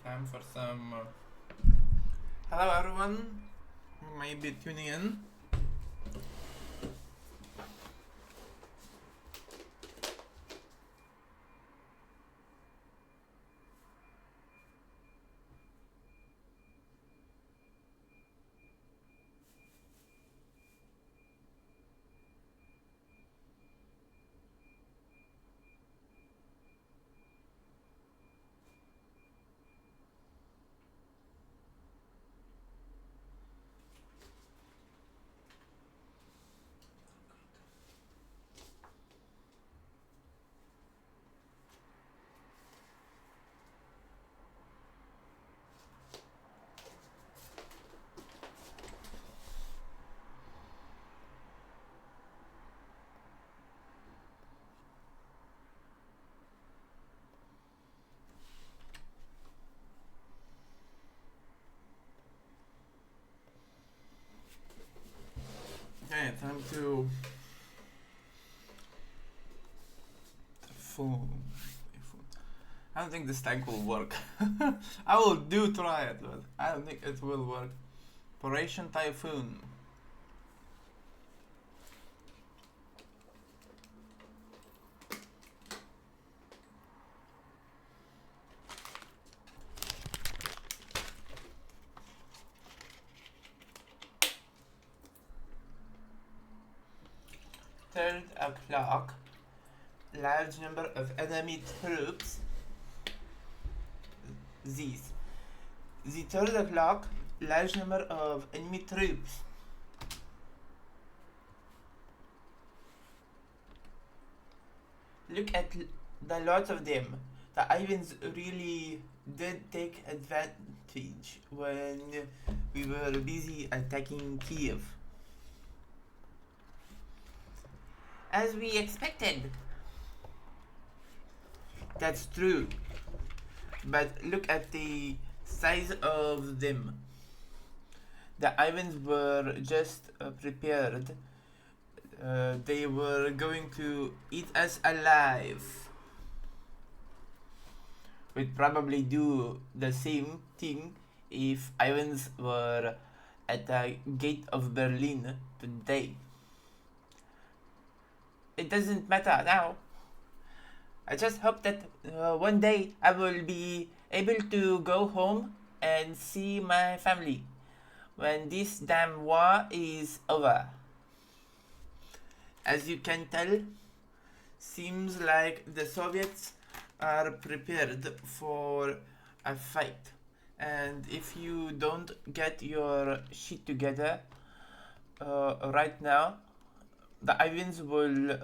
time for some. Hello, everyone. You may be tuning in. Okay, time to phone. I don't think this tank will work. I will try it, but I don't think it will work. Operation Typhoon. Third o'clock. Large number of enemy troops. These. The third o'clock. Large number of enemy troops. Look at the lot of them. The Ivans really did take advantage when we were busy attacking Kiev. As we expected. That's true. But look at the size of them. The Ivans were just prepared. They were going to eat us alive. We'd probably do the same thing if Ivans were at the gate of Berlin today. It doesn't matter now. I just hope that one day I will be able to go home and see my family when this damn war is over. As you can tell, seems like the Soviets are prepared for a fight. And if you don't get your shit together right now, the Ivans will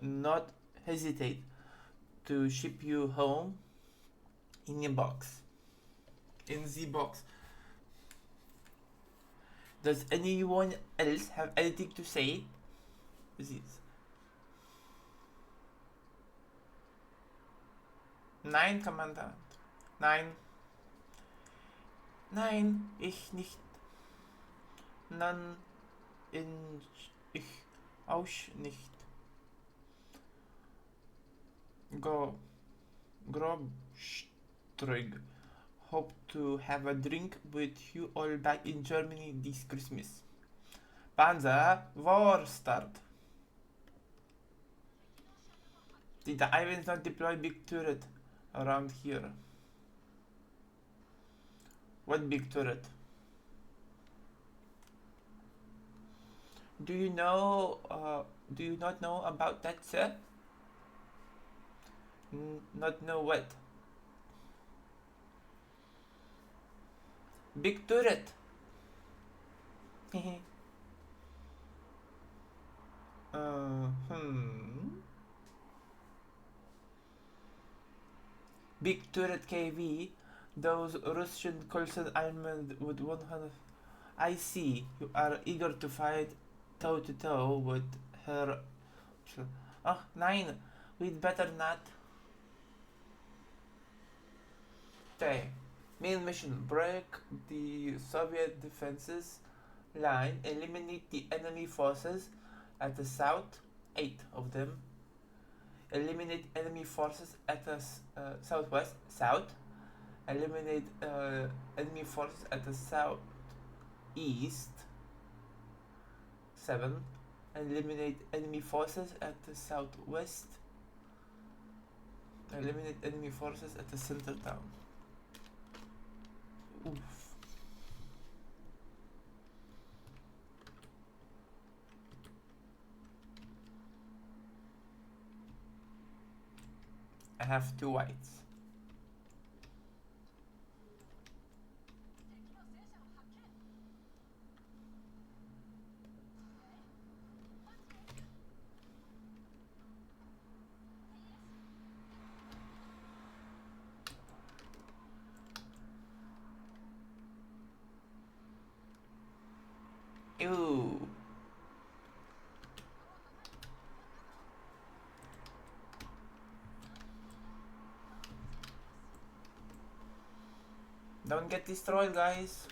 not hesitate to ship you home in a box. In the box. Does anyone else have anything to say? This. 9, Commandant. 9. Nein, ich nicht. Nein, ich auch nicht. Grobstrig. Hope to have a drink with you all back in Germany this Christmas. Panzer, war start. Did the Ivans not deploy big turret around here? What big turret? Do you know? Do you not know about that, sir? Not know what? Big turret. Big turret KV. Those Russian Coulson armored with 100. I see. You are eager to fight toe to toe with her. Oh, 9. We'd better not. Okay. Main mission: break the Soviet defenses line, eliminate the enemy forces at the south, 8 of them. Eliminate enemy forces at the southwest, south, Eliminate enemy forces at the southeast. 7. Eliminate enemy forces at the southwest. Eliminate enemy forces at the center town. Oof. I have 2 whites. Ew. Don't get destroyed, guys.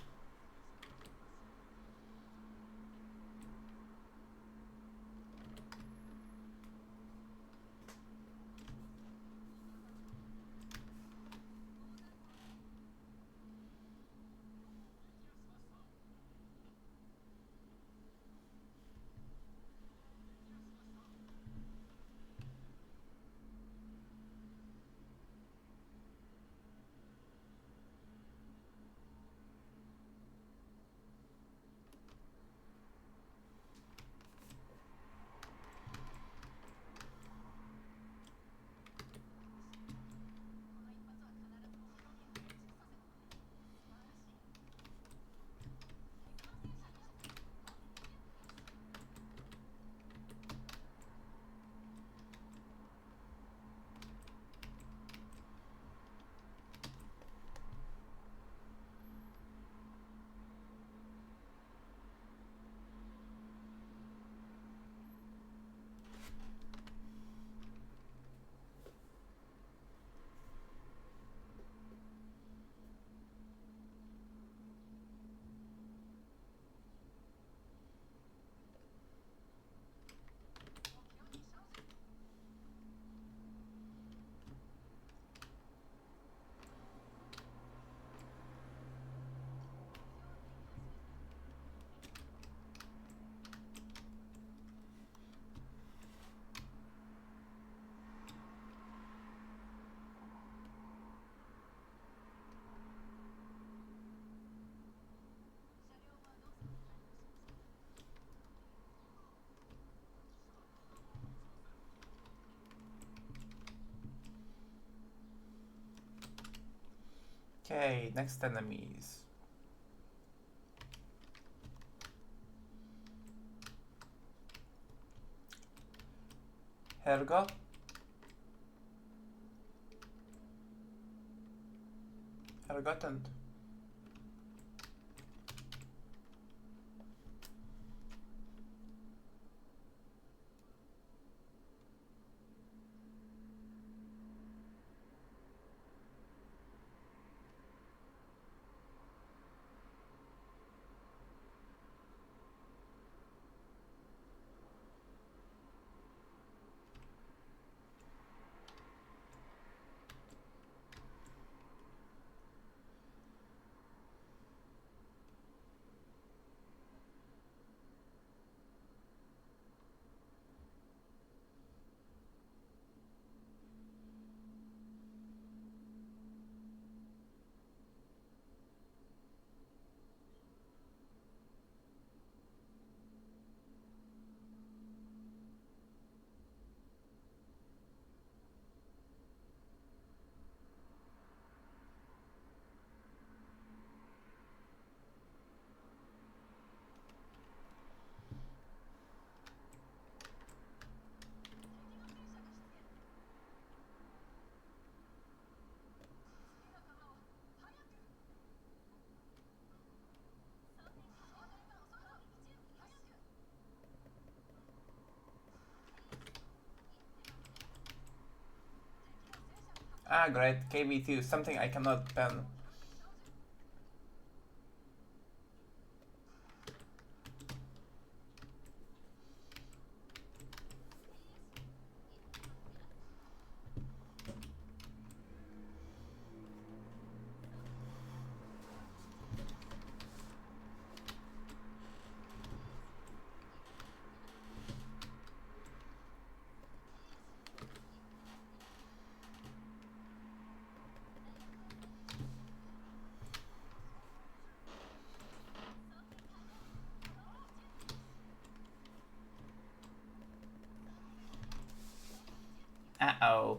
Okay, next enemies. Helga. Helgotent. Ah, great. KB2, something I cannot pen. Uh-oh.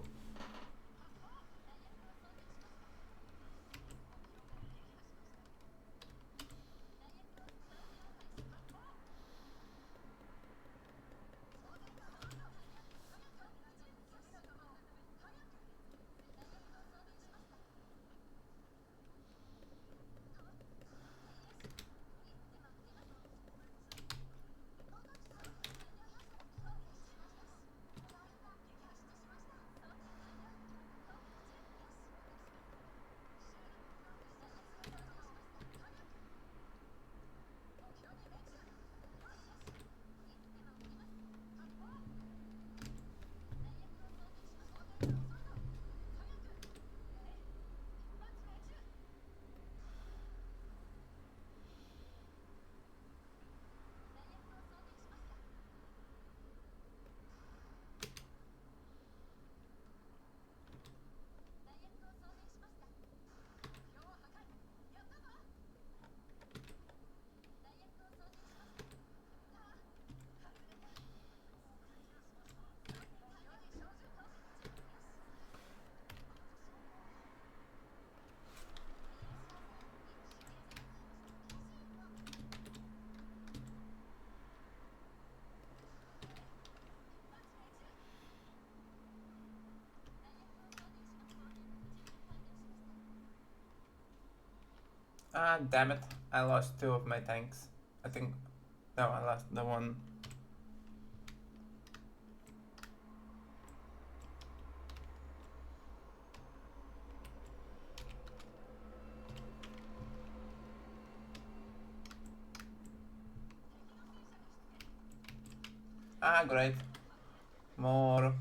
Ah, damn it. I lost two of my tanks. I think... No, I lost the one. Ah, great. More.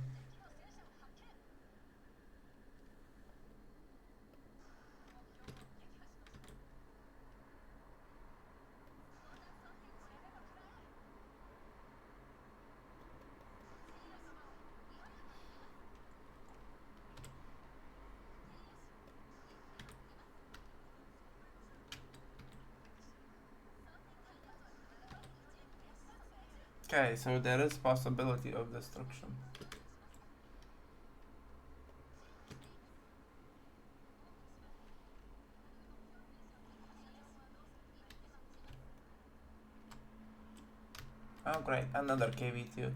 Okay, so there is possibility of destruction. Oh great, another KV2.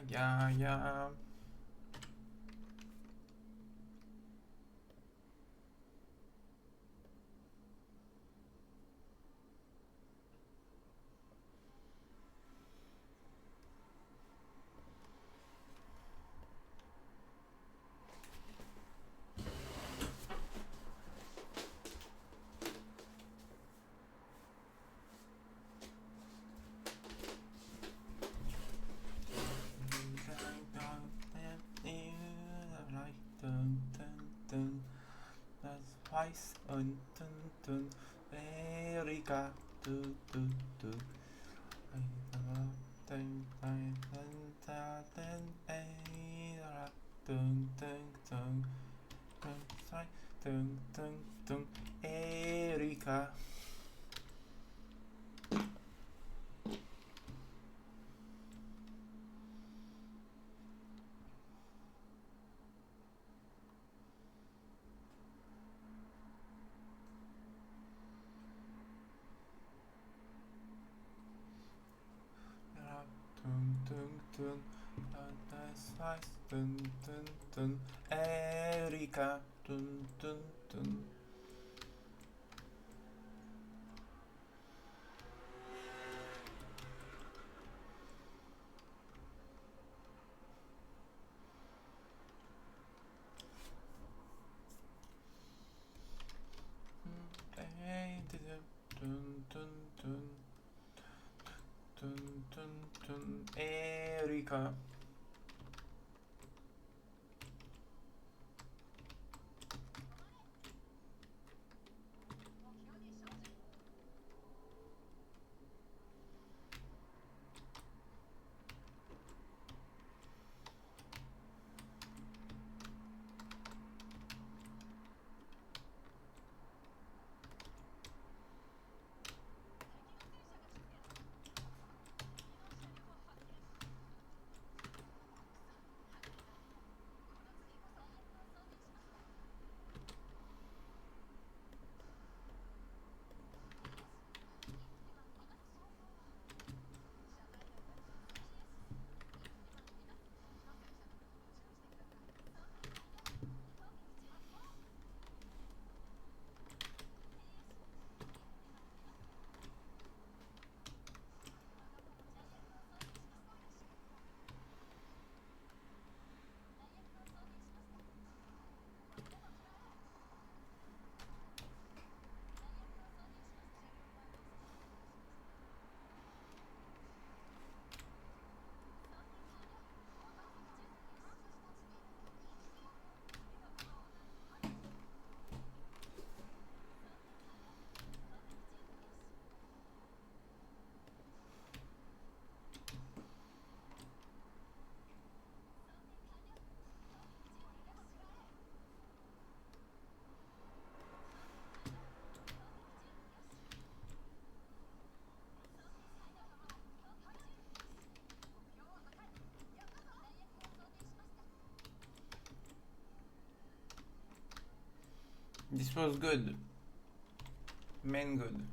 yeah, yeah. Weiß und dun, Erika, du. Erika. Das heißt Erika. Erika. This was good. Man good.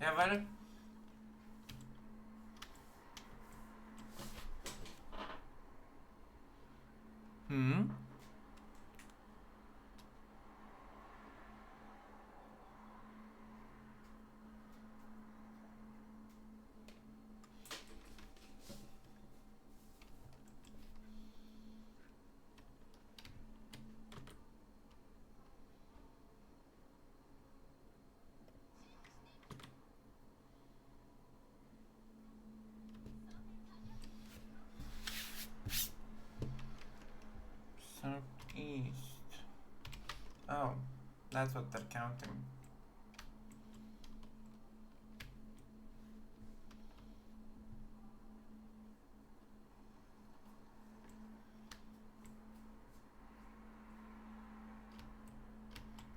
Jawohl. Hm. Southeast. Oh, that's what they're counting.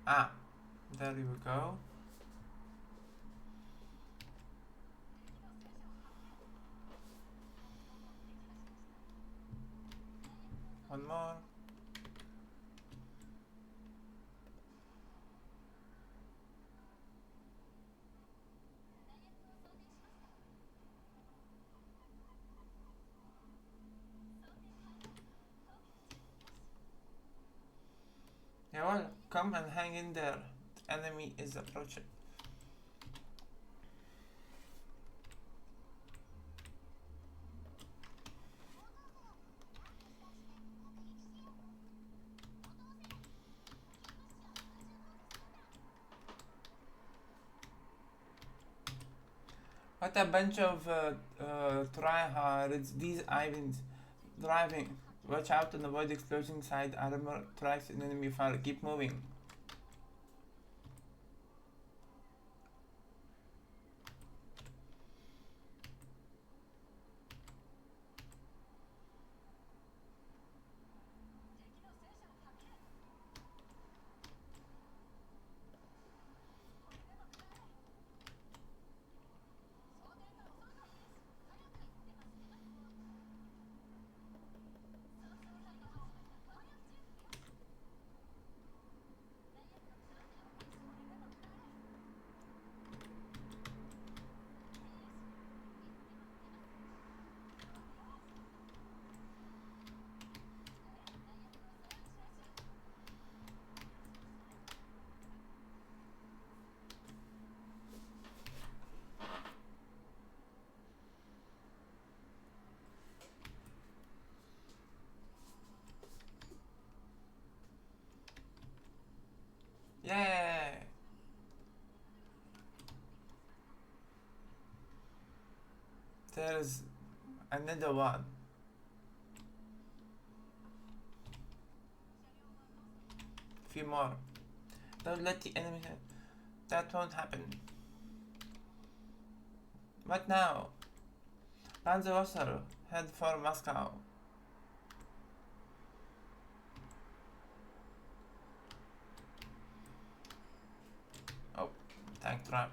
Ah, there you go. One more. Jawohl, come and hang in there. The enemy is approaching. What a bunch of tryhards. These Ivans driving. Watch out and avoid explosion side armor tracks in enemy fire. Keep moving. Yay! There's another one. Few more. Don't let the enemy hit. That won't happen. What now? Panzer, head for Moscow. Oh, tank trap.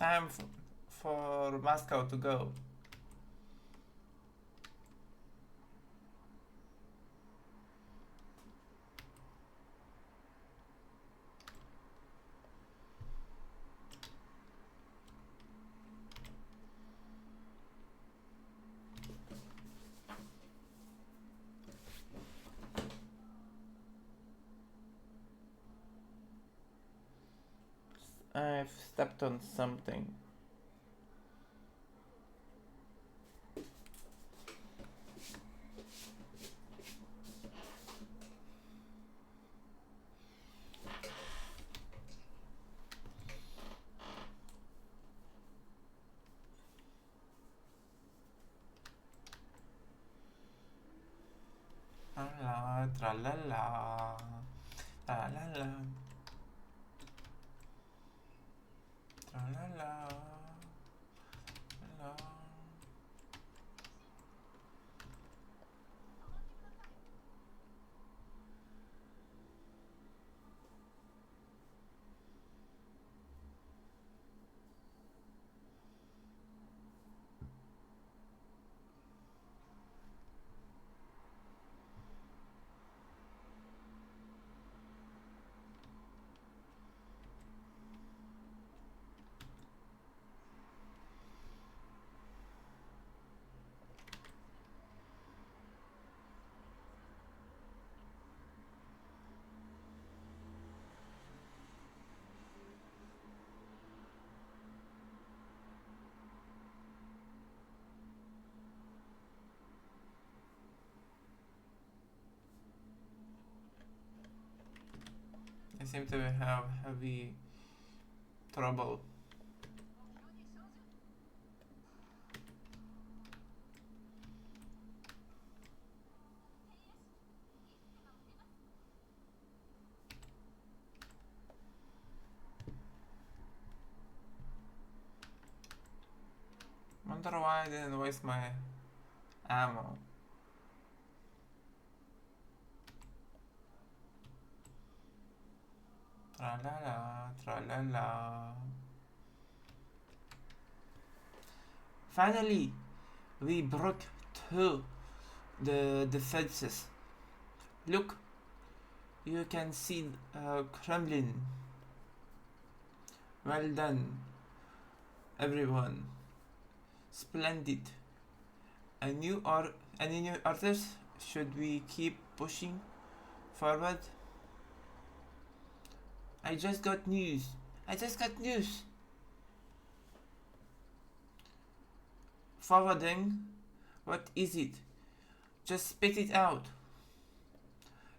Time for Moscow to go. I've stepped on something. La tra la la la la la tra la la la. I seem to have heavy trouble. Wonder why I didn't waste my ammo. Tra la la, tra la la. Finally, we broke through the defenses. Look, you can see Kremlin. Well done, everyone. Splendid. Any new orders? Should we keep pushing forward? I just got news. Forwarding? What is it? Just spit it out.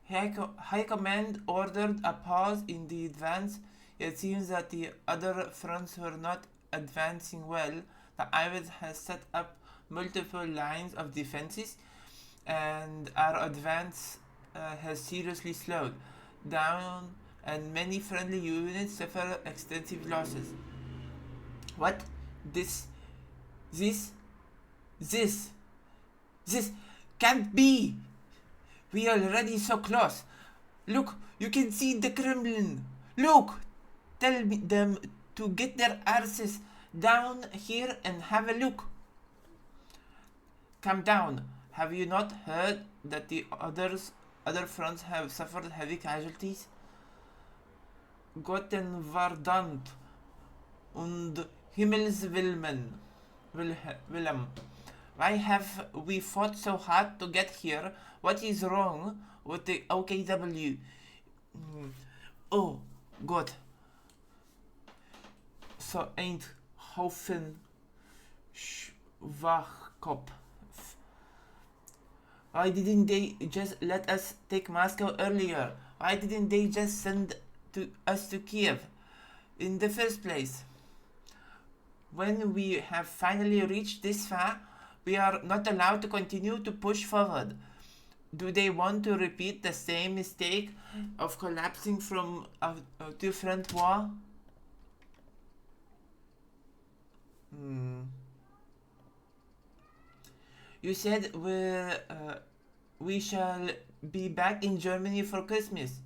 High Command ordered a pause in the advance. It seems that the other fronts were not advancing well. The Iris has set up multiple lines of defenses, and our advance has seriously slowed down, and many friendly units suffer extensive losses. What? This can't be! We are already so close. Look, you can see the Kremlin. Look! Tell them to get their asses down here and have a look. Calm down. Have you not heard that the other fronts have suffered heavy casualties? Gotten verdammt und Himmelswillen. Willem. Why have we fought so hard to get here? What is wrong with the OKW? Oh, God. So ain't Haufen Schwachkopf. Why didn't they just let us take Moscow earlier? Why didn't they just send us to Kiev in the first place? When we have finally reached this far, we are not allowed to continue to push forward. Do they want to repeat the same mistake of collapsing from a different war? You said we shall be back in Germany for Christmas.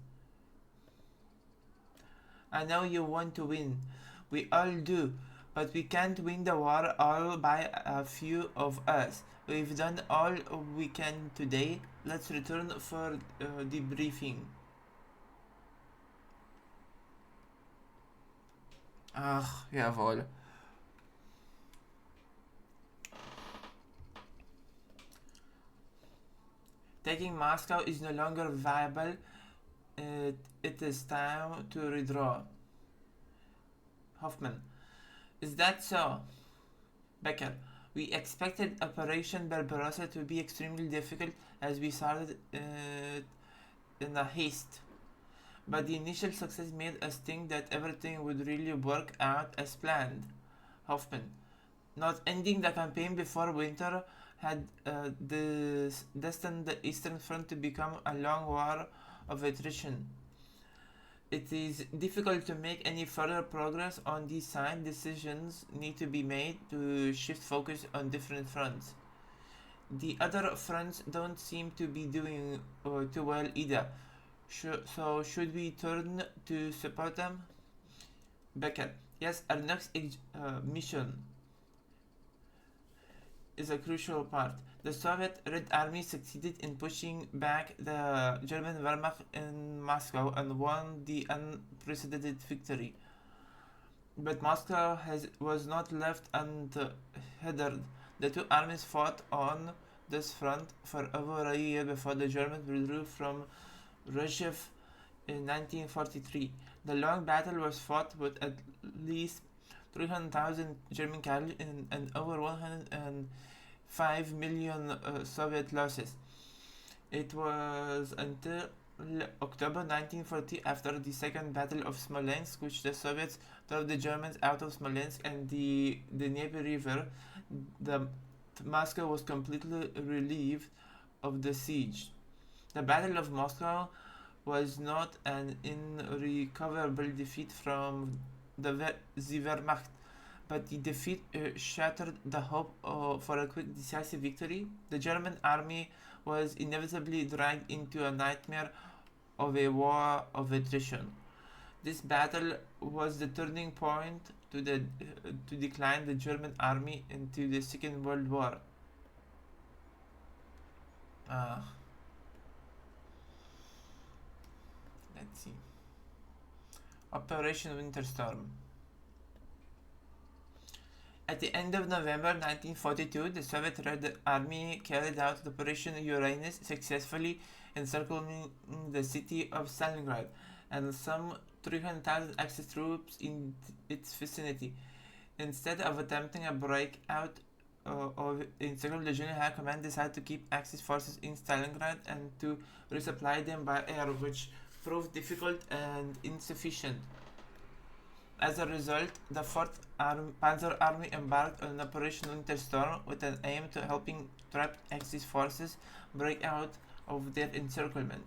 I know you want to win. We all do. But we can't win the war all by a few of us. We've done all we can today. Let's return for debriefing. Ach, jawohl. Taking Moscow is no longer viable. It is time to redraw. Hoffman. Is that so? Becker. We expected Operation Barbarossa to be extremely difficult as we started in a haste. But the initial success made us think that everything would really work out as planned. Hoffman. Not ending the campaign before winter had destined the Eastern Front to become a long war of attrition. It is difficult to make any further progress on these side. Decisions need to be made to shift focus on different fronts. The other fronts don't seem to be doing too well either. So should we turn to support them? Becker. Yes, our next mission is a crucial part. The Soviet Red Army succeeded in pushing back the German Wehrmacht in Moscow and won the unprecedented victory. But Moscow was not left unhindered. The two armies fought on this front for over a year before the Germans withdrew from Russia in 1943. The long battle was fought with at least 300,000 German casualties and over 105 million Soviet losses. It was until October 1940, after the Second Battle of Smolensk, which the Soviets drove the Germans out of Smolensk and the Dnieper River, Moscow was completely relieved of the siege. The Battle of Moscow was not an irrecoverable defeat from the Wehrmacht, but the defeat shattered the hope for a quick, decisive victory. The German army was inevitably dragged into a nightmare of a war of attrition. This battle was the turning point to decline the German army into the Second World War. Let's see. Operation Winter Storm. At the end of November 1942, the Soviet Red Army carried out Operation Uranus, successfully encircling the city of Stalingrad and some 300,000 Axis troops in its vicinity. Instead of attempting a breakout of encircling, the General High Command decided to keep Axis forces in Stalingrad and to resupply them by air, which proved difficult and insufficient. As a result, the 4th Panzer Army embarked on Operation Winter Storm with an aim to helping trapped Axis forces break out of their encirclement.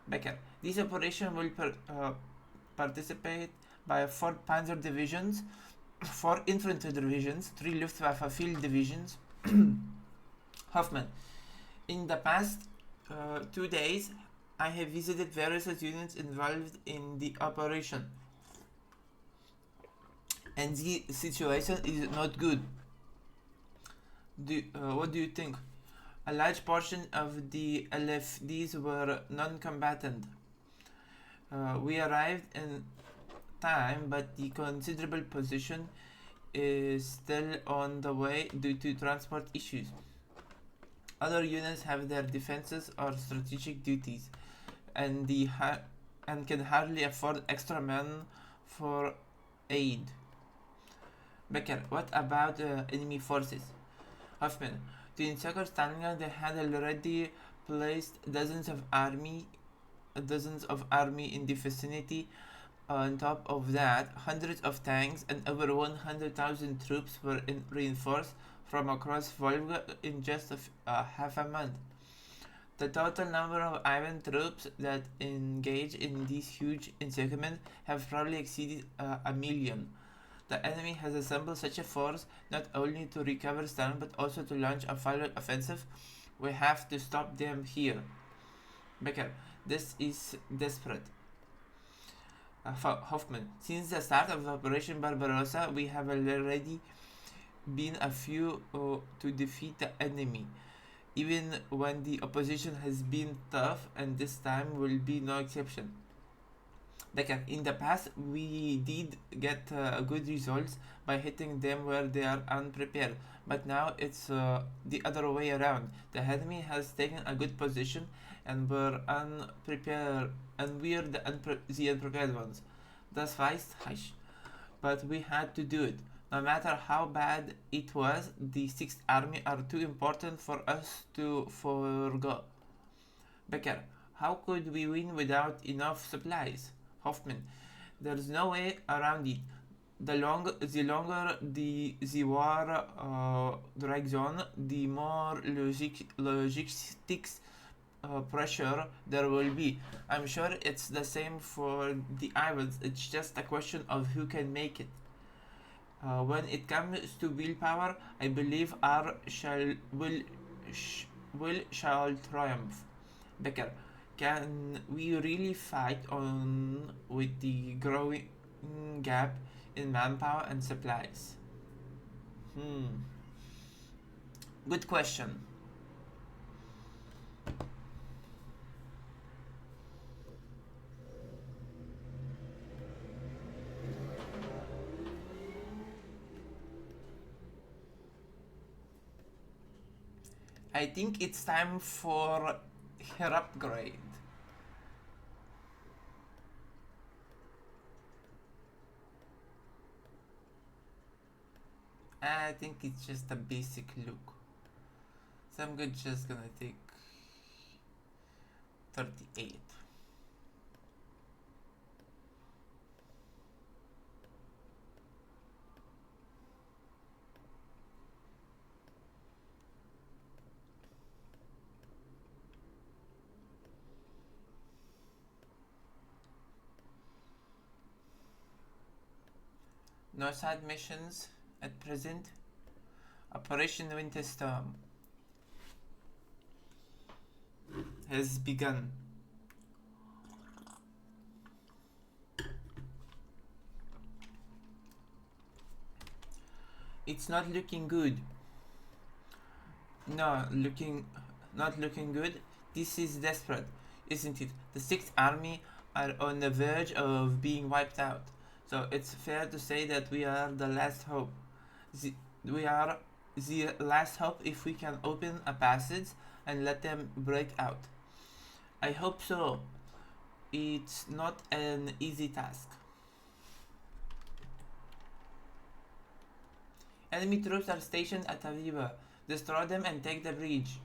Becker. This operation will participate by 4 Panzer divisions, 4 infantry divisions, 3 Luftwaffe field divisions. Hoffman. In the past 2 days, I have visited various units involved in the operation, and the situation is not good. What do you think? A large portion of the LFDs were non-combatant. We arrived in time, but the considerable position is still on the way due to transport issues. Other units have their defenses or strategic duties, and can hardly afford extra men for aid. Becker. What about enemy forces? Hoffman. To encircle Stalingrad, they had already placed dozens of army in the vicinity. On top of that, hundreds of tanks and over 100,000 troops were reinforced from across Volga in just half a month. The total number of Ivan troops that engage in this huge encirclement have probably exceeded 1 million. The enemy has assembled such a force not only to recover Stalin but also to launch a follow-up offensive. We have to stop them here. Becker. This is desperate. Hoffman. Since the start of Operation Barbarossa, we have already been a few to defeat the enemy, even when the opposition has been tough, and this time will be no exception. Like in the past, we did get good results by hitting them where they are unprepared, but now it's the other way around. The enemy has taken a good position, and we're unprepared, and we're the unprepared ones. Das heißt, hush. But we had to do it. No matter how bad it was, the Sixth Army are too important for us to forgo. Becker, how could we win without enough supplies? Hoffman, there's no way around it. The longer the war drags on, the more logistics pressure there will be. I'm sure it's the same for the Irish. It's just a question of who can make it. When it comes to willpower, I believe our will shall triumph. Becker, can we really fight on with the growing gap in manpower and supplies? Good question. I think it's time for her upgrade. I think it's just a basic look. So I'm just gonna take 38. No side missions at present. Operation Winter Storm has begun. It's not looking good. Not looking good. This is desperate, isn't it? The Sixth Army are on the verge of being wiped out. So it's fair to say that we are the last hope. We are the last hope if we can open a passage and let them break out. I hope so. It's not an easy task. Enemy troops are stationed at Aviva. Destroy them and take the bridge.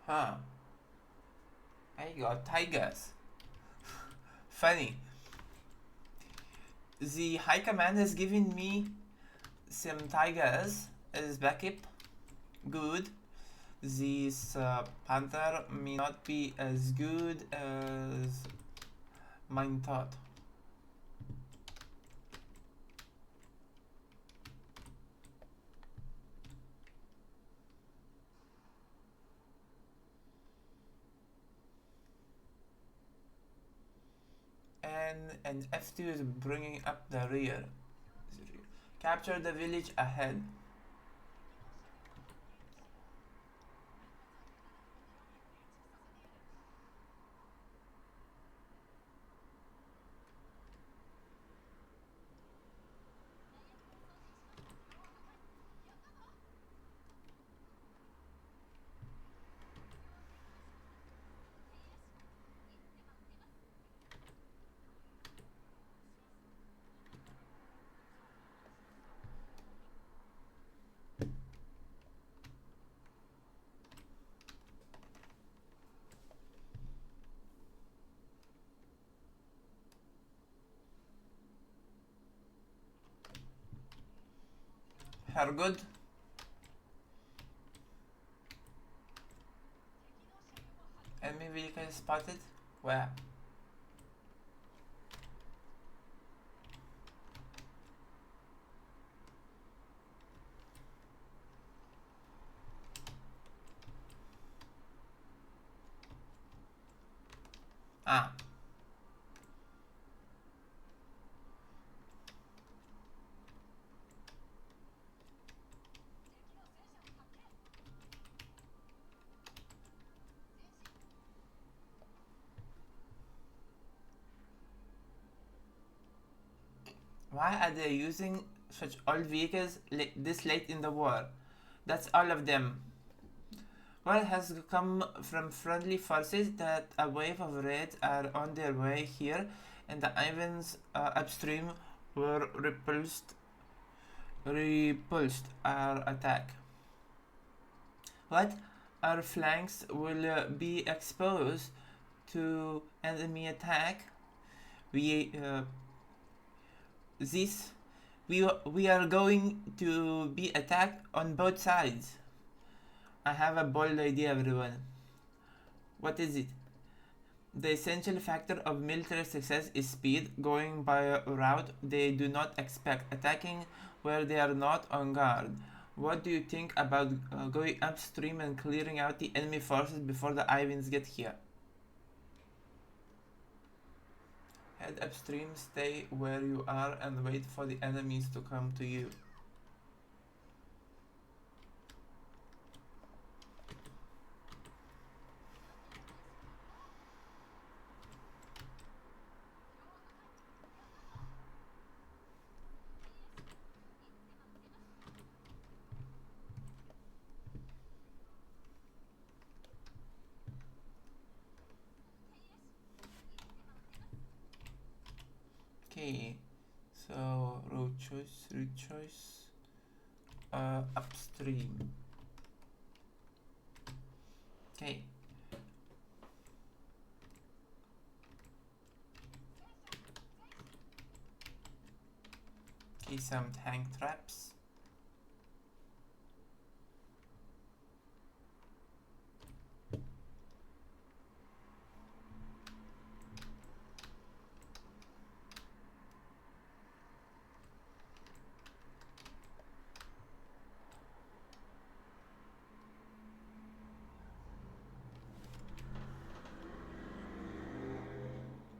Huh. I got tigers. Funny. The High Command has given me some tigers as backup. Good. This panther may not be as good as mine thought. and F2 is bringing up the rear. Capture the village ahead. Her good. Enemy vehicle spotted. Where? Ah. Why are they using such old vehicles this late in the war? That's all of them. Word has come from friendly forces that a wave of raids are on their way here, and the Ivans upstream were repulsed our attack. What? Our flanks will be exposed to enemy attack. We this we are going to be attacked on both sides. I have a bold idea, everyone. What is it? The essential factor of military success is speed, going by a route they do not expect, attacking where they are not on guard. What do you think about going upstream and clearing out the enemy forces before the Ivans get here? Head upstream, stay where you are, and wait for the enemies to come to you. Okay, so route choice, upstream. Okay. Okay, some tank traps.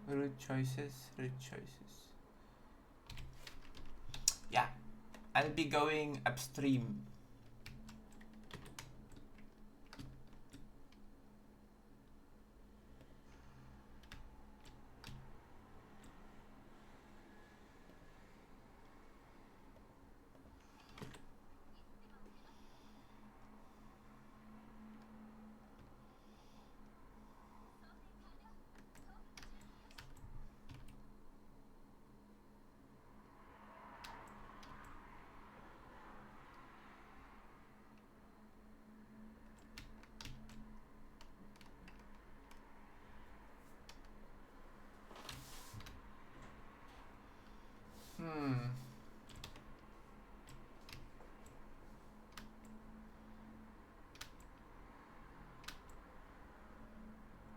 Route choices. Yeah, I'll be going upstream.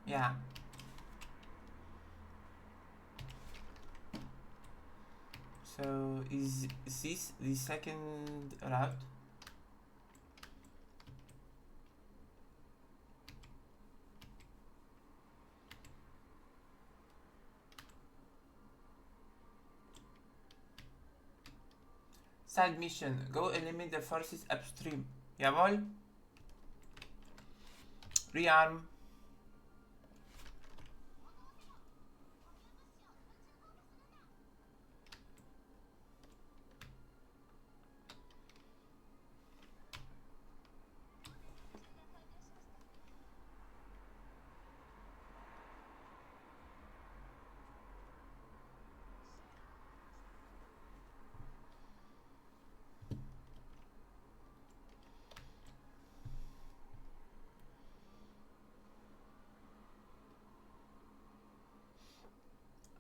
Yeah. So is this the second route? Side mission. Go eliminate the forces upstream. Jawohl. Rearm.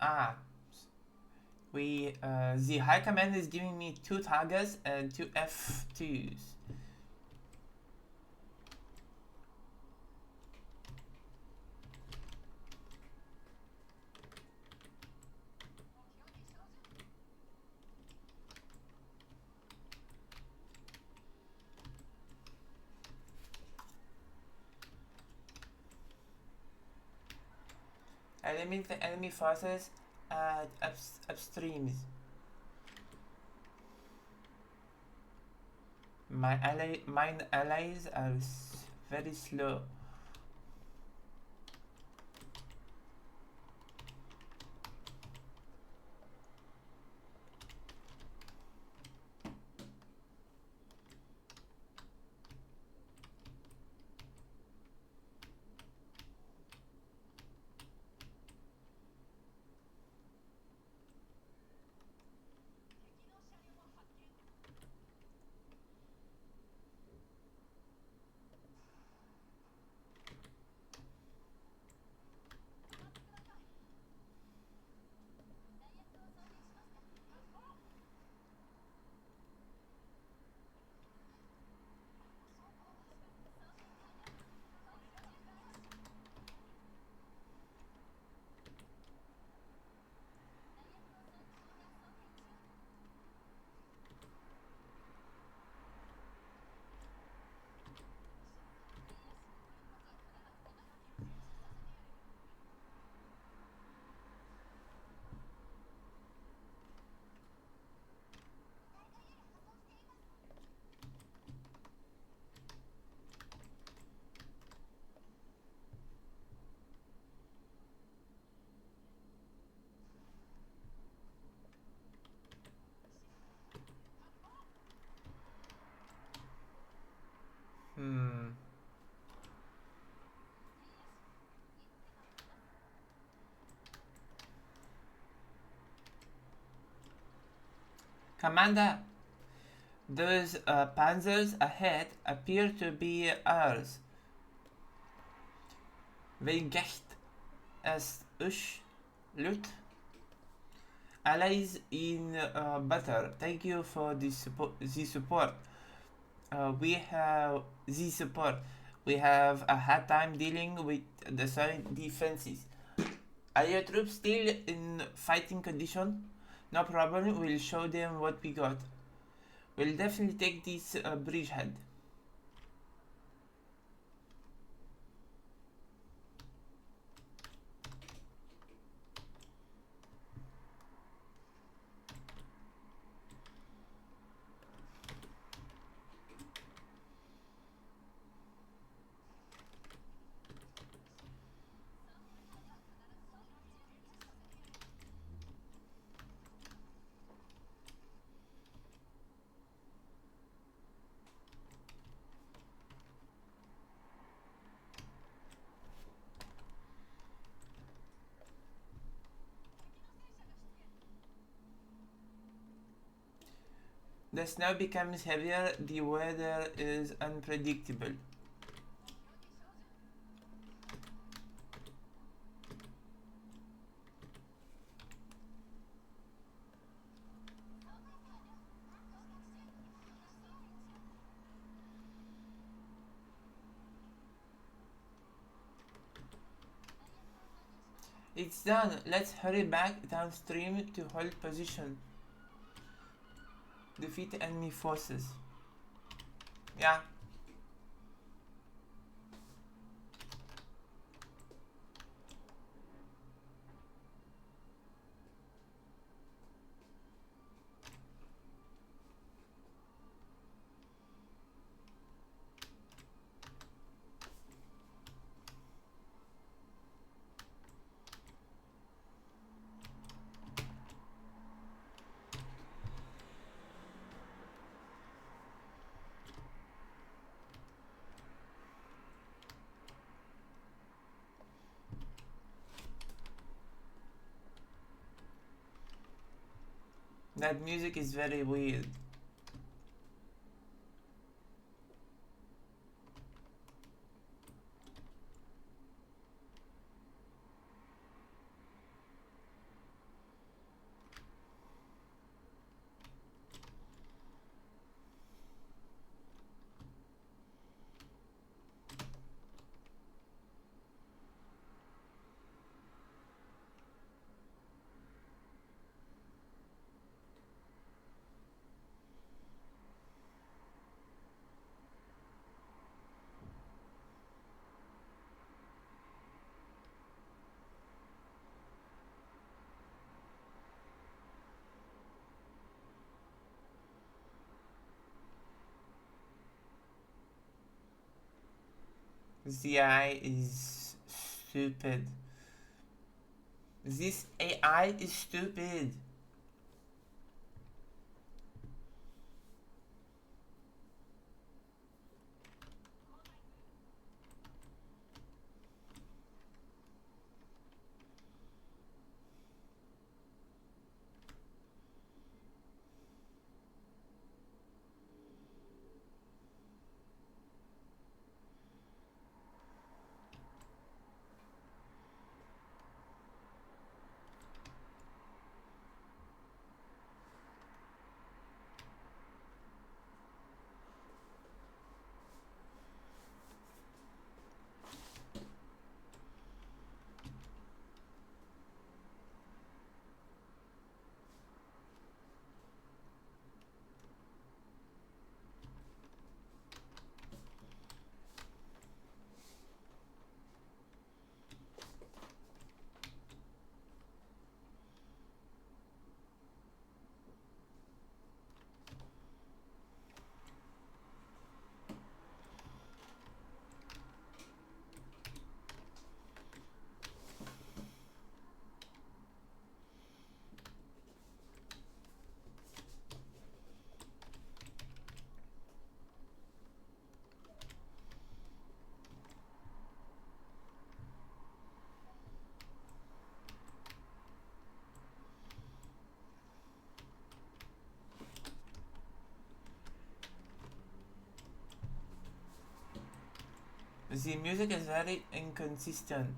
Ah, the high command is giving me 2 targets and 2 F2s. Eliminate the enemy forces at upstreams. Mine allies are very slow. Commander, those panzers ahead appear to be ours. They get as Ush loot. Allies in butter. Thank you for the support. We have the support. We have a hard time dealing with the solid defenses. Are your troops still in fighting condition? No problem, we'll show them what we got. We'll definitely take this bridgehead. The snow becomes heavier, the weather is unpredictable. It's done. Let's hurry back downstream to hold position. Defeat enemy forces. Yeah. That music is very weird. The AI is stupid. This AI is stupid. The music is very inconsistent.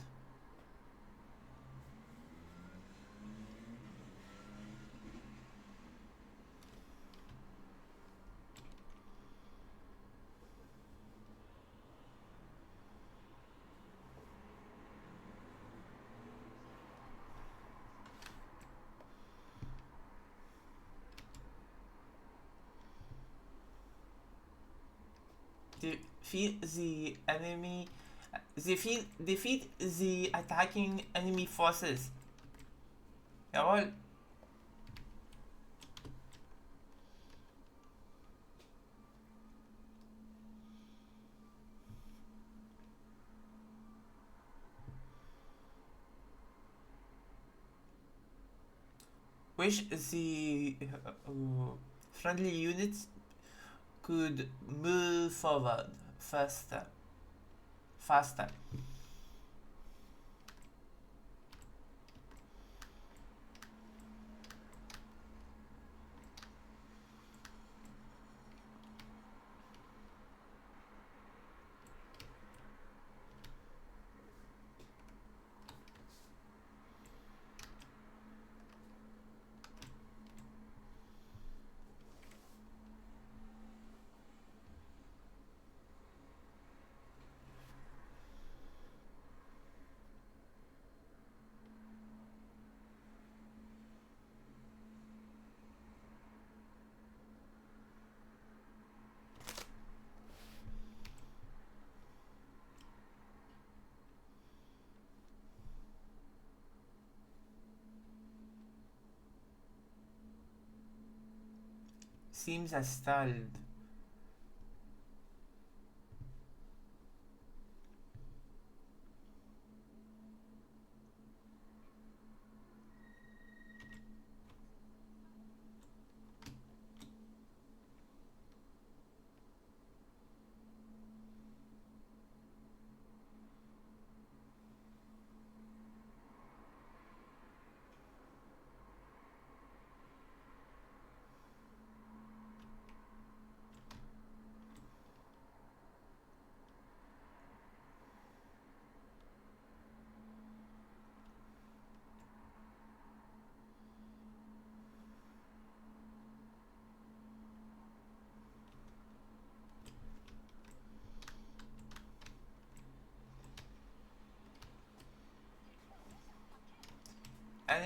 Defeat the enemy. Defeat the attacking enemy forces. Jawohl. Wish the friendly units could move forward faster. Faster. Seems as stalled.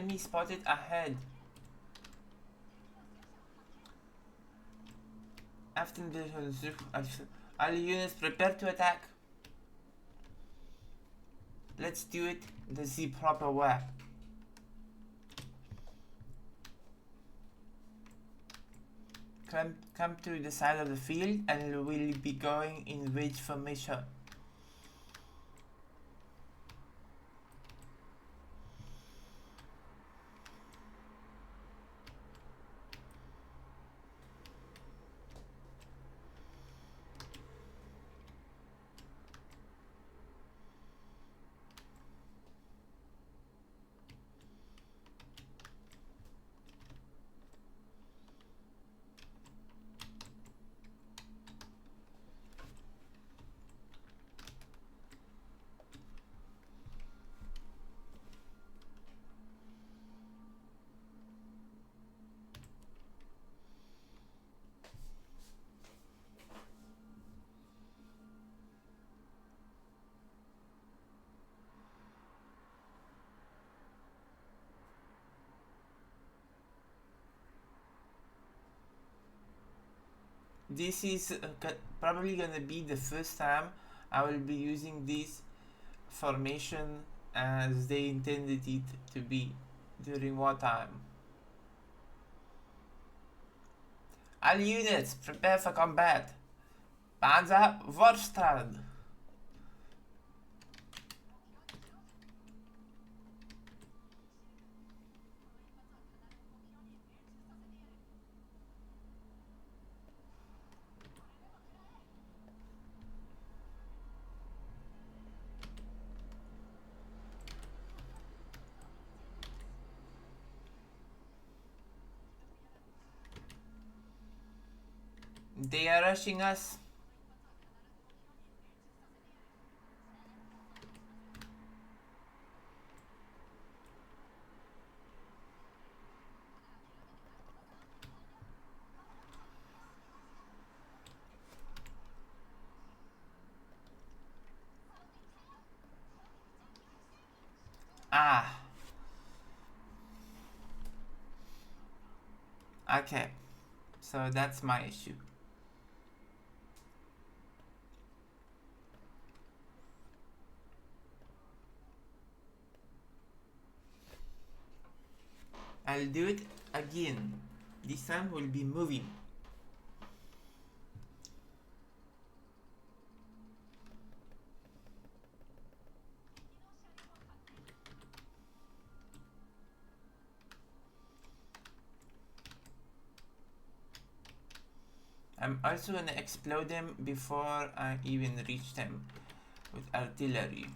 Enemy spotted ahead. After the all units prepare to attack. Let's do it the proper way. Come to the side of the field and we'll be going in wedge formation. This is probably gonna be the first time I will be using this formation as they intended it to be during wartime. All units prepare for combat. Panzer Vorstrad. They are rushing us. Ah. Okay. So that's my issue. I'll do it again. This time we'll be moving. I'm also gonna explode them before I even reach them with artillery.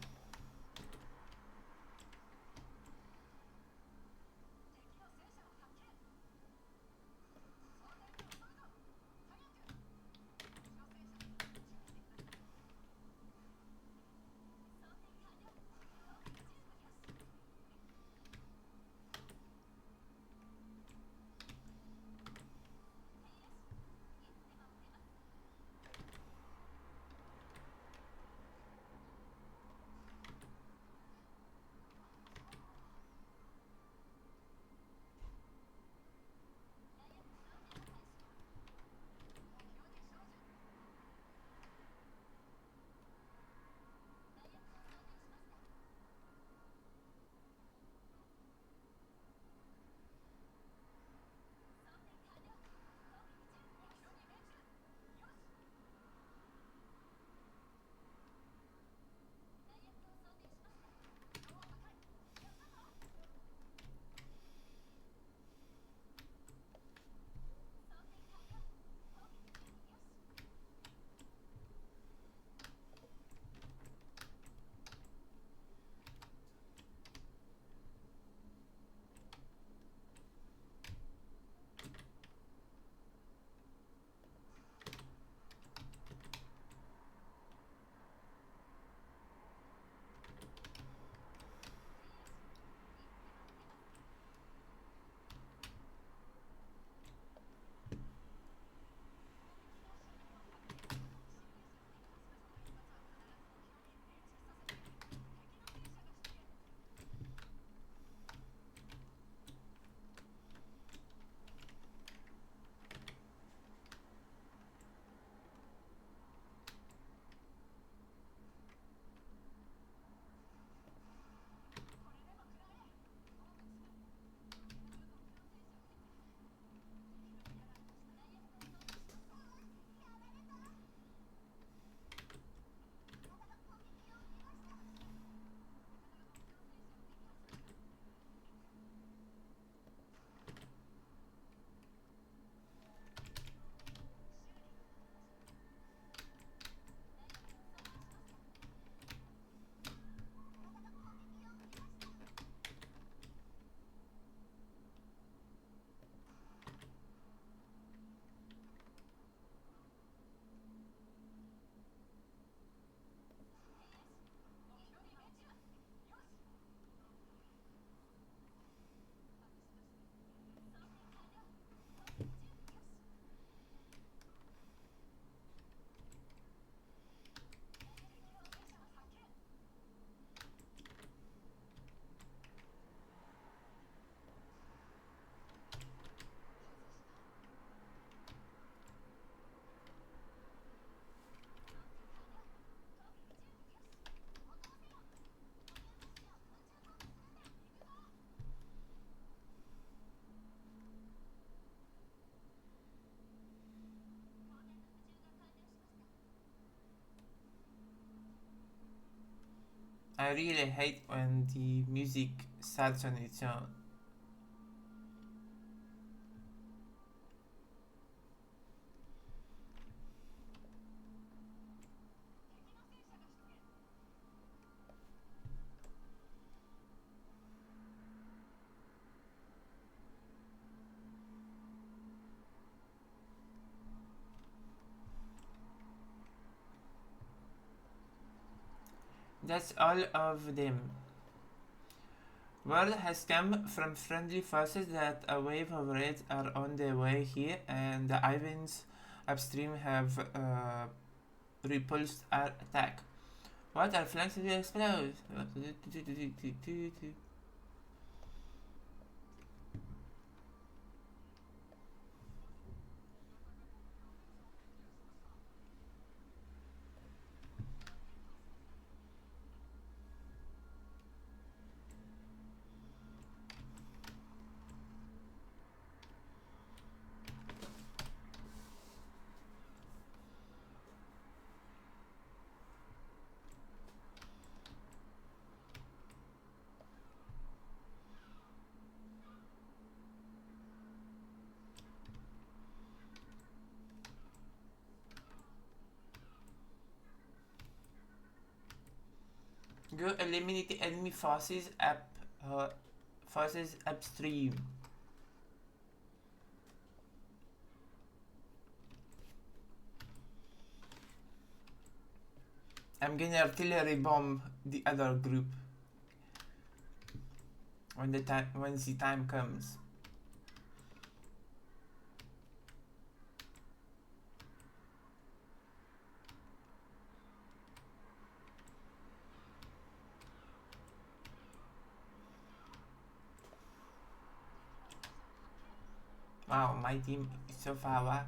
I really hate when the music starts on its own. That's all of them. Word has come from friendly forces that a wave of raids are on their way here, and the Ivans upstream have repulsed our attack. What? Our flanks will explode! Go eliminate the enemy forces upstream. I'm gonna artillery bomb the other group when the time comes. Wow, my team is so far away.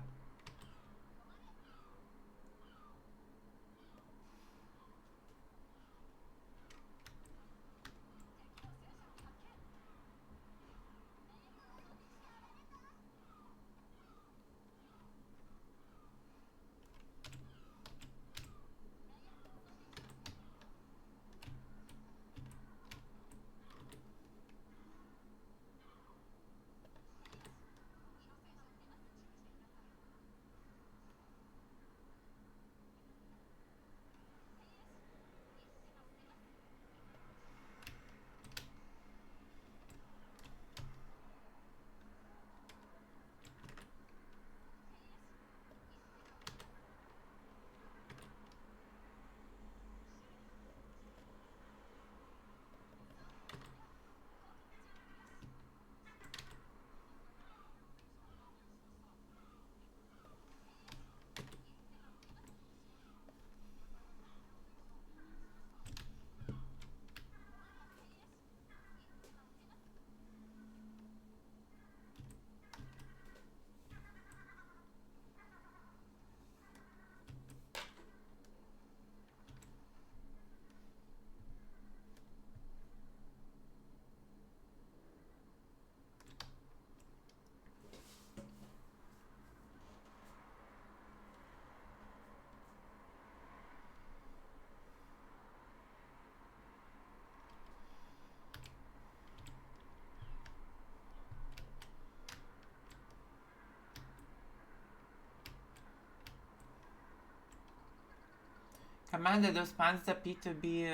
Commander, those Panzer appear to be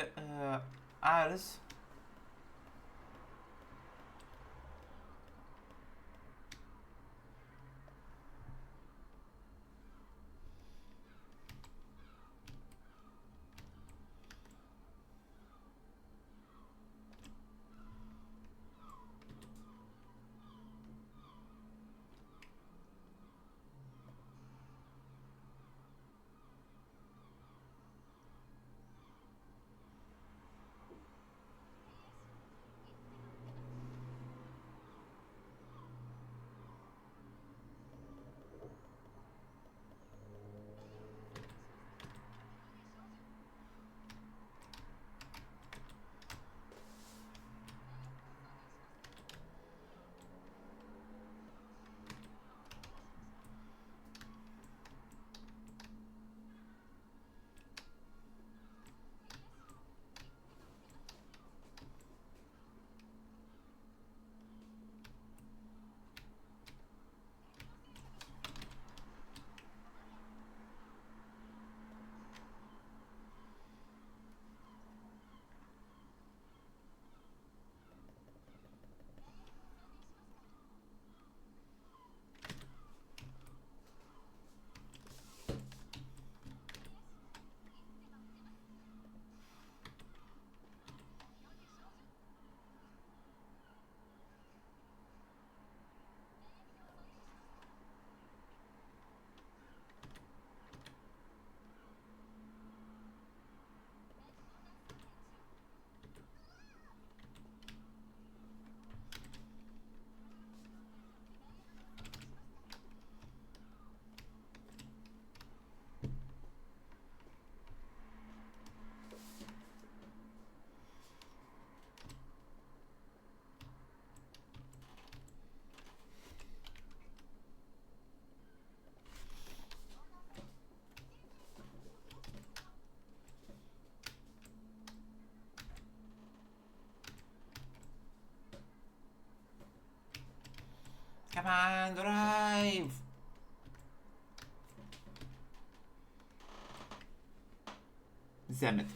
ours. Come on, drive! Damn it.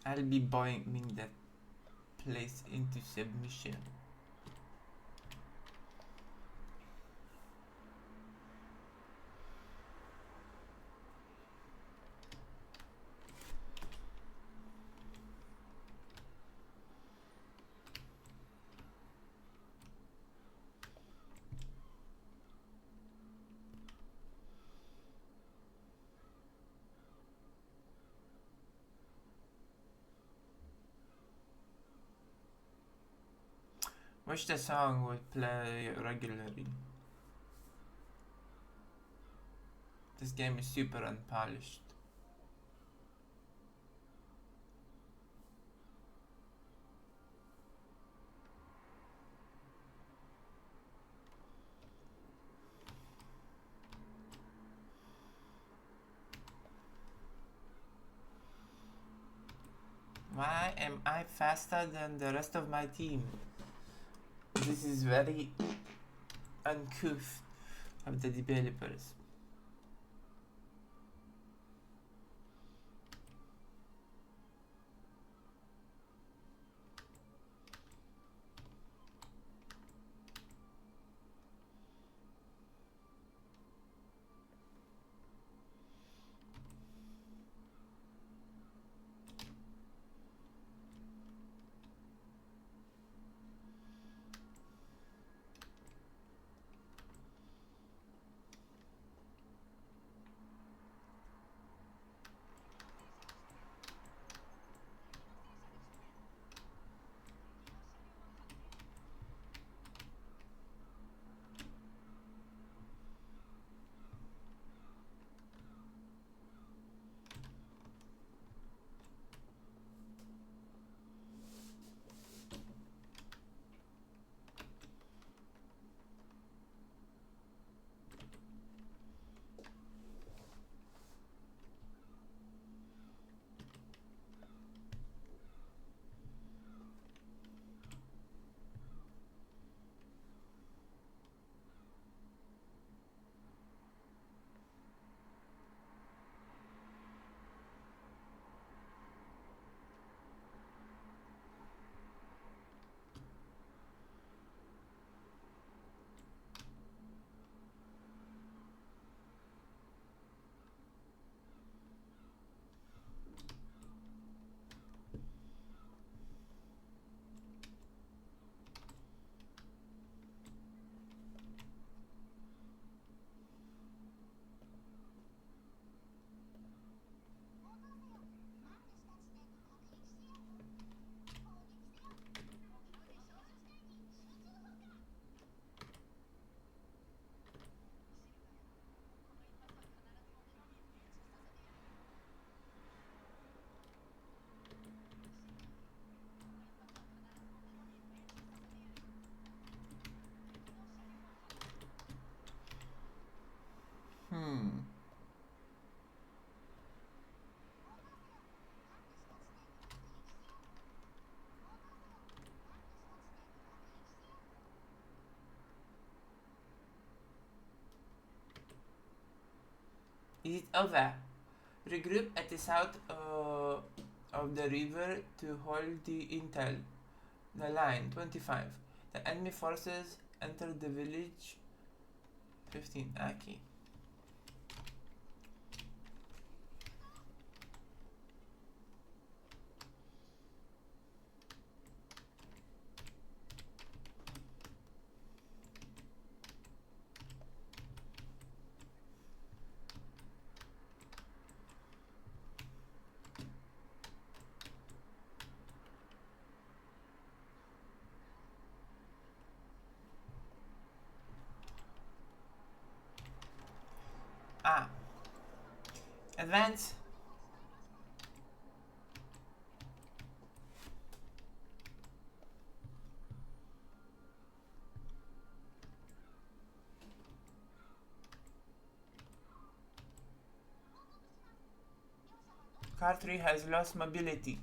I'll be bombing that place into submission. Wish the song would play regularly. This game is super unpolished. Why am I faster than the rest of my team? This is very uncouth of the developers. Is it over? Regroup at the south of the river to hold the intel. The line 25. The enemy forces enter the village 15. Okay. Advance. Car 3 has lost mobility.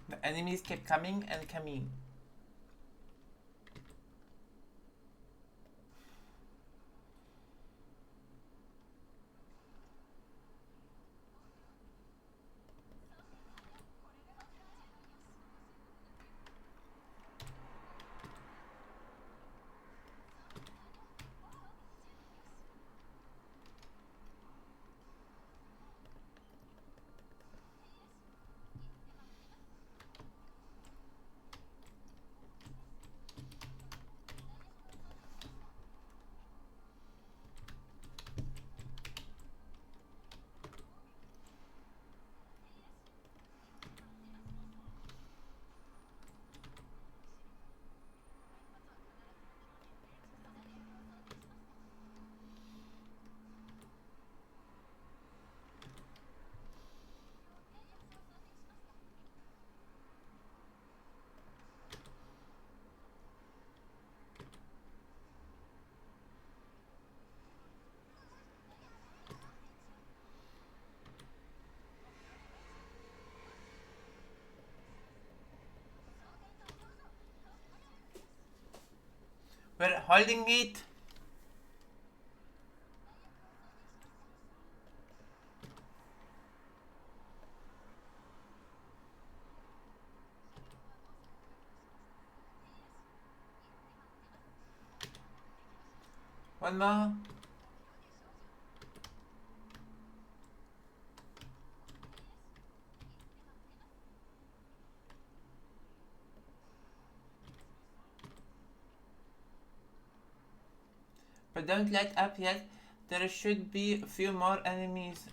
The enemies kept coming and coming. We're holding it. One more. But don't let up yet. There should be a few more enemies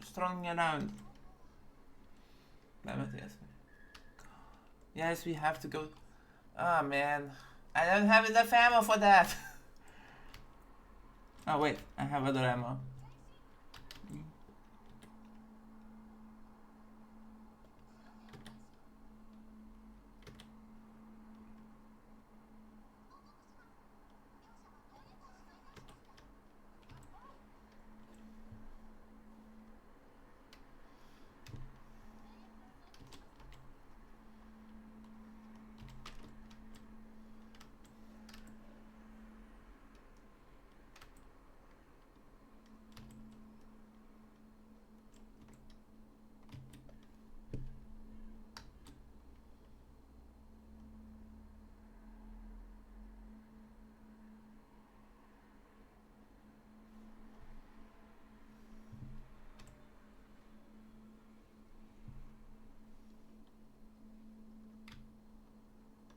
strolling around. Yes, we have to go. Oh man, I don't have enough ammo for that. Oh wait, I have other ammo.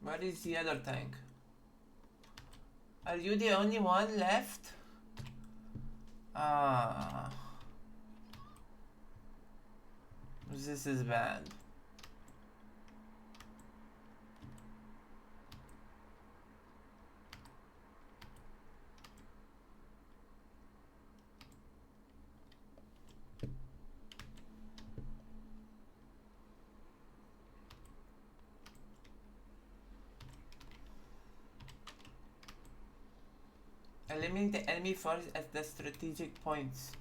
Where is the other tank? Are you the only one left? Ah. This is bad. Eliminate the enemy force at the strategic points.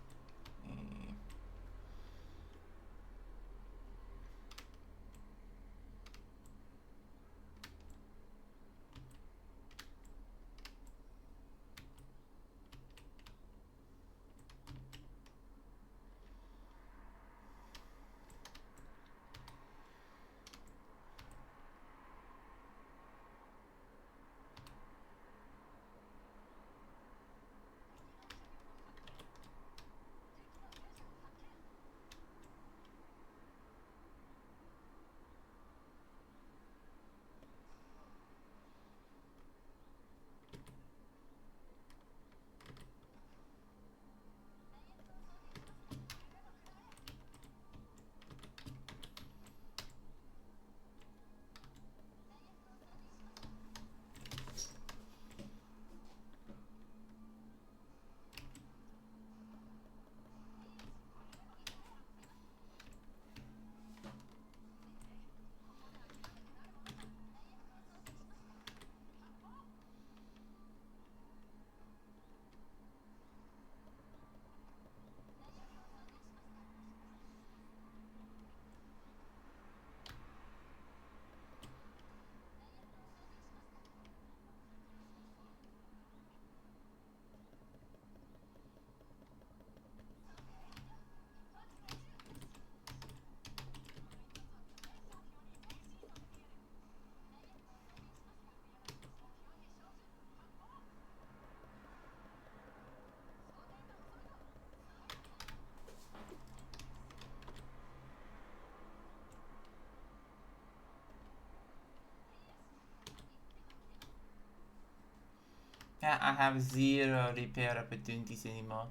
Yeah, I have zero repair opportunities anymore.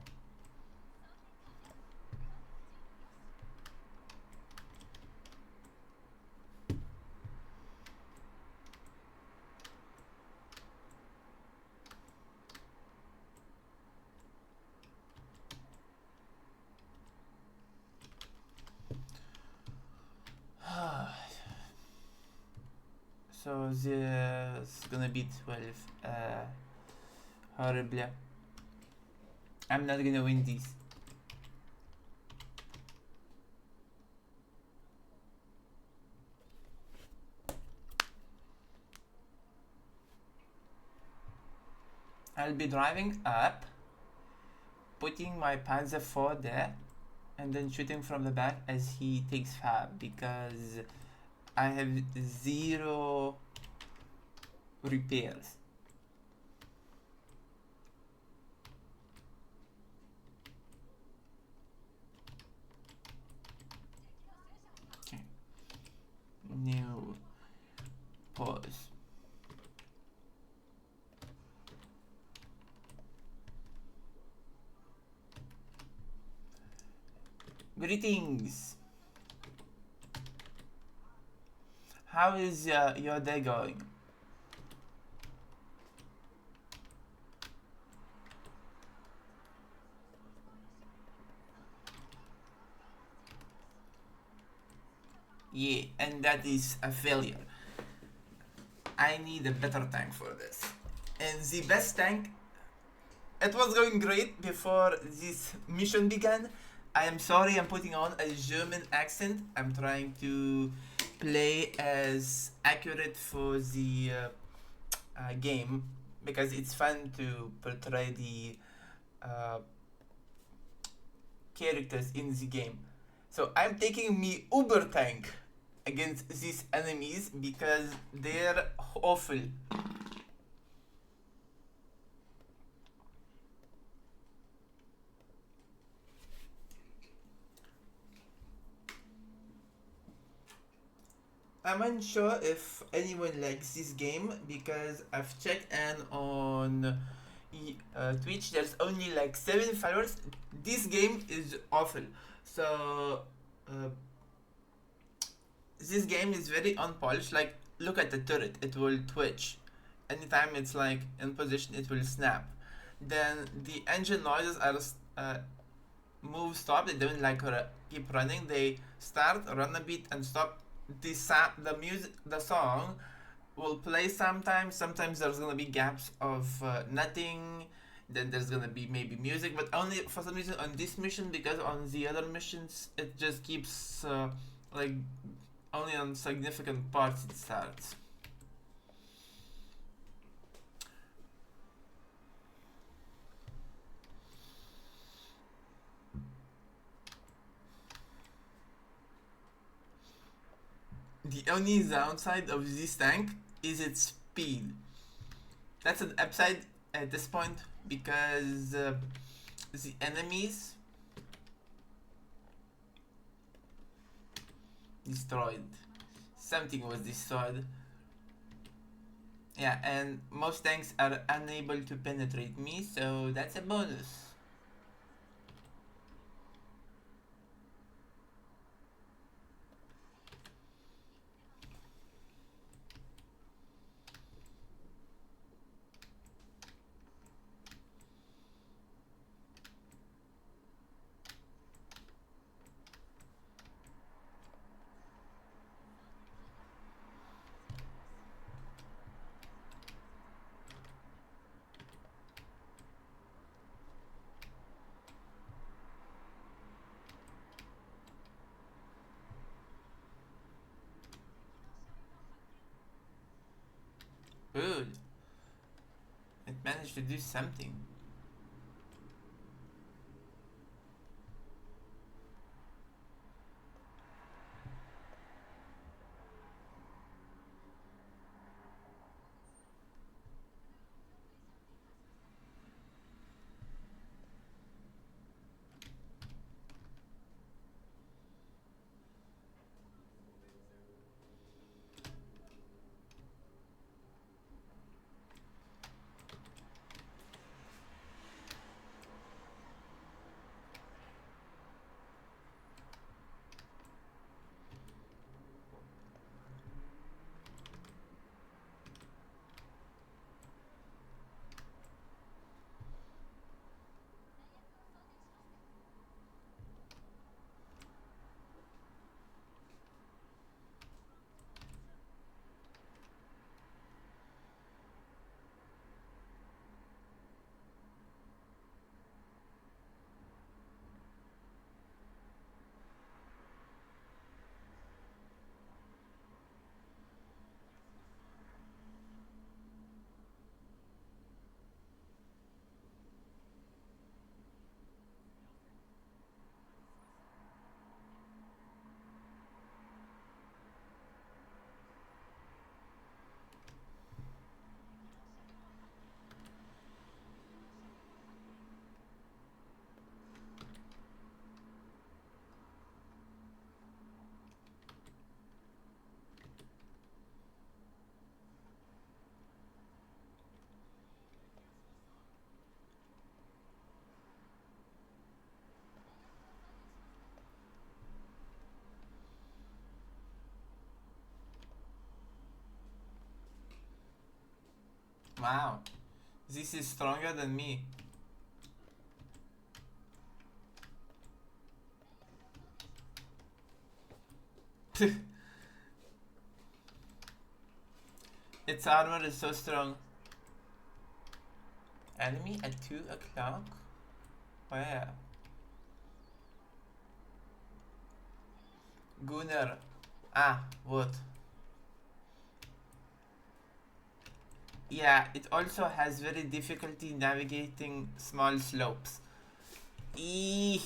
So this is gonna be 12. Horrible. I'm not gonna win these. I'll be driving up, putting my Panzer 4 there, and then shooting from the back as he takes fab, because I have zero repairs. Okay. New pause. Greetings. How is your day going? Yeah, and that is a failure. I need a better tank for this. And the best tank, it was going great before this mission began. I am sorry I'm putting on a German accent. I'm trying to play as accurate for the game because it's fun to portray the uh, characters in the game. So I'm taking me Uber tank against these enemies because they're awful. I'm unsure if anyone likes this game because I've checked and on Twitch there's only like 7 followers. This game is awful. So uh, this game is very unpolished. Like look at the turret, it will twitch. Anytime it's like in position, it will snap. Then the engine noises are move stop. They don't like keep running. They start, run a bit, and stop. The music, the song will play sometimes. Sometimes there's gonna be gaps of nothing. Then there's gonna be maybe music, but only for some reason on this mission because on the other missions it just keeps like only on significant parts it starts. The only downside of this tank is its speed. That's an upside at this point because the enemies destroyed. Something was destroyed. Yeah, and most tanks are unable to penetrate me, so that's a bonus. Good. It managed to do something. Wow. This is stronger than me. Its armor is so strong. Enemy at 2 o'clock? Where? Gunner. Ah, what? Yeah, it also has very difficulty navigating small slopes. Eee.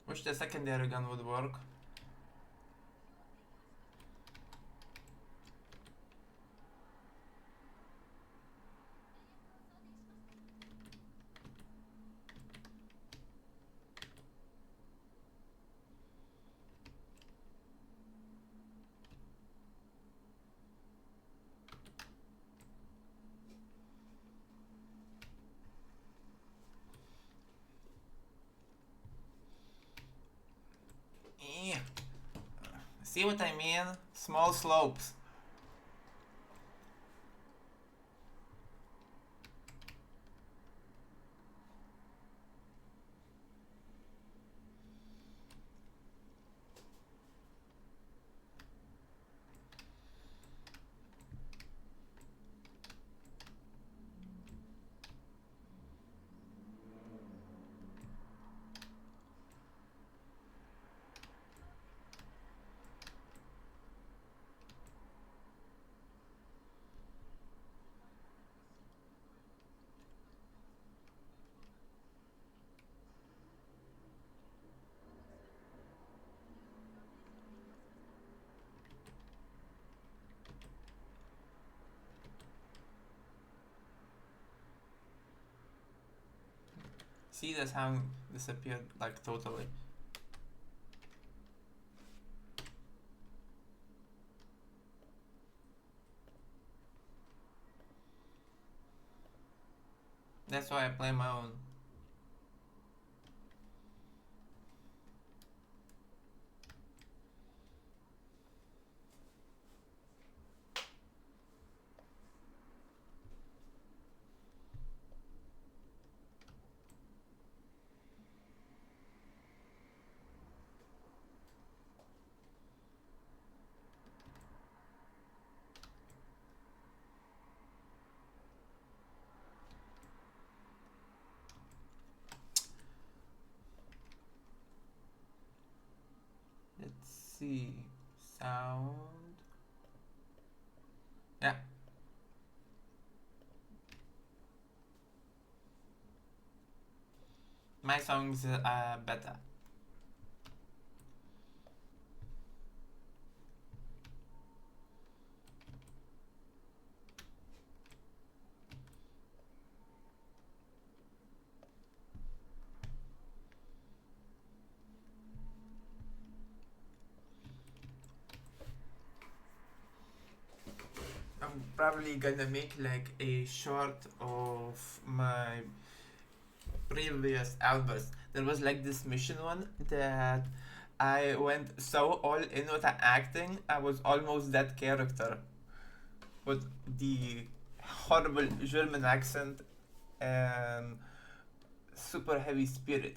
Wish the secondary gun would work. Eee. See what I mean? Small slopes. See, the sound disappeared like totally. That's why I play my own. Let's see. Sound. Yeah. My songs are better. I'm probably gonna make like a short of my previous albums. There was like this mission one that I went so all in with the acting, I was almost that character. With the horrible German accent and super heavy spirit.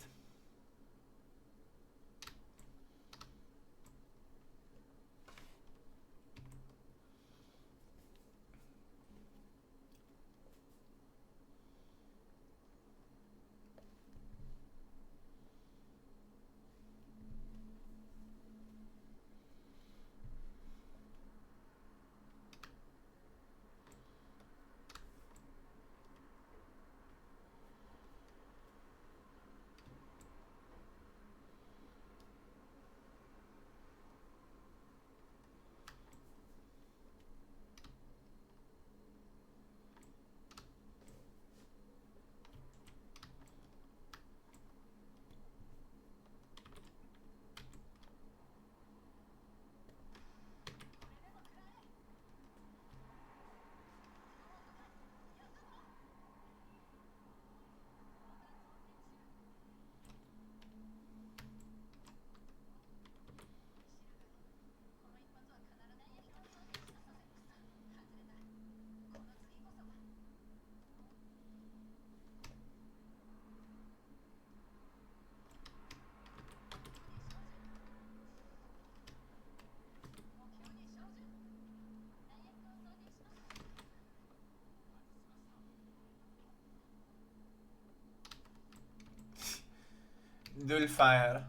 Dual fire.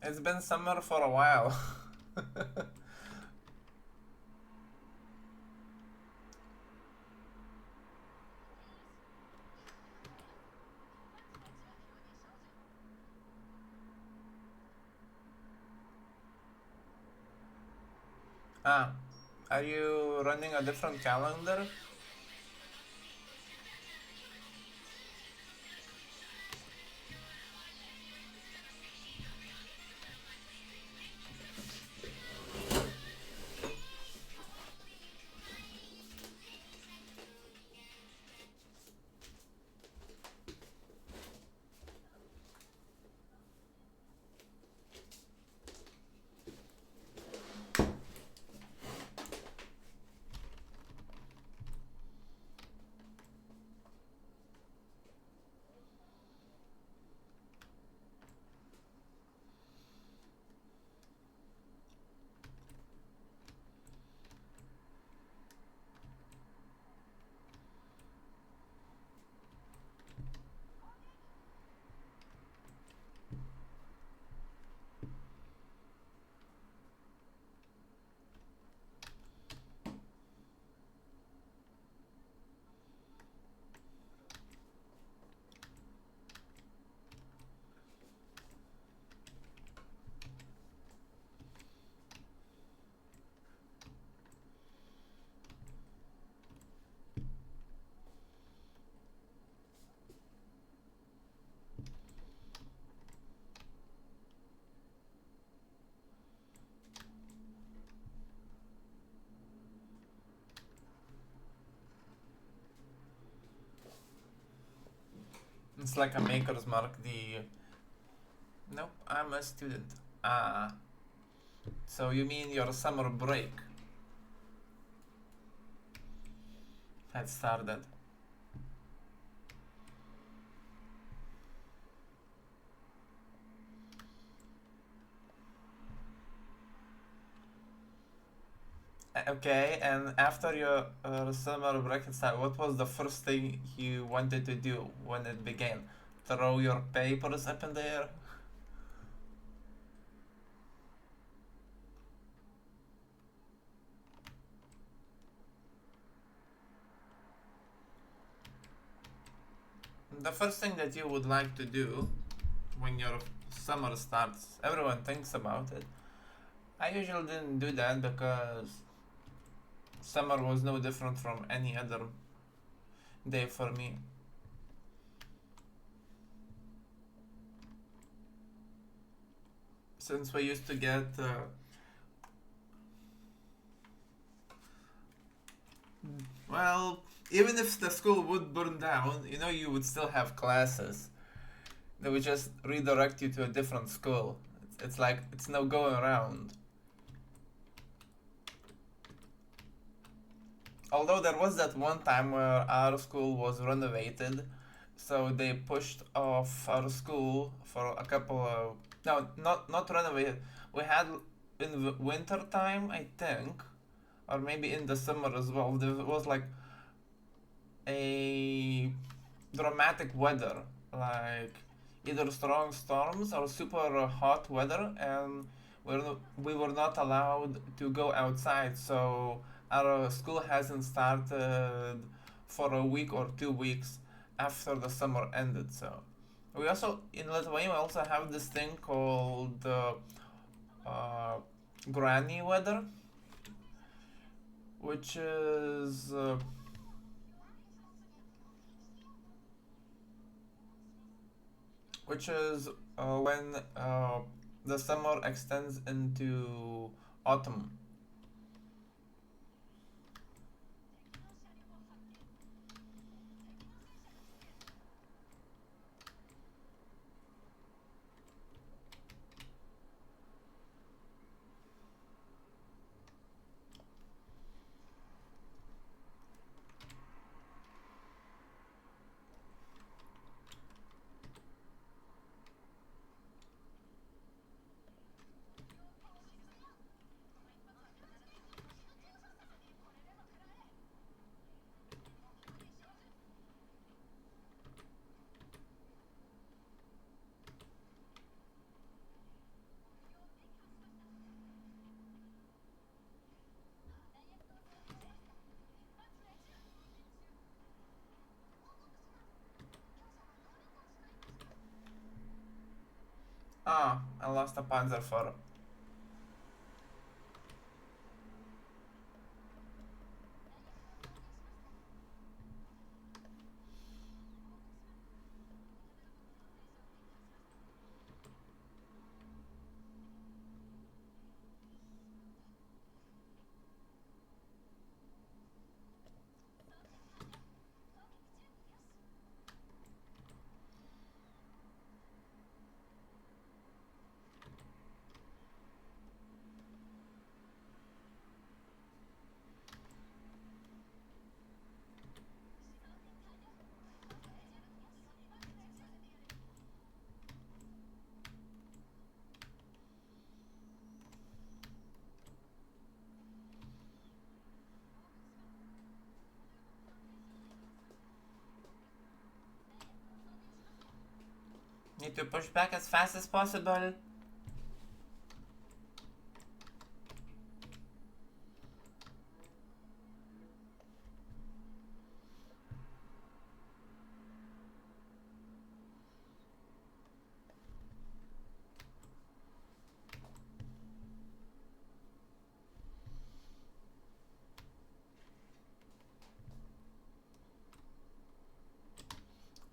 It's been summer for a while. Ah, are you running a different calendar? It's like a maker's mark. The Nope, I'm a student. Ah, so you mean your summer break had started? Okay, and after your summer break had started, what was the first thing you wanted to do when it began? Throw your papers up in the air? The first thing that you would like to do when your summer starts, everyone thinks about it. I usually didn't do that because summer was no different from any other day for me. Since we used to get, well, even if the school would burn down, you would still have classes. They would just redirect you to a different school. It's like, it's no going around. Although there was that one time where our school was renovated, so they pushed off our school for a couple of, no, not renovated. We had in the winter time, I think, or maybe in the summer as well. There was like a dramatic weather, like either strong storms or super hot weather, and we were not allowed to go outside. So our school hasn't started for a week or 2 weeks after the summer ended. So we also in Lithuania we also have this thing called uh, granny weather, which is when the summer extends into autumn. Ah, I lost a Panzer photo. Need to push back as fast as possible.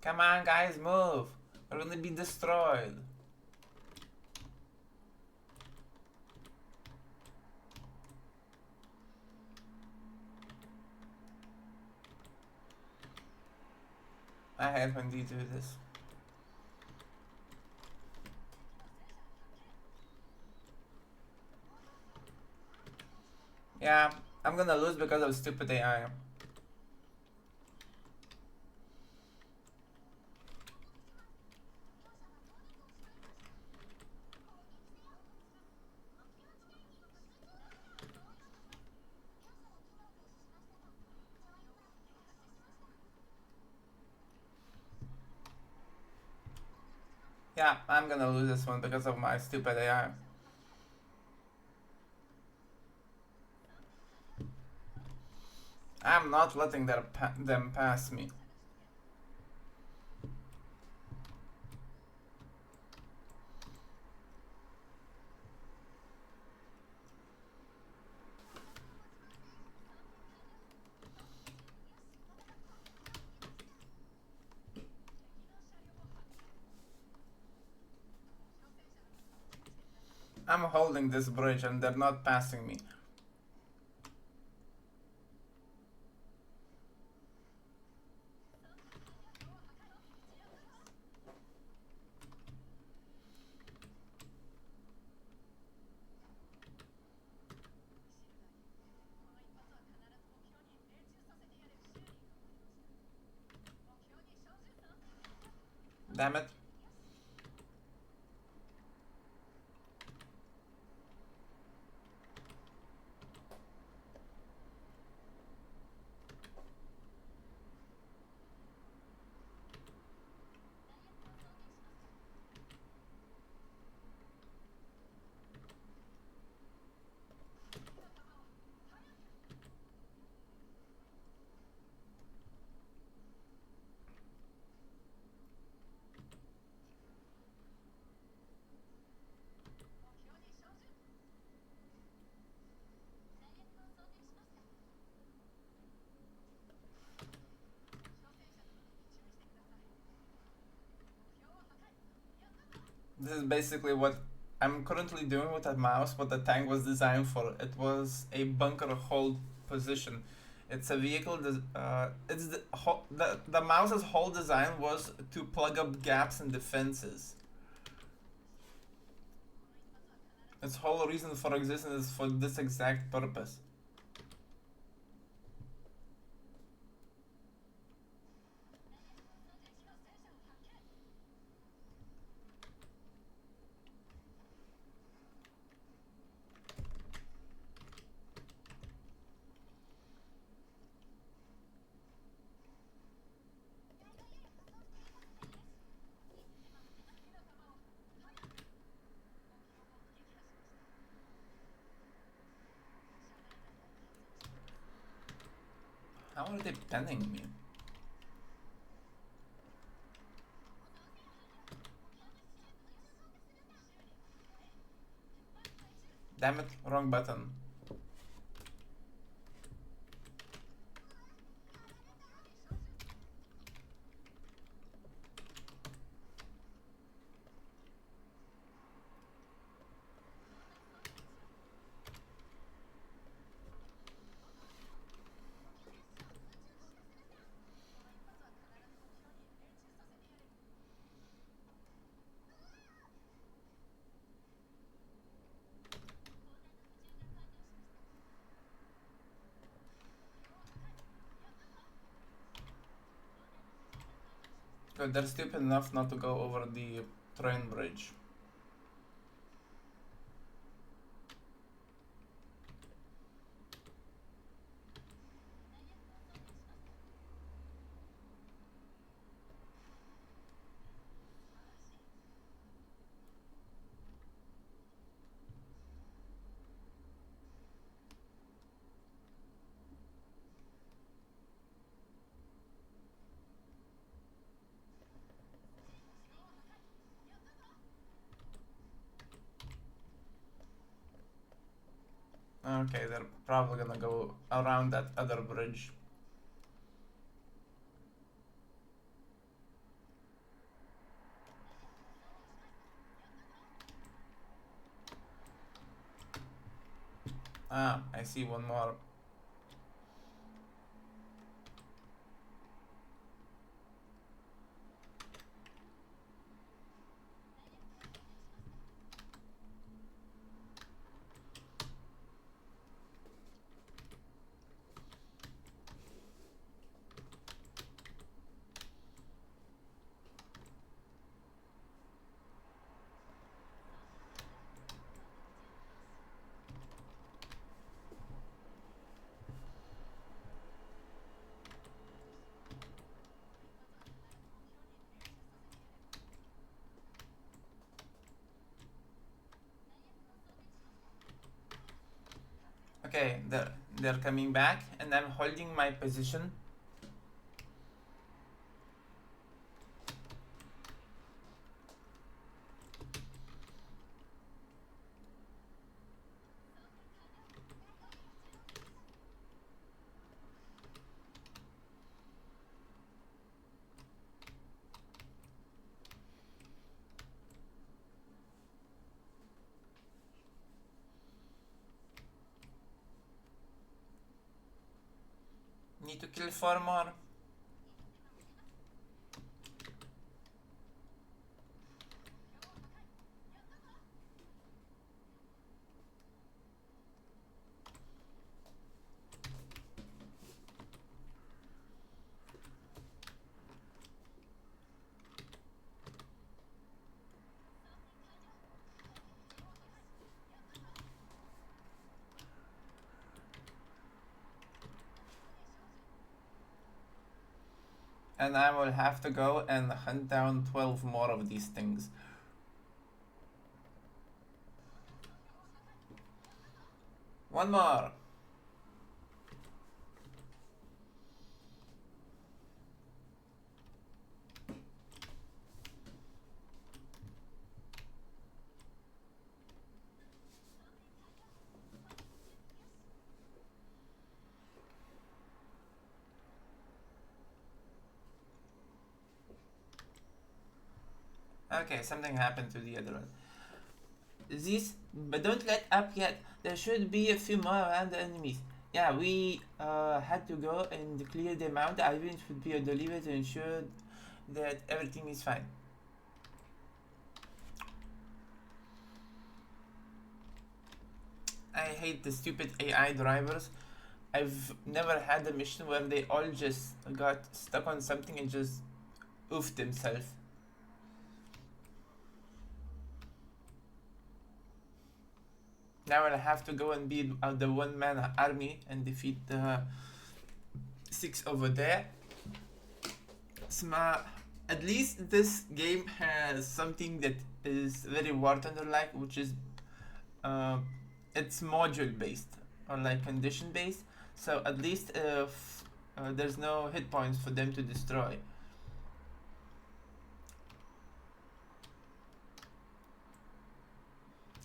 Come on, guys, move. We're gonna be destroyed. I hate when they do this. Yeah, I'm gonna lose because of stupid AI. Yeah, I'm gonna lose this one because of my stupid AI. I'm not letting them pass me. I'm holding this bridge and they're not passing me. Damn it. This is basically what I'm currently doing with that mouse, what the tank was designed for. It was a bunker hold position. It's a vehicle. It's the mouse's whole design was to plug up gaps in defenses. Its whole reason for existence is for this exact purpose. How are they penning me? Damn it, wrong button. Good, they're stupid enough not to go over the train bridge. Okay, they're probably gonna go around that other bridge. Ah, I see one more. Okay, they're coming back, and I'm holding my position. Need to kill 4 more. And I will have to go and hunt down 12 more of these things. One more. Okay, something happened to the other one. This, but don't let up yet. There should be a few more around the enemies. Yeah, we had to go and clear them out. Ivans would be on the lever to ensure that everything is fine. I hate the stupid AI drivers. I've never had a mission where they all just got stuck on something and just oofed themselves. Now I'll have to go and be the one man army and defeat the six over there. Sma- at least this game has something that is very War Thunder like, which is uh, it's module based or like condition based. So at least if there's no hit points for them to destroy.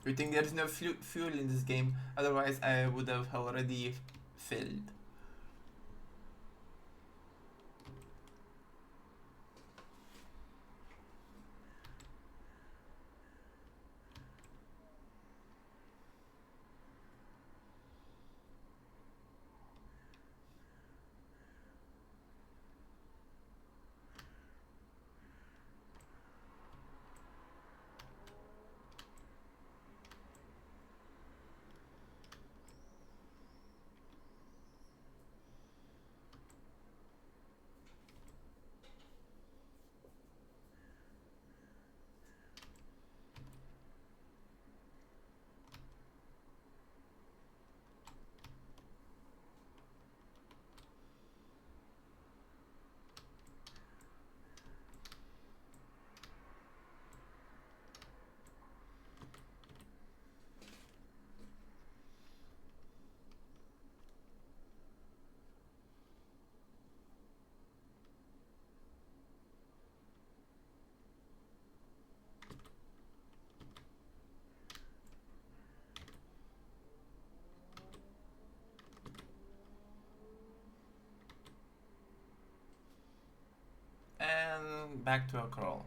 We think there's no fuel in this game, otherwise I would have already failed. And back to a crawl.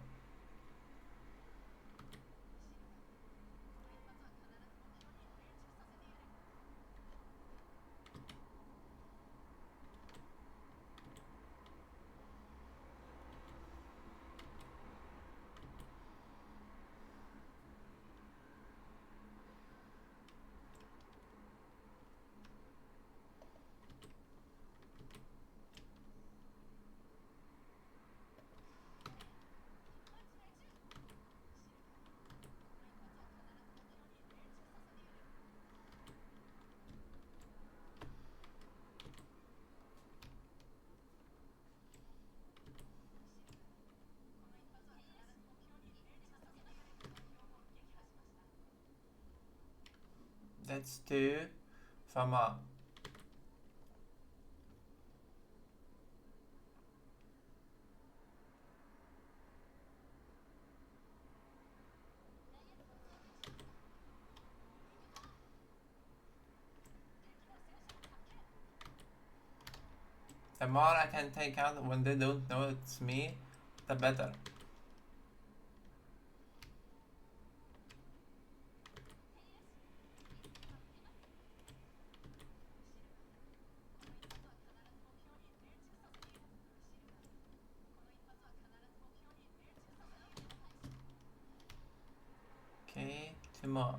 That's two. Fama. The more I can take out when they don't know it's me, the better. Okay, two more.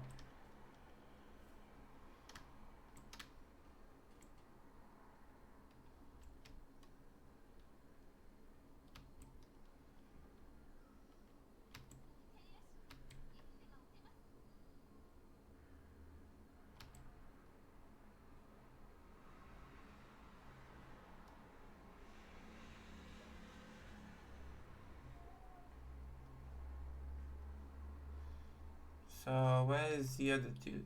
So where is the other two?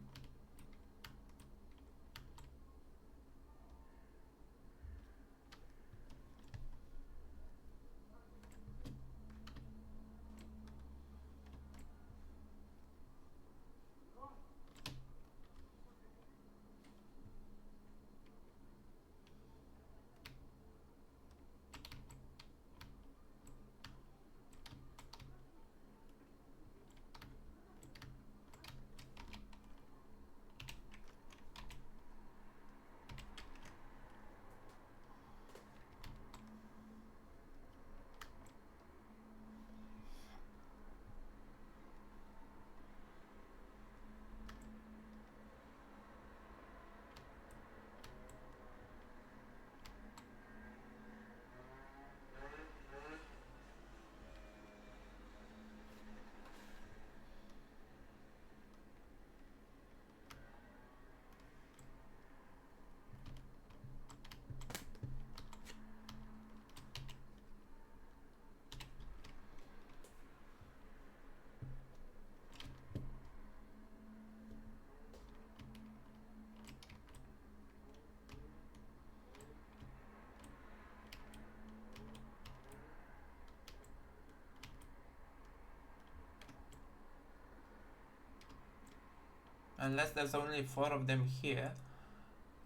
Unless there's only 4 of them here,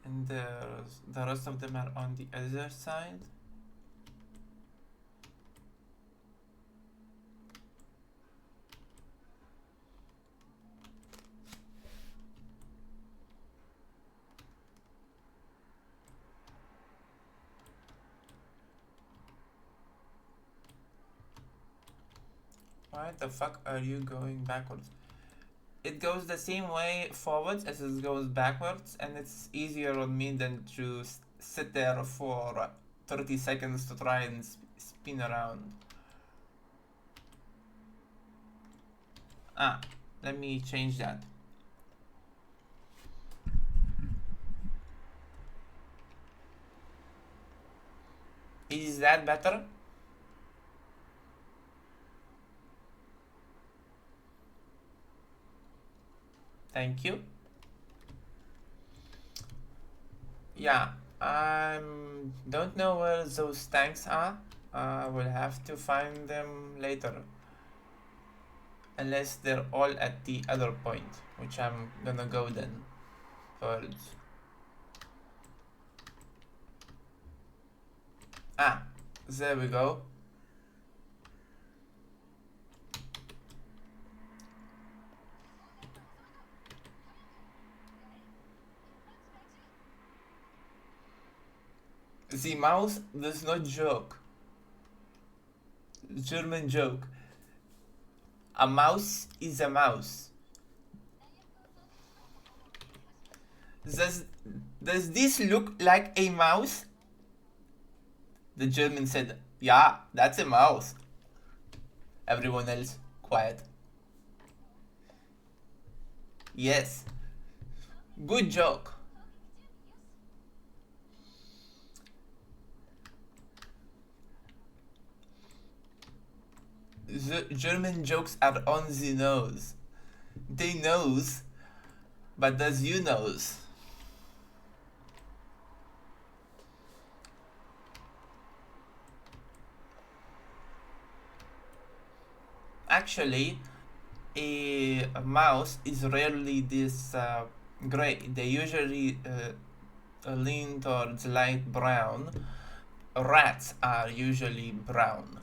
and the rest of them are on the other side. Why the fuck are you going backwards? It goes the same way forwards as it goes backwards, and it's easier on me than to sit there for 30 seconds to try and spin around. Ah, let me change that. Is that better? Thank you. Yeah, I don't know where those tanks are. I will have to find them later. Unless they're all at the other point, which I'm gonna go then first. Ah, there we go. The mouse does not joke. German joke. A mouse is a mouse. Does this look like a mouse? The German said, yeah, that's a mouse. Everyone else, quiet. Yes. Good joke. The German jokes are on the nose. They knows, but does you knows? Actually, a mouse is rarely this gray. They usually lean towards light brown. Rats are usually brown.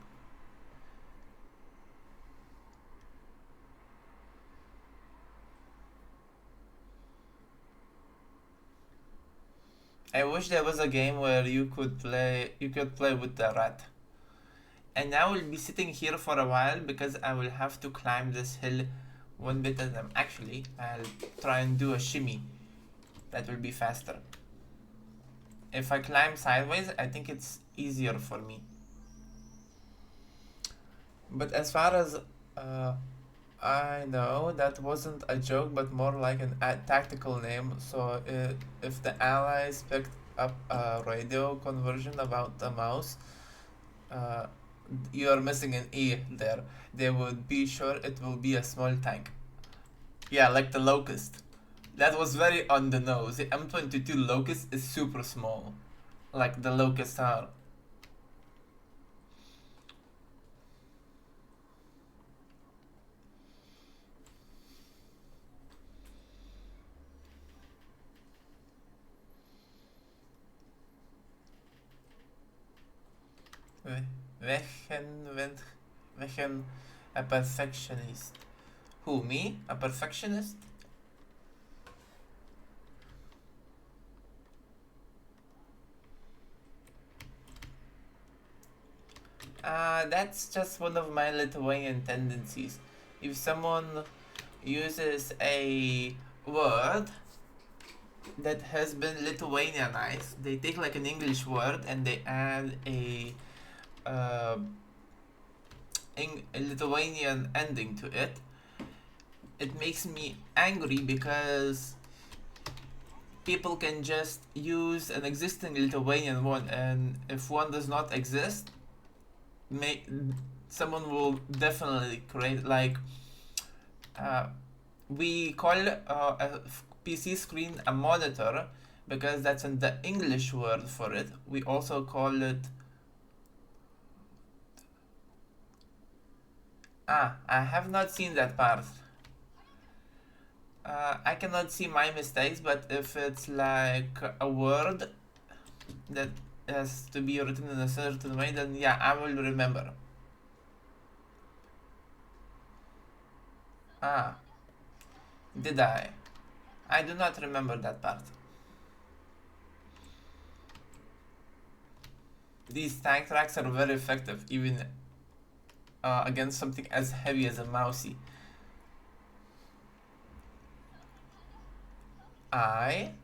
I wish there was a game where you could play with the rat. And I will be sitting here for a while because I will have to climb this hill one bit at a time. Actually, I'll try and do a shimmy. That will be faster. If I climb sideways, I think it's easier for me. But as far as I know, that wasn't a joke, but more like a tactical name. So if the Allies picked up a radio conversion about the mouse, you are missing an E there. They would be sure it will be a small tank. Yeah, like the Locust. That was very on the nose. The M22 Locust is super small. Like the Locusts are. Welchen a perfectionist. Who, me? A perfectionist? That's just one of my Lithuanian tendencies. If someone uses a word that has been Lithuanianized, they take like an English word and they add a Lithuanian ending to it. It makes me angry because people can just use an existing Lithuanian one, and if one does not exist, someone will definitely create like we call a PC screen a monitor because that's in the English word for it. We also call it I have not seen that part. I cannot see my mistakes, but if it's like a word that has to be written in a certain way, then yeah, I will remember. Ah, did I? I do not remember that part. These tank tracks are very effective, even against something as heavy as a mousey. I'm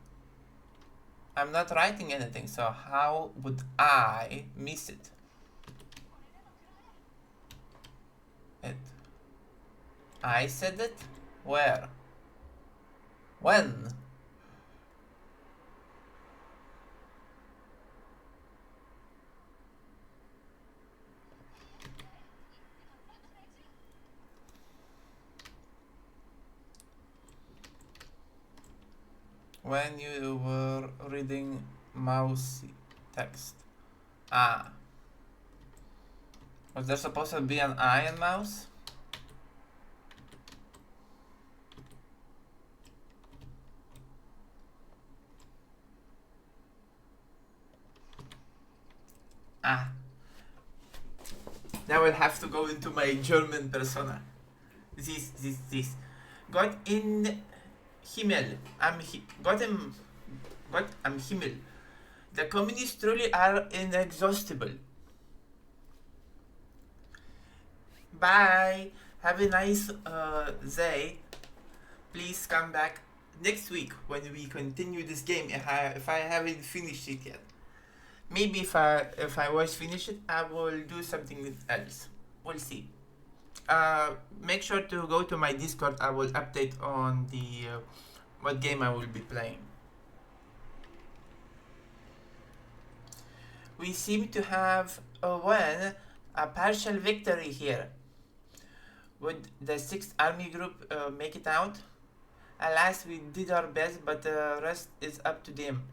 not writing anything, so how would I miss it? It. I said it? Where? When? When you were reading mousey text. Ah. Was there supposed to be an I in mouse? Ah. Now I'll have to go into my German persona. This. Gott in Himmel. Gott am Himmel. The communists truly are inexhaustible. Bye. Have a nice day. Please come back next week when we continue this game if I haven't finished it yet. Maybe if I was finished it, I will do something else. We'll see. Make sure to go to my Discord. I will update on the what game I will be playing. We seem to have won a partial victory here. Would the 6th Army Group make it out? Alas, we did our best, but the rest is up to them.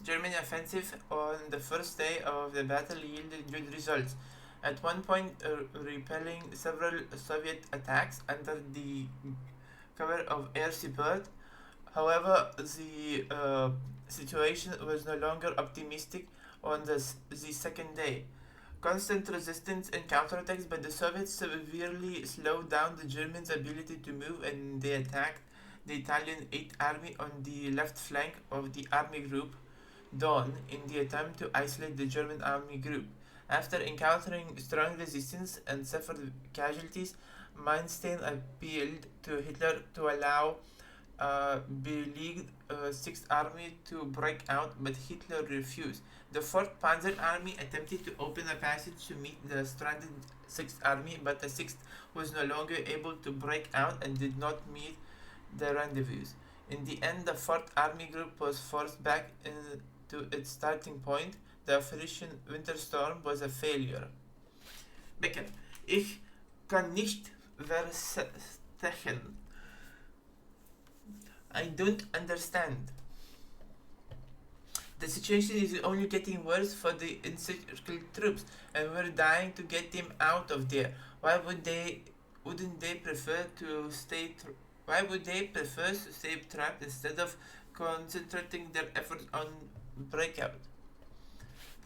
German offensive on the first day of the battle yielded good results. At one point, repelling several Soviet attacks under the cover of air support. However, the situation was no longer optimistic on the second day. Constant resistance and counterattacks by the Soviets severely slowed down the Germans' ability to move, and they attacked the Italian 8th Army on the left flank of the Army Group Dawn in the attempt to isolate the German Army Group. After encountering strong resistance and suffered casualties, Manstein appealed to Hitler to allow beleaguered 6th Army to break out, but Hitler refused. The 4th Panzer Army attempted to open a passage to meet the stranded 6th Army, but the 6th was no longer able to break out and did not meet the rendezvous. In the end, the 4th Army Group was forced back to its starting point. The Operation Winterstorm was a failure. Becker, ich kann nicht verstehen. I don't understand. The situation is only getting worse for the encircled troops, and we're dying to get them out of there. Wouldn't they prefer to stay trapped instead of concentrating their efforts on breakout?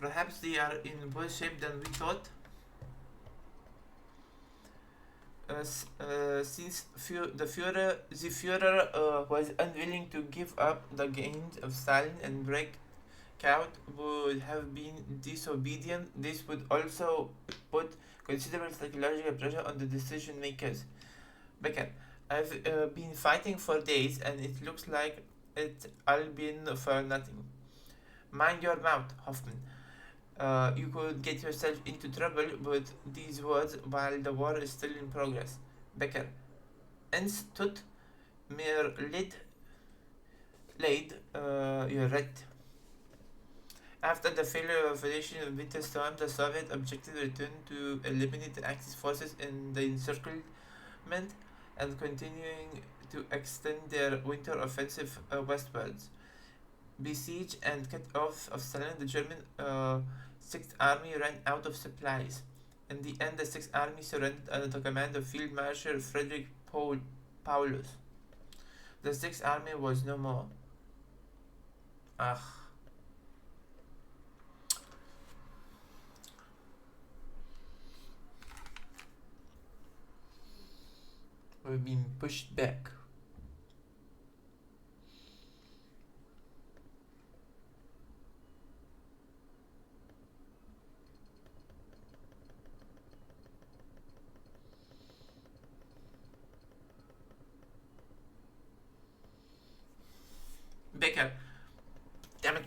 Perhaps they are in worse shape than we thought. Since the Führer was unwilling to give up the gains of Stalin and breakout would have been disobedient, this would also put considerable psychological pressure on the decision makers. Becker, I've been fighting for days and it looks like it's all been for nothing. Mind your mouth, Hoffman. You could get yourself into trouble with these words while the war is still in progress. Becker. Ens tut mir leid, you're right. After the failure of Operation Winter Storm, the Soviet objective returned to eliminate the Axis forces in the encirclement and continuing to extend their winter offensive westwards. besieged and cut off of Stalin, the German Sixth Army ran out of supplies. In the end, the Sixth Army surrendered under the command of Field Marshal Frederick Paulus. The Sixth Army was no more. Ah. We've been pushed back. Baker. Damn it.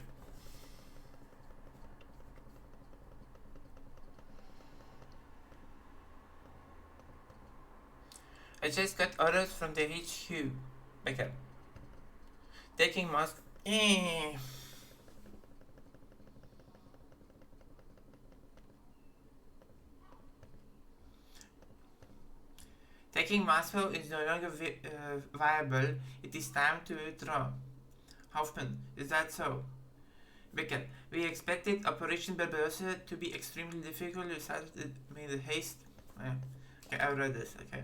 I just got orders from the HQ. Baker. Taking Moscow. Taking Moscow is no longer viable. It is time to withdraw. Hoffman, is that so? Becker, we expected Operation Barbarossa to be extremely difficult. We decided made a haste. Okay, I read this. Okay.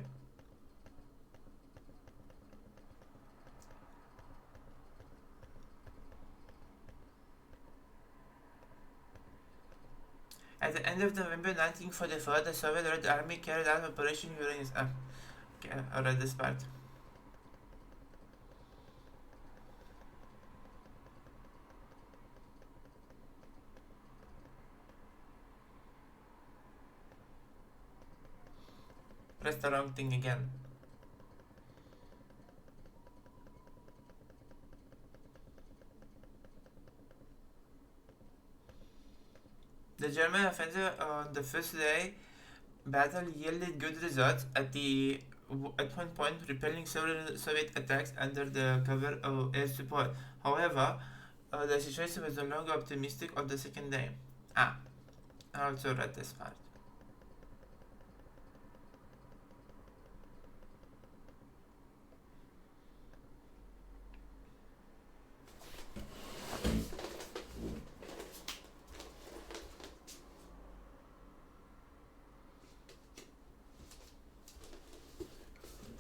At the end of November 1944, the Soviet Red Army carried out Operation Uranus. Okay, I read this part. Press the wrong thing again. The German offensive on the first day battle yielded good results at one point, repelling several Soviet attacks under the cover of air support. However, the situation was no longer optimistic on the second day. I also read this part.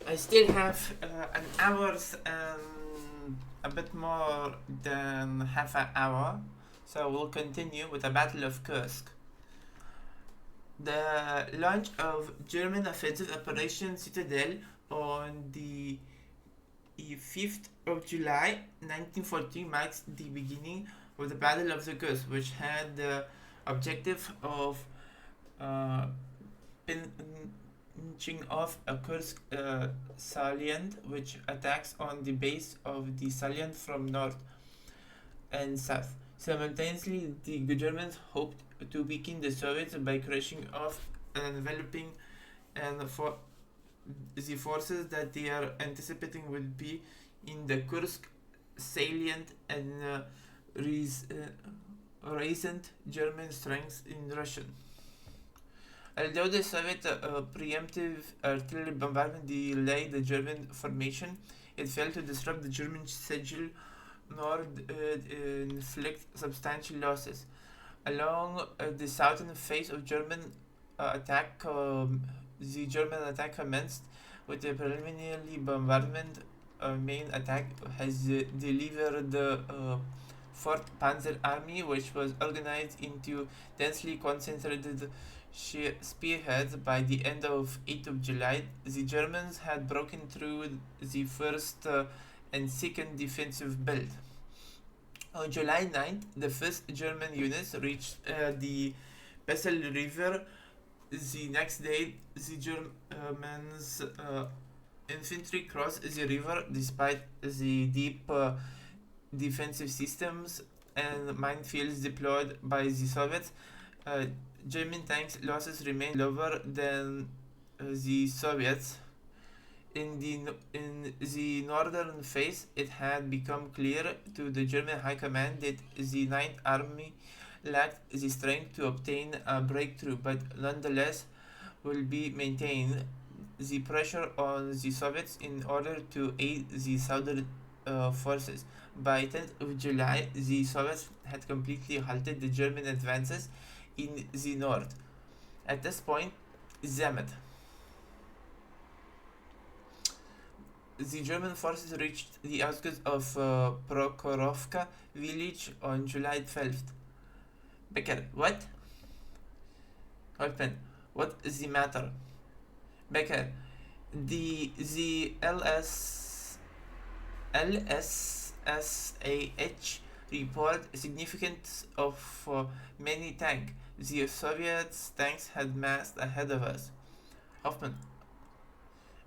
I still have an hour's a bit more than half an hour, so we'll continue with the Battle of Kursk. The launch of German offensive Operation Citadel on the 5th of July 1914 marks the beginning of the Battle of the Kursk, which had the objective of pinching off a Kursk salient, which attacks on the base of the salient from north and south. Simultaneously, the Germans hoped to weaken the Soviets by crushing off and enveloping and for the forces that they are anticipating will be in the Kursk salient and recent German strength in Russia. Although the Soviet preemptive artillery bombardment delayed the German formation, it failed to disrupt the German sigil nor inflict substantial losses. Along the southern face of German attack, the German attack commenced with a preliminary bombardment. Main attack has delivered the 4th Panzer Army, which was organized into densely concentrated spearheads. By the end of 8th of July, the Germans had broken through the 1st and 2nd defensive belt. On July 9th, the 1st German units reached the Bessel River. The next day, the Germans infantry crossed the river despite the deep defensive systems and minefields deployed by the Soviets. German tanks losses remained lower than the Soviets. In the northern face, it had become clear to the German High Command that the Ninth Army lacked the strength to obtain a breakthrough, but nonetheless will be maintained the pressure on the Soviets in order to aid the southern forces. By 10th of July, the Soviets had completely halted the German advances in the north. At this point, Zamet, the German forces reached the outskirts of Prokhorovka village on July 12th. Becker, what? Holpen, what is the matter? Becker, the LSSAH report significance of many tanks. The Soviet tanks had massed ahead of us. Hoffman,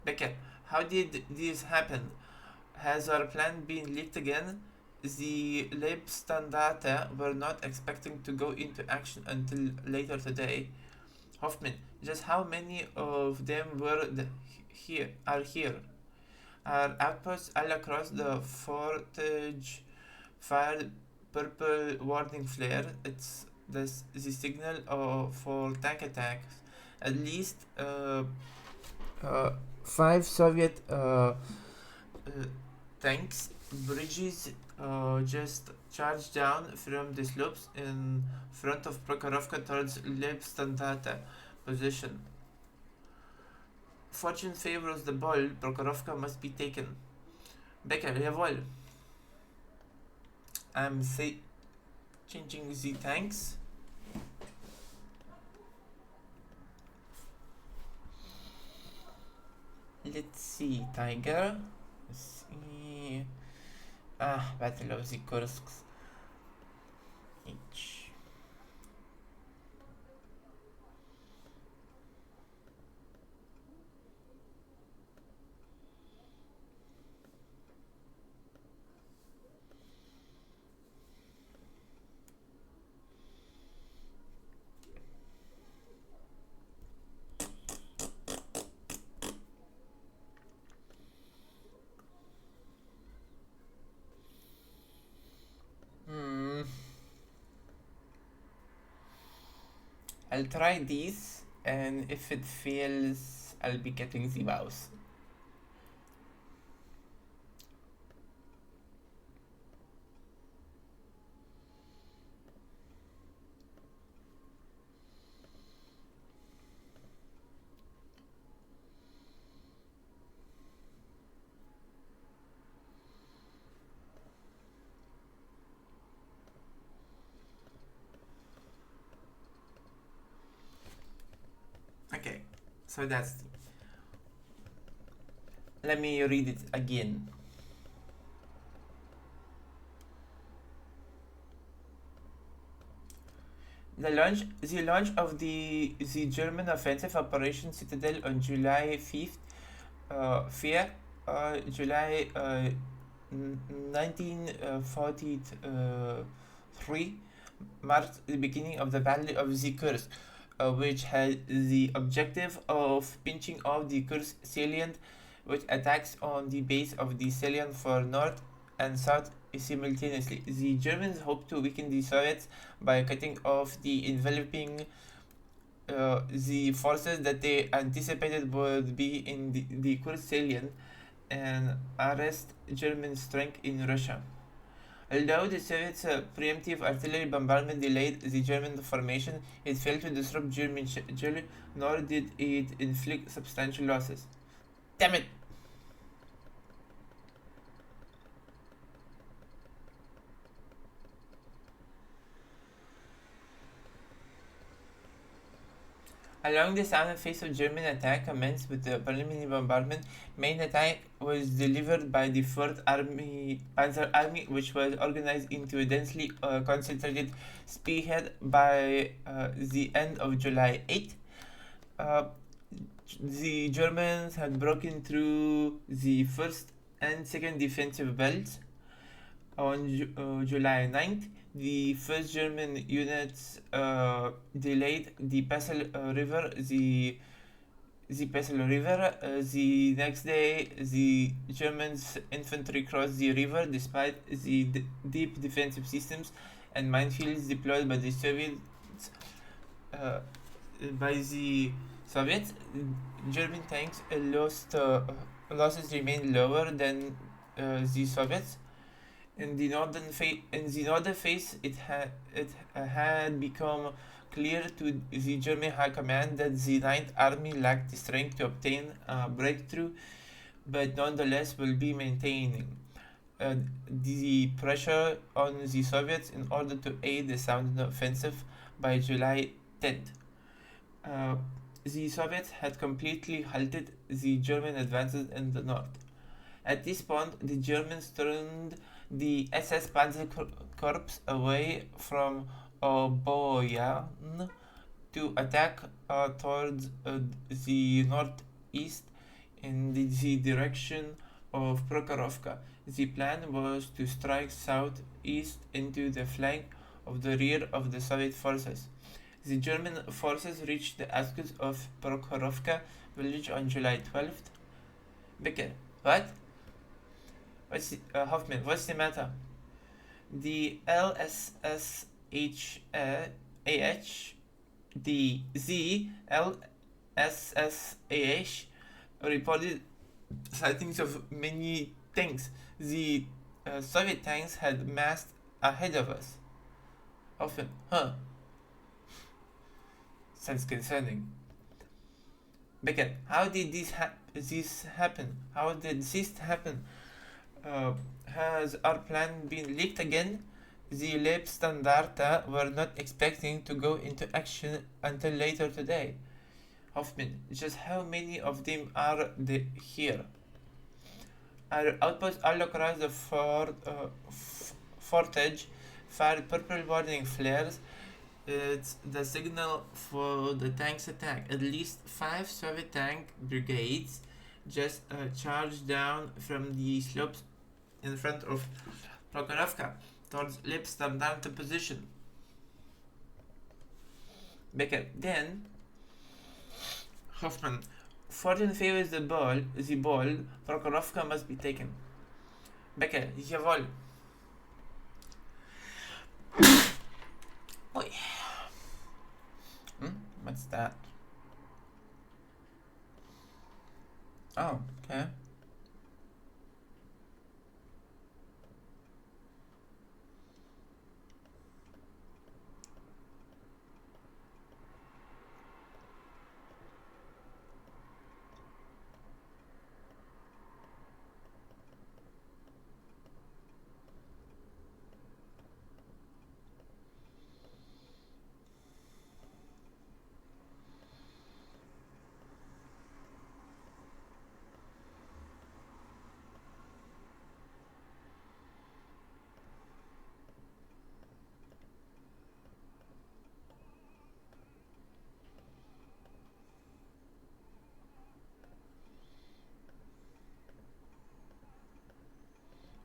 Becker, how did this happen? Has our plan been leaked again? The Leibstandarte were not expecting to go into action until later today. Hoffman, just how many of them are here? Our outposts all across the fortage fired purple warning flare. It's the signal for tank attacks. At least 5 Soviet tanks bridges just charged down from the slopes in front of Prokhorovka towards Leibstandarte position. Fortune favors the ball. Prokhorovka must be taken. Becker, jawohl. I'm changing the tanks. Let's see, Tiger. Let's see. Battle of the Kursks. H. I'll try these, and if it fails, I'll be getting the mouse. Okay, so let me read it again. The launch of the German offensive Operation Citadel on July 5th, July 1943, marked the beginning of the Battle of the Kursk, which had the objective of pinching off the Kursk salient with attacks on the base of the salient for north and south simultaneously. The Germans hoped to weaken the Soviets by cutting off the enveloping the forces that they anticipated would be in the Kursk salient and arrest German strength in Russia. Although the Soviets' preemptive artillery bombardment delayed the German formation, it failed to disrupt German schedule, nor did it inflict substantial losses. Damn it! Along the southern face of German attack commenced with the preliminary bombardment. Main attack was delivered by the 4th Panzer Army, which was organized into a densely concentrated spearhead by the end of July 8. The Germans had broken through the 1st and 2nd defensive belts. On July 9th, the 1st German units delayed the Passel River. The next day, the Germans infantry crossed the river despite the deep defensive systems and minefields deployed by the Soviets. German tanks losses remained lower than the Soviets. In the northern phase, had become clear to the German High Command that the Ninth Army lacked the strength to obtain a breakthrough, but nonetheless will be maintaining the pressure on the Soviets in order to aid the Southern offensive by July 10th. The Soviets had completely halted the German advances in the north. At this point, the Germans turned the SS Panzer Corps away from Oboyan to attack towards the northeast in the direction of Prokhorovka. The plan was to strike southeast into the flank of the rear of the Soviet forces. The German forces reached the outskirts of Prokhorovka village on July 12th. Becker, what? Hoffman, what's the matter? The LSSAH reported sightings of many tanks. The Soviet tanks had massed ahead of us. Often, sounds concerning. Becker, how did this happen? How did this happen? Has our plan been leaked again? The Leibstandarte were not expecting to go into action until later today. Hoffman, just how many of them are there here? Our outposts all across the fortage fired purple warning flares. It's the signal for the tank's attack. At least 5 Soviet tank brigades just charged down from the slopes in front of Prokhorovka towards Leibstandarte position. Becker, then Hoffman, fortune favors the ball, Prokhorovka must be taken. Becker, jawohl. Oi. What's that? Oh, okay.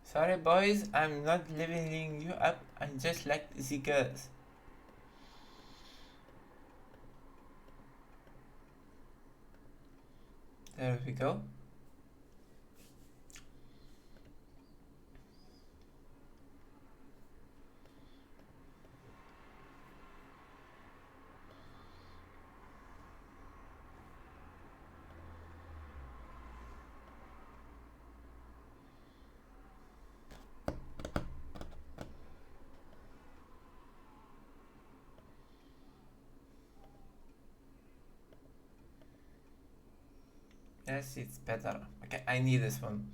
Sorry boys, I'm not leveling you up, I'm just like the girls. There we go. Yes, it's better. Okay, I need this one.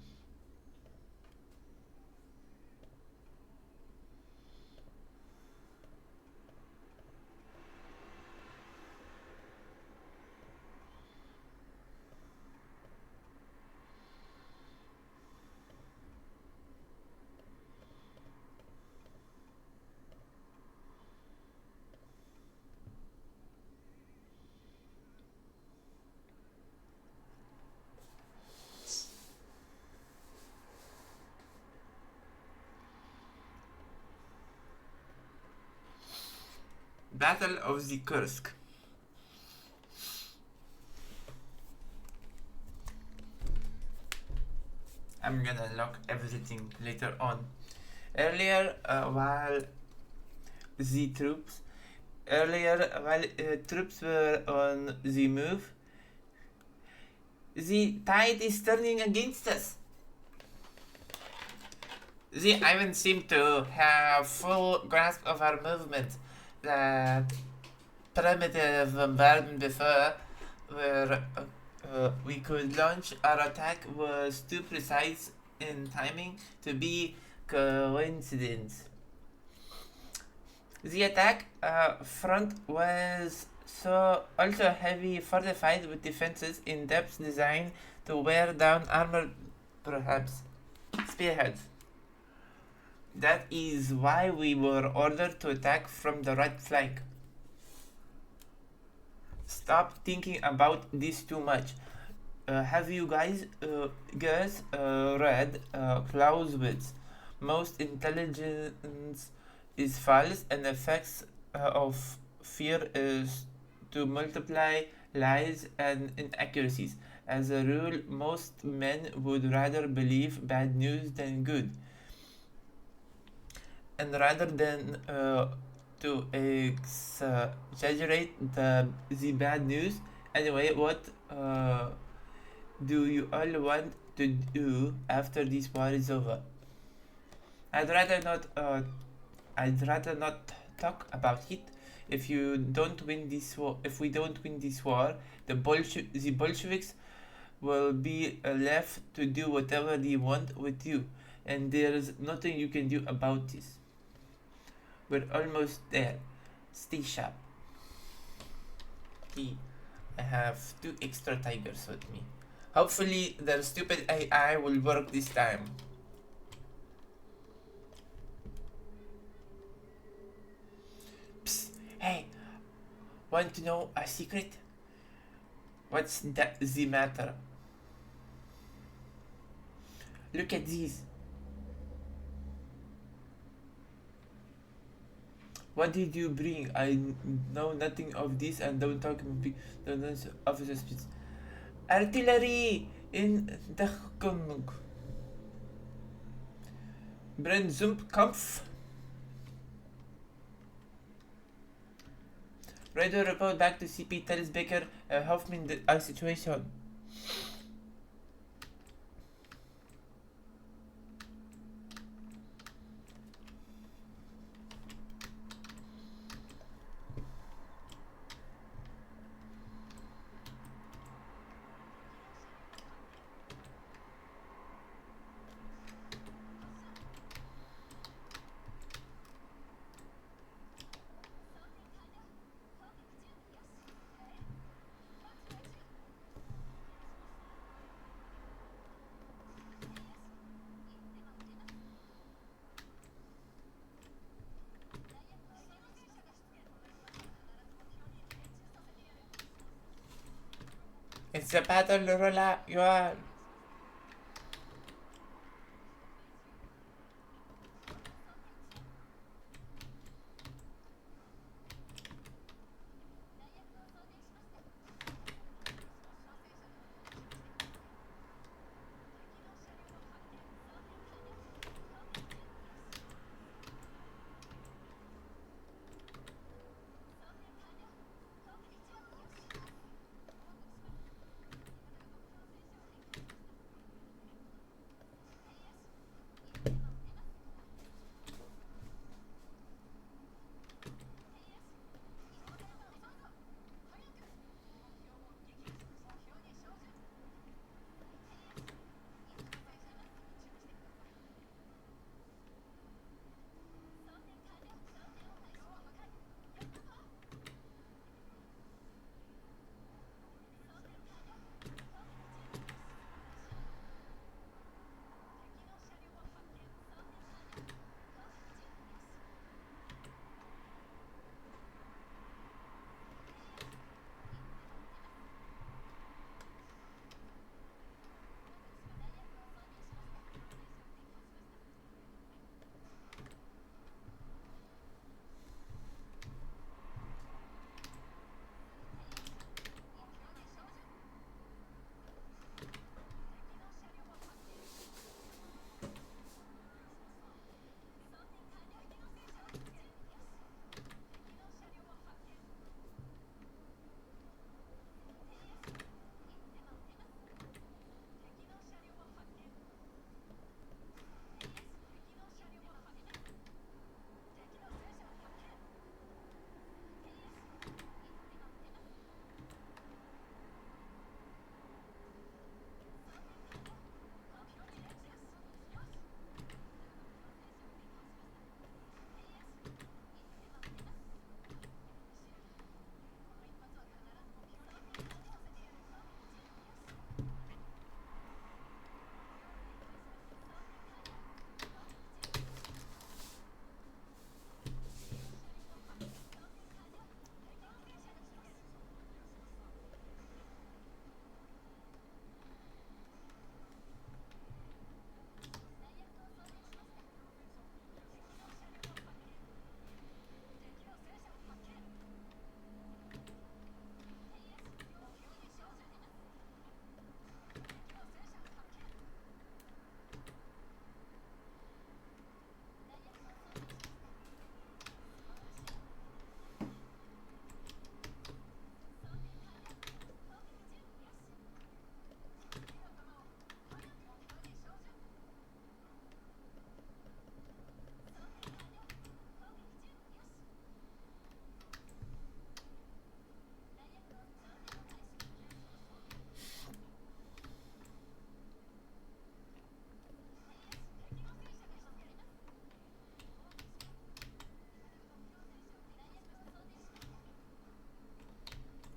Battle of the Kursk. I'm gonna lock everything later on. Earlier, while troops were on the move, the tide is turning against us. They even seem to have full grasp of our movement. That primitive bombardment before, where we could launch our attack, was too precise in timing to be coincidence. The attack front was so also heavy fortified with defenses in depth designed to wear down armor, perhaps spearheads. That is why we were ordered to attack from the right flank. Stop thinking about this too much. Have you guys read Clausewitz? Most intelligence is false, and effects of fear is to multiply lies and inaccuracies. As a rule, most men would rather believe bad news than good, and rather than to exaggerate the bad news. Anyway, what do you all want to do after this war is over? I'd rather not. I'd rather not talk about it. If you don't win this war, if we don't win this war, the Bolsheviks will be left to do whatever they want with you, and there's nothing you can do about this. We're almost there. Stay sharp. Okay, I have 2 extra tigers with me. Hopefully, their stupid AI will work this time. Psst, hey, want to know a secret? What's that the matter? Look at these. What did you bring? I know nothing of this and don't talk the officer speech. Artillery in the Brennzumpkampf. Radio report back to CP. Tells Baker Hoffman our situation. It's a battle royale.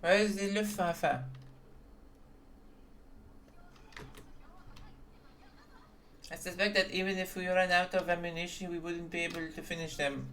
Where is the Luftwaffe? I suspect that even if we run out of ammunition, we wouldn't be able to finish them.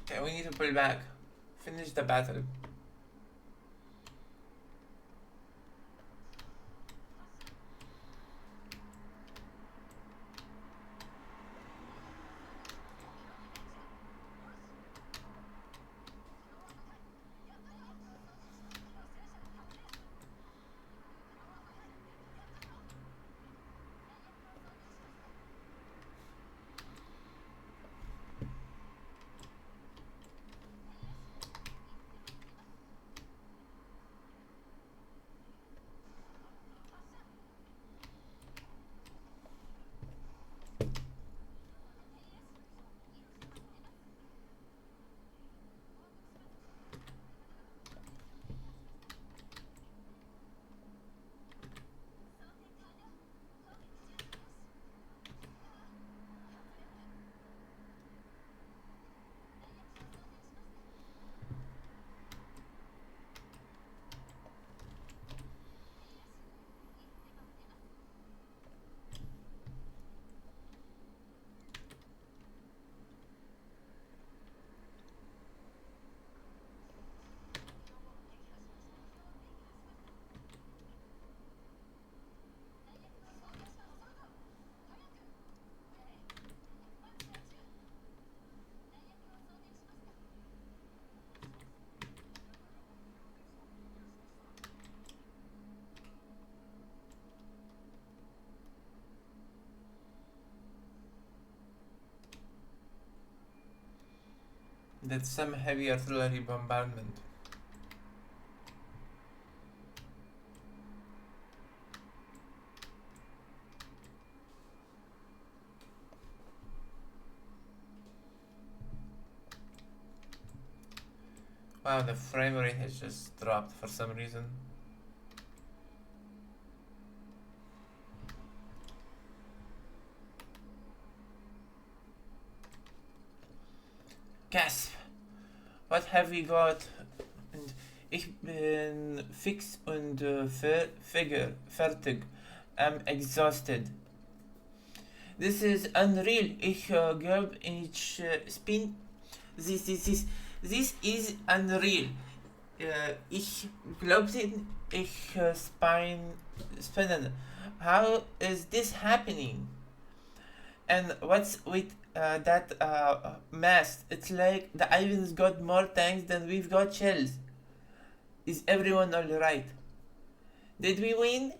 Okay, we need to pull back. Finish the battle. That's some heavy artillery bombardment. Wow, the frame rate has just dropped for some reason. Gasp! What have we got? Und ich bin fix und fertig. I'm exhausted. This is unreal. Ich glaube, ich spin. This is unreal. Ich glaubte, ich spinnen. How is this happening? And what's with that mast? It's like the Ivans got more tanks than we've got shells. Is everyone alright? Did we win?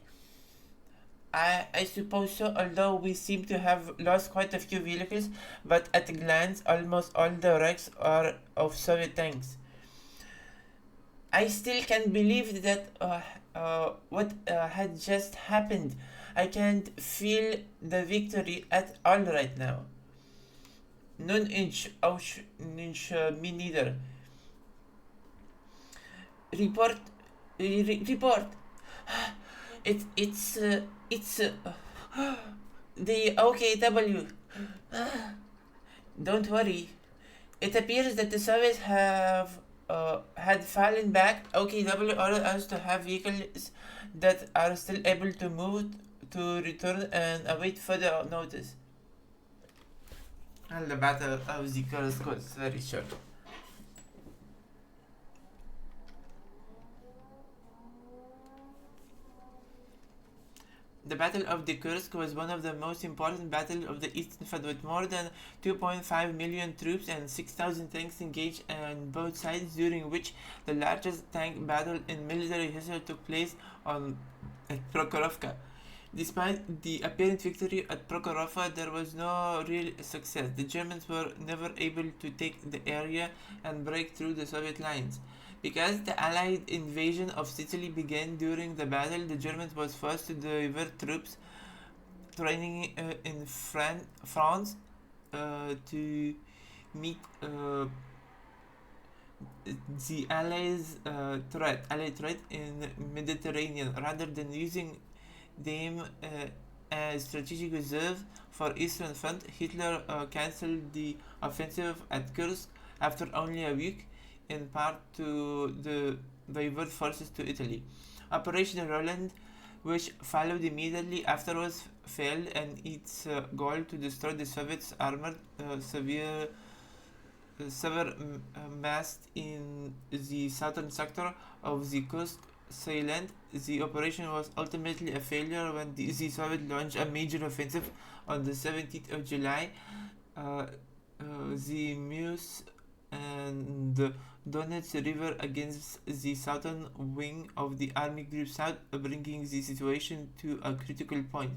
I suppose so, although we seem to have lost quite a few vehicles, but at a glance, almost all the wrecks are of Soviet tanks. I still can't believe that what had just happened. I can't feel the victory at all right now. None inch, ouch, inch, me neither. Report, report. It's the OKW. Don't worry. It appears that the Soviets have had fallen back. OKW ordered us to have vehicles that are still able to move to return and await further notice. And the battle of the Kursk was very short. The Battle of the Kursk was one of the most important battles of the Eastern Front, with more than 2.5 million troops and 6,000 tanks engaged on both sides, during which the largest tank battle in military history took place at Prokhorovka. Despite the apparent victory at Prokhorovka, there was no real success. The Germans were never able to take the area and break through the Soviet lines. Because the Allied invasion of Sicily began during the battle, the Germans was forced to divert troops training in France to meet the Allied threat in Mediterranean, rather than using them as strategic reserve for Eastern Front. Hitler cancelled the offensive at Kursk after only a week, in part to divert forces to Italy. Operation Roland, which followed immediately afterwards, failed, and its goal to destroy the Soviets' armored severe massed in the southern sector of the Kursk salient. The operation was ultimately a failure when the Soviets launched a major offensive on the 17th of July. The Meuse and Donets River against the southern wing of the Army Group South, bringing the situation to a critical point.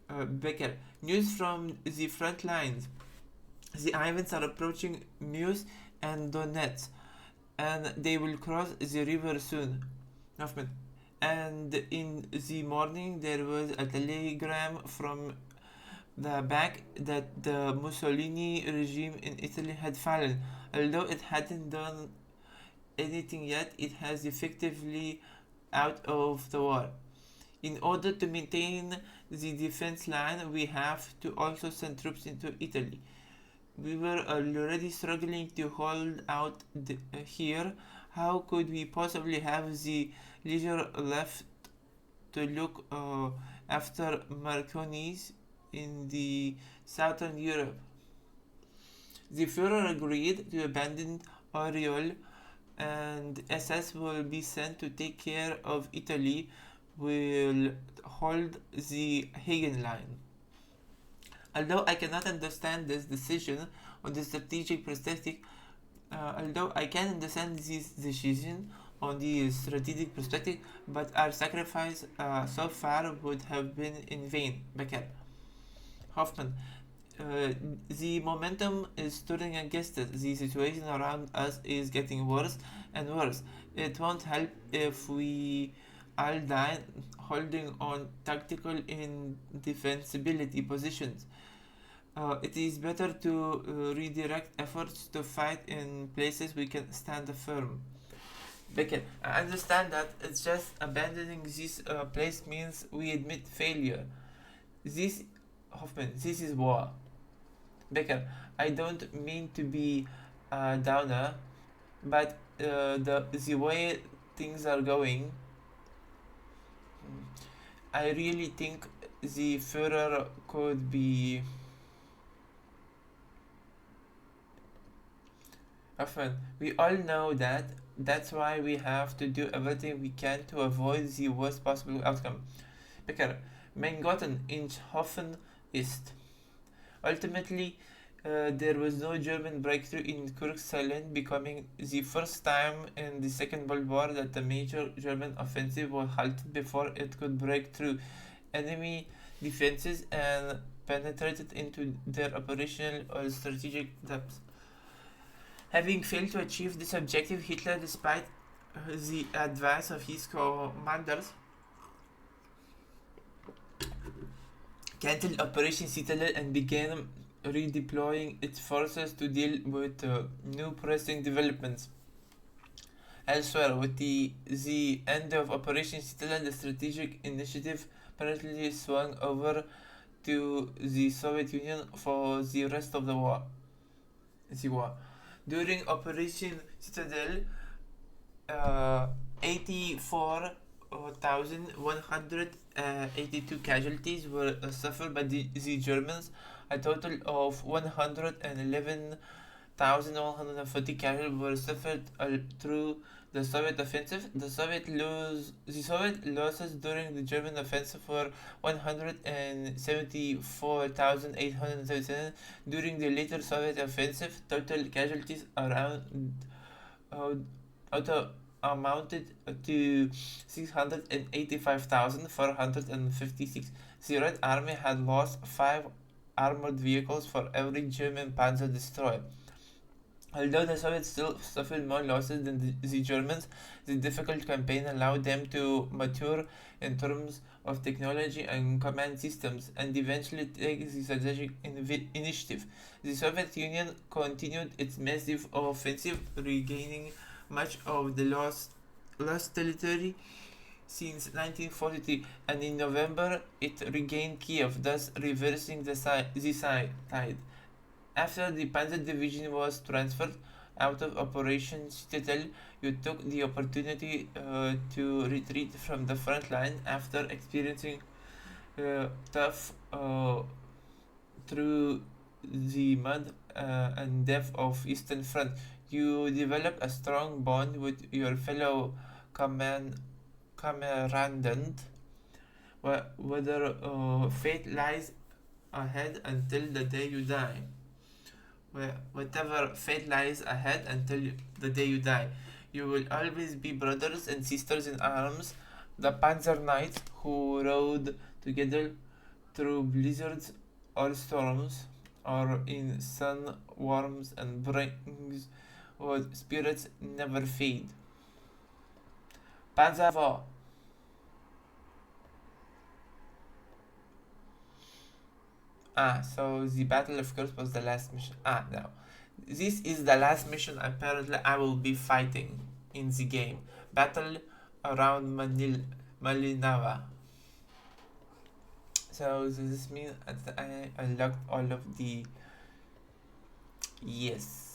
Becker. News from the front lines. The Ivans are approaching Meuse and Donetsk, and they will cross the river soon. Hoffman. And in the morning, there was a telegram from the back that the Mussolini regime in Italy had fallen. Although it hadn't done anything yet, it has effectively out of the war. In order to maintain the defense line, we have to also send troops into Italy. We were already struggling to hold out here. How could we possibly have the leisure left to look after Marconis in the southern Europe? The Führer agreed to abandon Oriol, and SS will be sent to take care of Italy. Will hold the Hagen line. Although I cannot understand this decision on the strategic perspective, but our sacrifice so far would have been in vain. Becker. Hoffman. The momentum is turning against us. The situation around us is getting worse and worse. It won't help if we all die holding on tactical indefensibility positions. It is better to redirect efforts to fight in places we can stand firm. Beckett, I understand that. It's just abandoning this place means we admit failure. This, Hoffman, this is war. Becker, I don't mean to be a downer, but the way things are going, I really think the Führer could be. Often, we all know that. That's why we have to do everything we can to avoid the worst possible outcome. Becker, Mengotten in Hoffen ist. Ultimately, there was no German breakthrough in Kurksallen, becoming the first time in the Second World War that a major German offensive was halted before it could break through enemy defenses and penetrated into their operational or strategic depths. Having failed to achieve this objective, Hitler, despite the advice of his commanders, cancelled Operation Citadel and began redeploying its forces to deal with new pressing developments. Elsewhere, with the end of Operation Citadel, the strategic initiative apparently swung over to the Soviet Union for the rest of the war. During Operation Citadel, 84,182 casualties were suffered by the Germans. A total of 111,140 casualties were suffered through the Soviet offensive. The Soviet losses during the German offensive were 174,837. During the later Soviet offensive, total casualties amounted to 685,456. The Red Army had lost 5 armored vehicles for every German Panzer destroyer. Although the Soviets still suffered more losses than the Germans, the difficult campaign allowed them to mature in terms of technology and command systems and eventually take the strategic initiative. The Soviet Union continued its massive offensive, regaining much of the lost territory since 1943, and in November it regained Kiev, thus reversing the tide. After the Panzer Division was transferred out of Operation Citadel, you took the opportunity to retreat from the front line after experiencing tough through the mud and death of Eastern Front. You developed a strong bond with your fellow commandant, whether fate lies ahead until the day you die. Whatever fate lies ahead until the day you die, you will always be brothers and sisters in arms. The Panzer Knights who rode together through blizzards or storms, or in sun warms and brings, whose spirits never fade. Panzer IV. So the battle, of course, was the last mission. No. This is the last mission apparently I will be fighting in the game. Battle around Malinava. So does this mean that I unlocked all of the... Yes.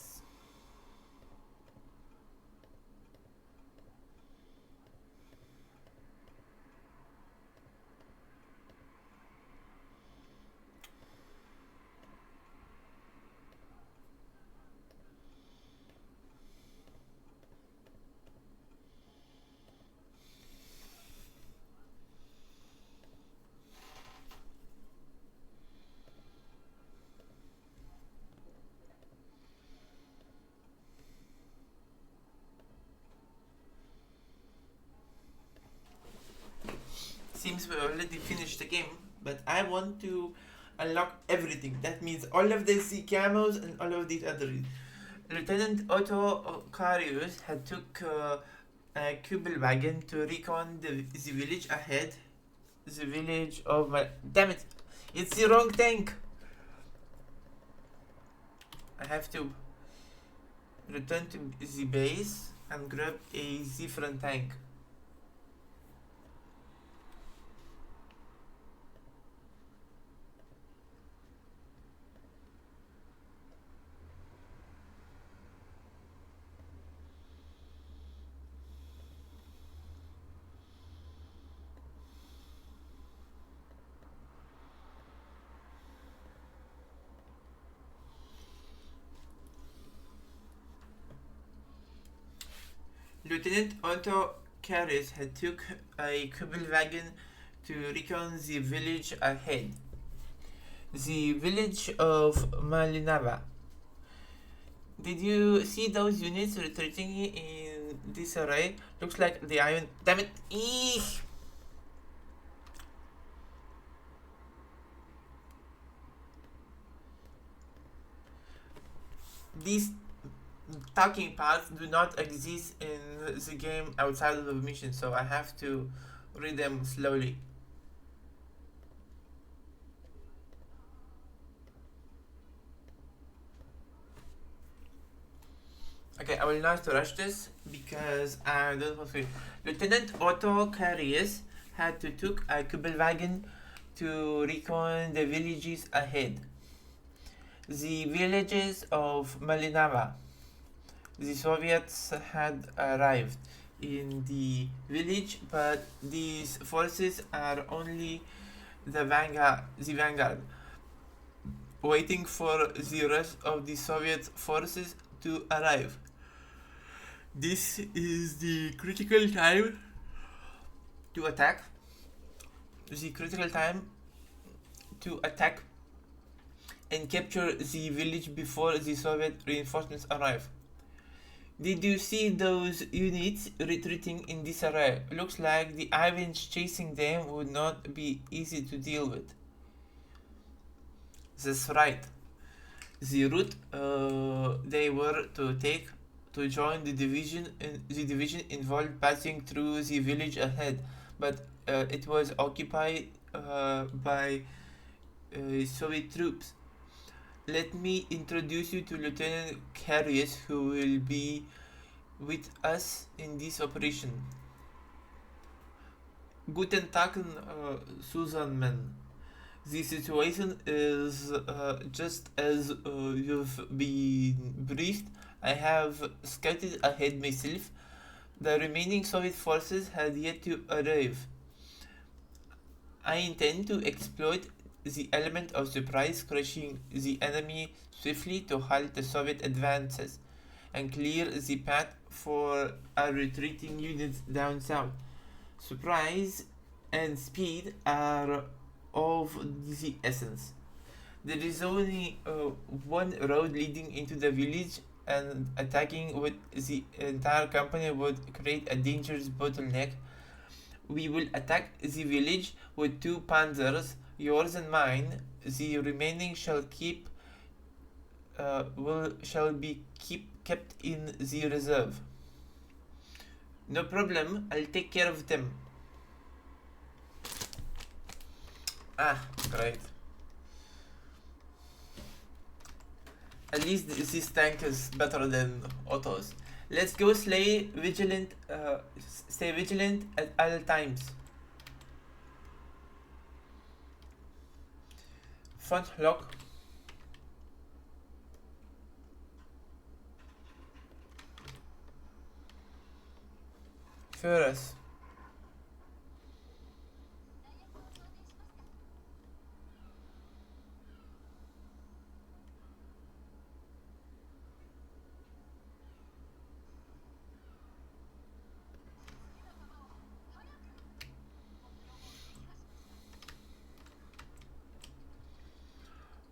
Seems we already finished the game, but I want to unlock everything. That means all of the sea camos and all of these other. Lieutenant Otto Carius had took a Kübelwagen to recon the village ahead. The village of my... Damn it! It's the wrong tank! I have to return to the base and grab a different tank. Lieutenant Otto Karras had took a Kübelwagen to recon the village ahead. The village of Malinava. Did you see those units retreating in disarray? Looks like the iron. Damn it! Eek! These talking paths do not exist in the game outside of the mission, so I have to read them slowly. Okay, I will not rush this because I don't want to. Lieutenant Otto Karras had to took a Kübelwagen to recon the villages ahead. The villages of Malinava. The Soviets had arrived in the village, but these forces are only the vanguard, waiting for the rest of the Soviet forces to arrive. This is the critical time to attack. The critical time to attack and capture the village before the Soviet reinforcements arrive. Did you see those units retreating in disarray? Looks like the Ivan's chasing them would not be easy to deal with. That's right. The route they were to take to join the division involved passing through the village ahead, but it was occupied by Soviet troops. Let me introduce you to Lieutenant Karras, who will be with us in this operation. Guten Tag, Susan Man. The situation is just as you've been briefed. I have scouted ahead myself. The remaining Soviet forces had yet to arrive. I intend to exploit the element of surprise, crushing the enemy swiftly to halt the Soviet advances and clear the path for our retreating units down south. Surprise and speed are of the essence. There is only one road leading into the village, and attacking with the entire company would create a dangerous bottleneck. We will attack the village with two panzers, yours and mine. The remaining shall be kept in the reserve. No problem, I'll take care of them. Ah, great. At least this tank is better than Otto's. Let's go stay vigilant at all times. Front lock. Furious.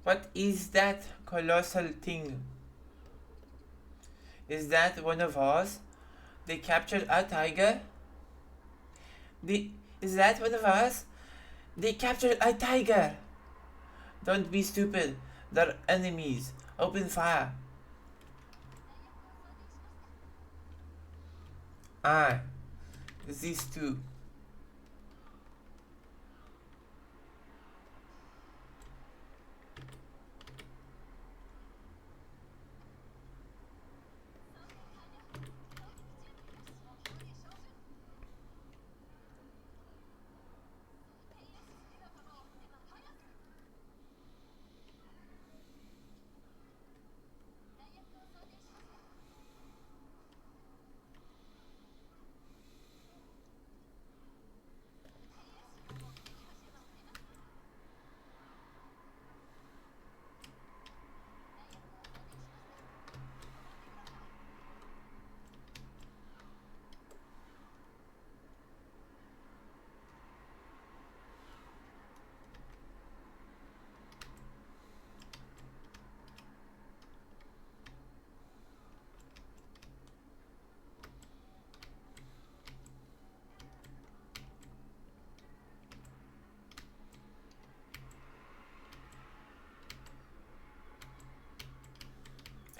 What is that colossal thing? Is that one of ours? They captured a tiger? Is that one of us? They captured a tiger! Don't be stupid. They're enemies. Open fire. Ah, these two.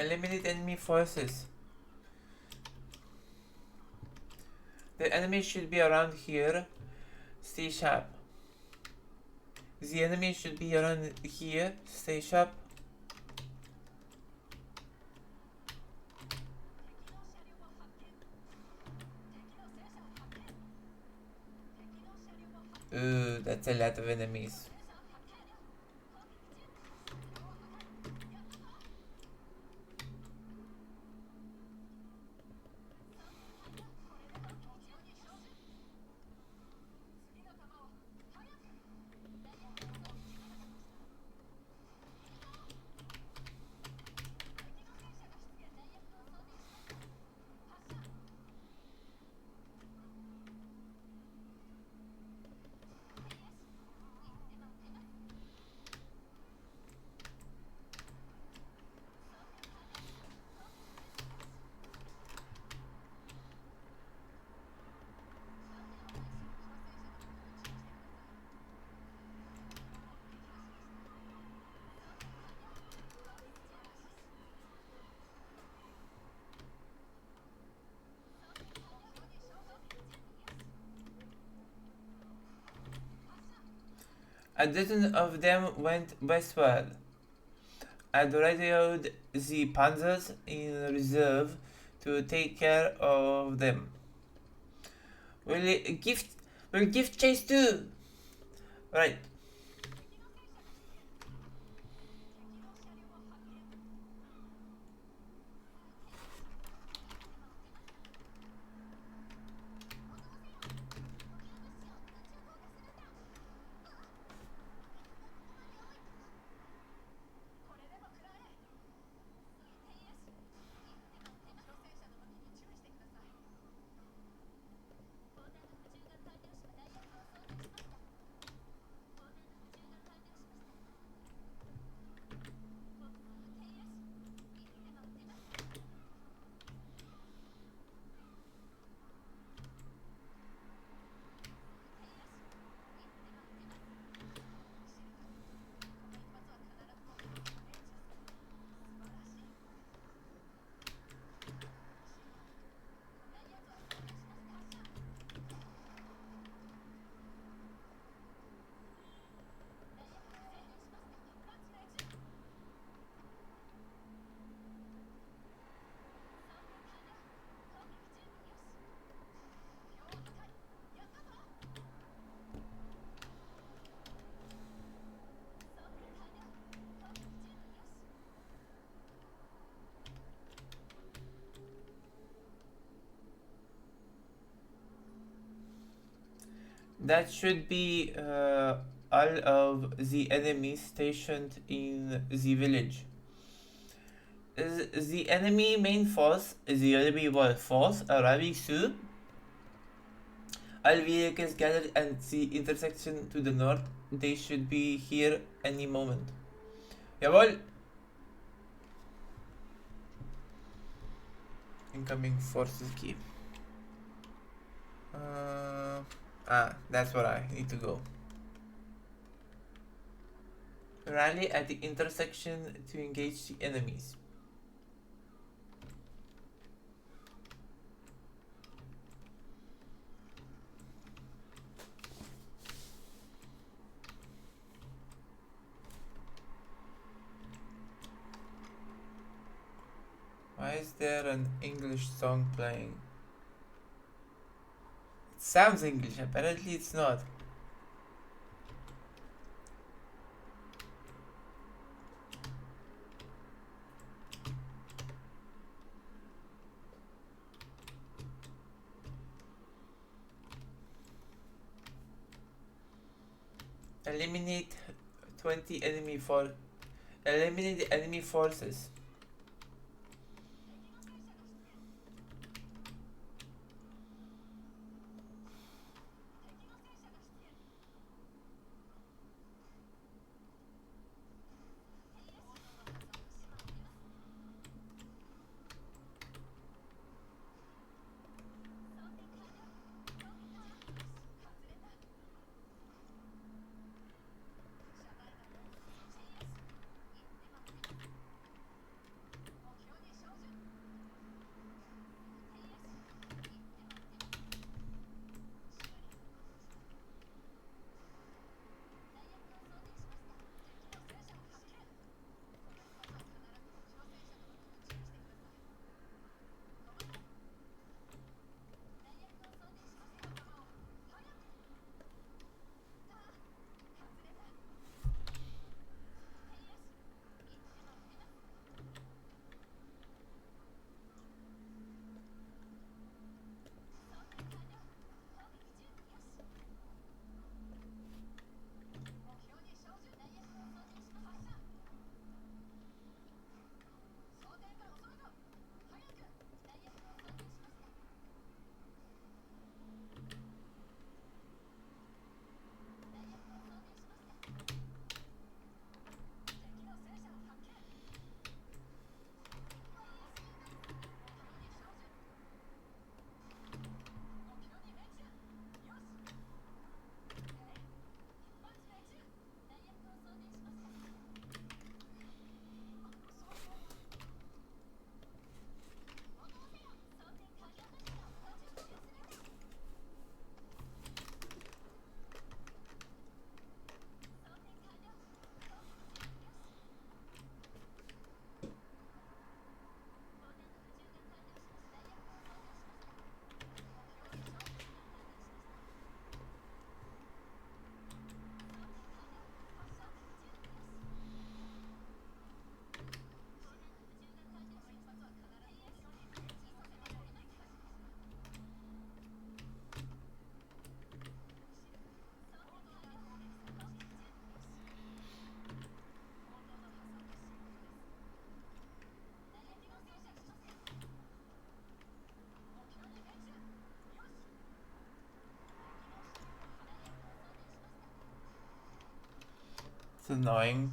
Eliminate enemy forces. The enemy should be around here. Stay sharp. The enemy should be around here. Stay sharp. Ooh, that's a lot of enemies. A dozen of them went westward. I'd radioed the Panzers in reserve to take care of them. We'll give chase too! Right. That should be all of the enemies stationed in the village. Is the enemy main force, the enemy force arriving soon? All vehicles gathered at the intersection to the north. They should be here any moment. Jawohl! Incoming forces key. That's where I need to go. Rally at the intersection to engage the enemies. Why is there an English song playing? It sounds English, apparently it's not. Eliminate 20 enemy for eliminate the enemy forces. It's annoying.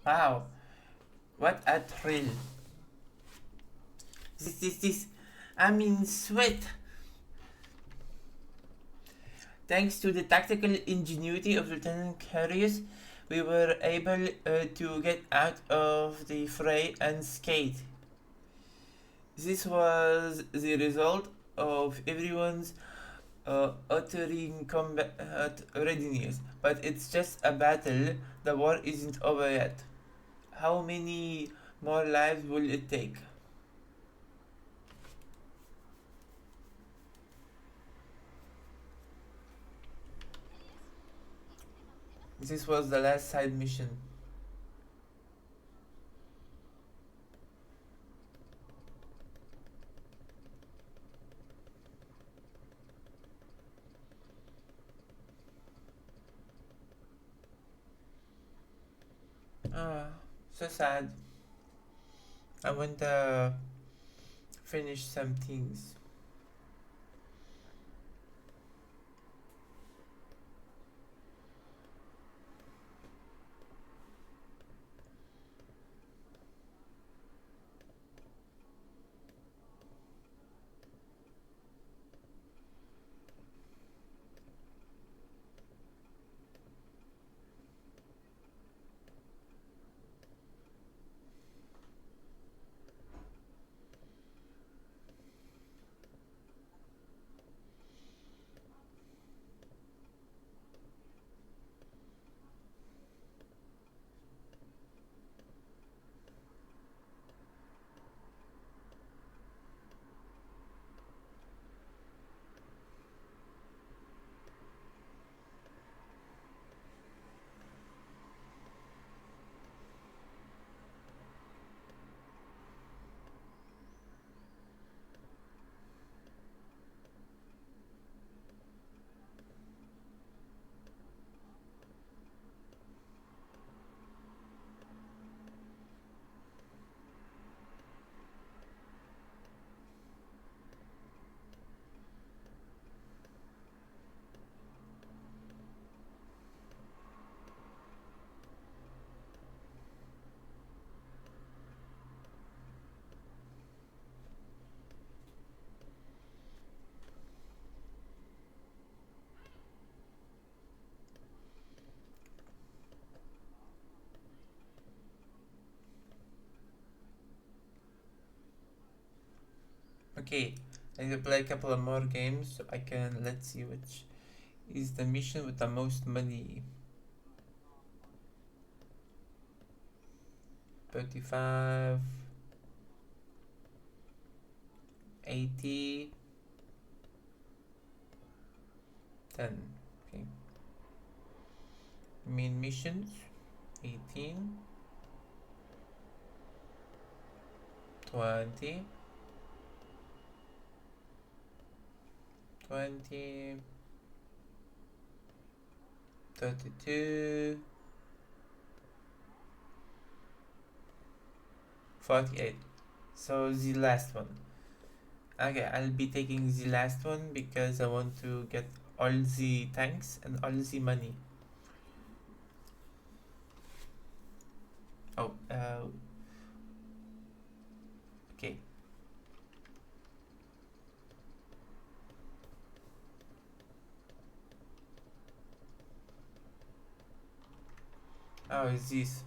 Wow, what a thrill. This. I'm in sweat. Thanks to the tactical ingenuity of Lieutenant Curious, we were able to get out of the fray unscathed. This was the result of everyone's uttering combat readiness, but it's just a battle. The war isn't over yet. How many more lives will it take? This was the last side mission. Ah, so sad. I want to finish some things. Okay, I need to play a couple of more games so I can, let's see which is the mission with the most money. 35, 80, 10. Okay. Main missions 18, 20, 20, 32, 48. So the last one. Okay, I'll be taking the last one because I want to get all the tanks and all the money. Oh, okay. Oh, is this?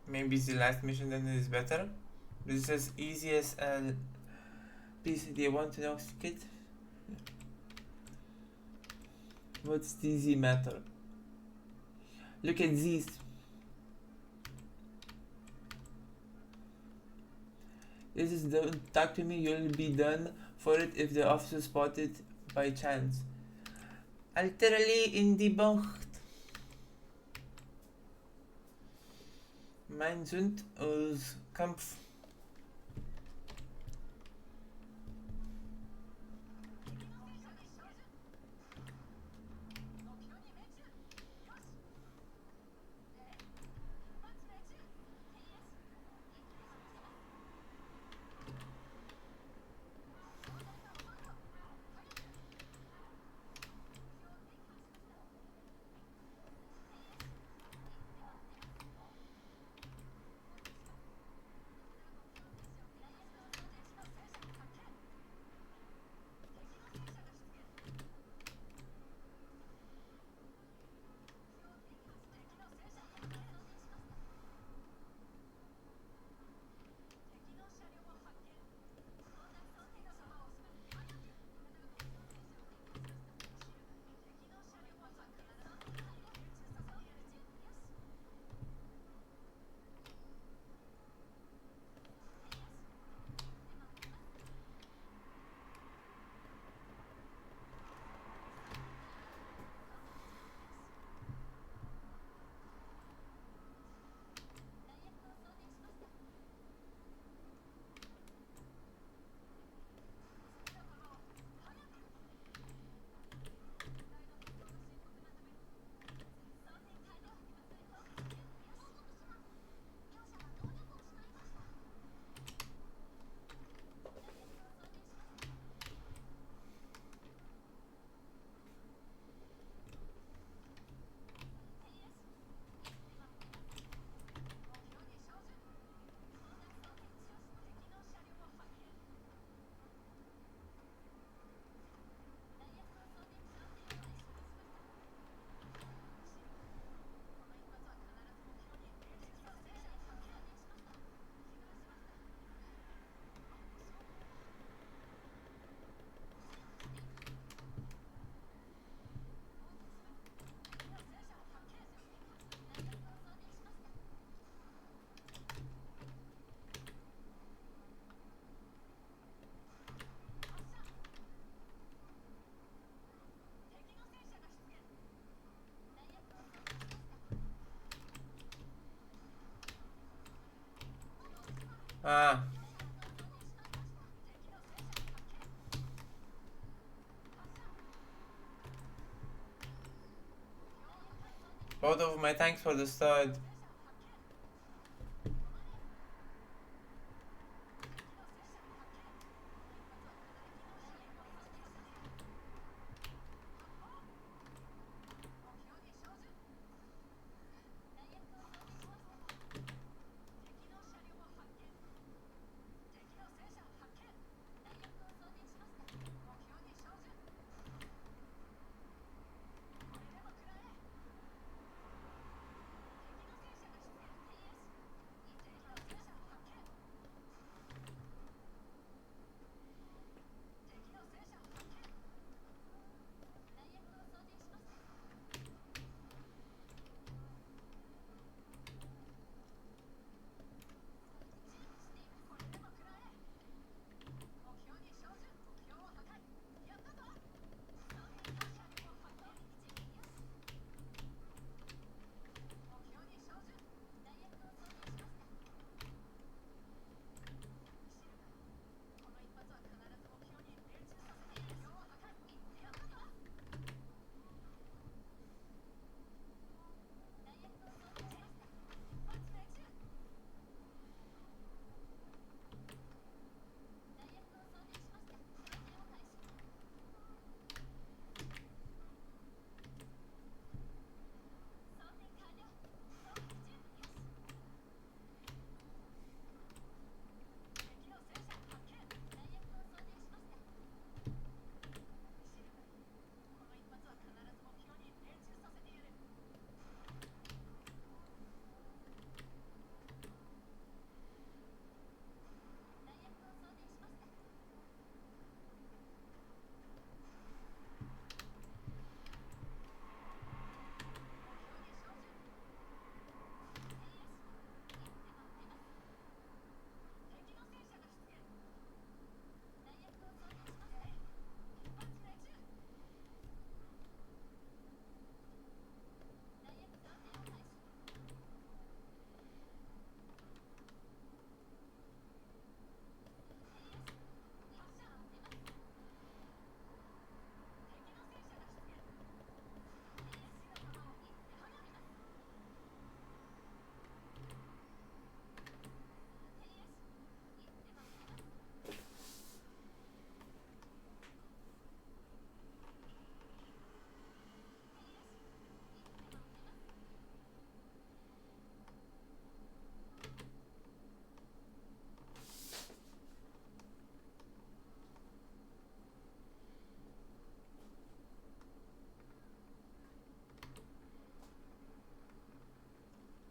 Maybe the last mission then is better. This is as easy as please, do you want to know, kid? What's the easy matter? Look at this. This is don't talk to me, you'll be done for it if the officer spot it by chance. Alterally in die bocht. Mein sind aus Kampf. Ah. Both of my thanks for the start.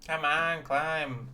Come on, climb.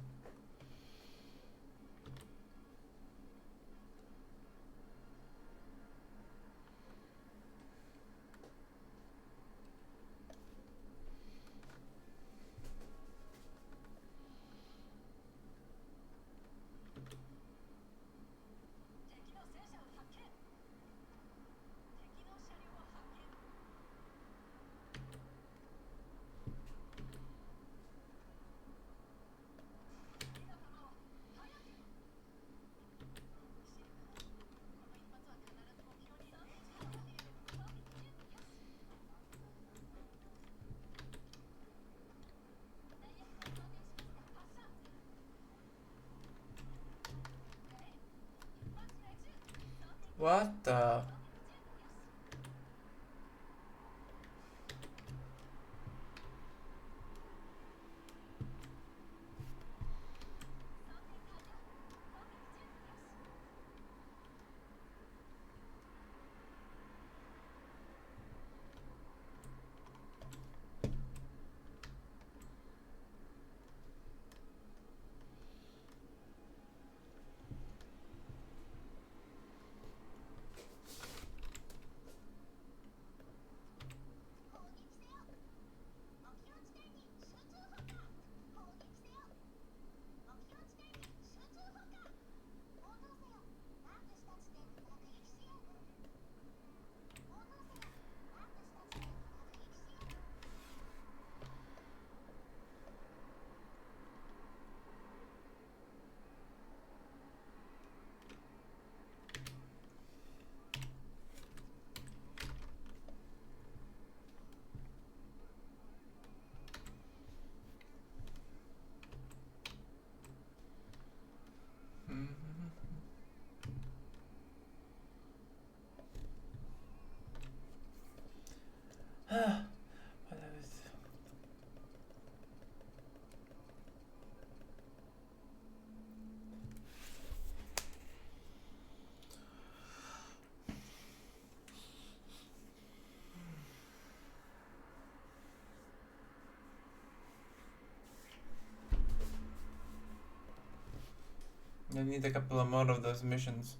What the? I need a couple of more of those missions.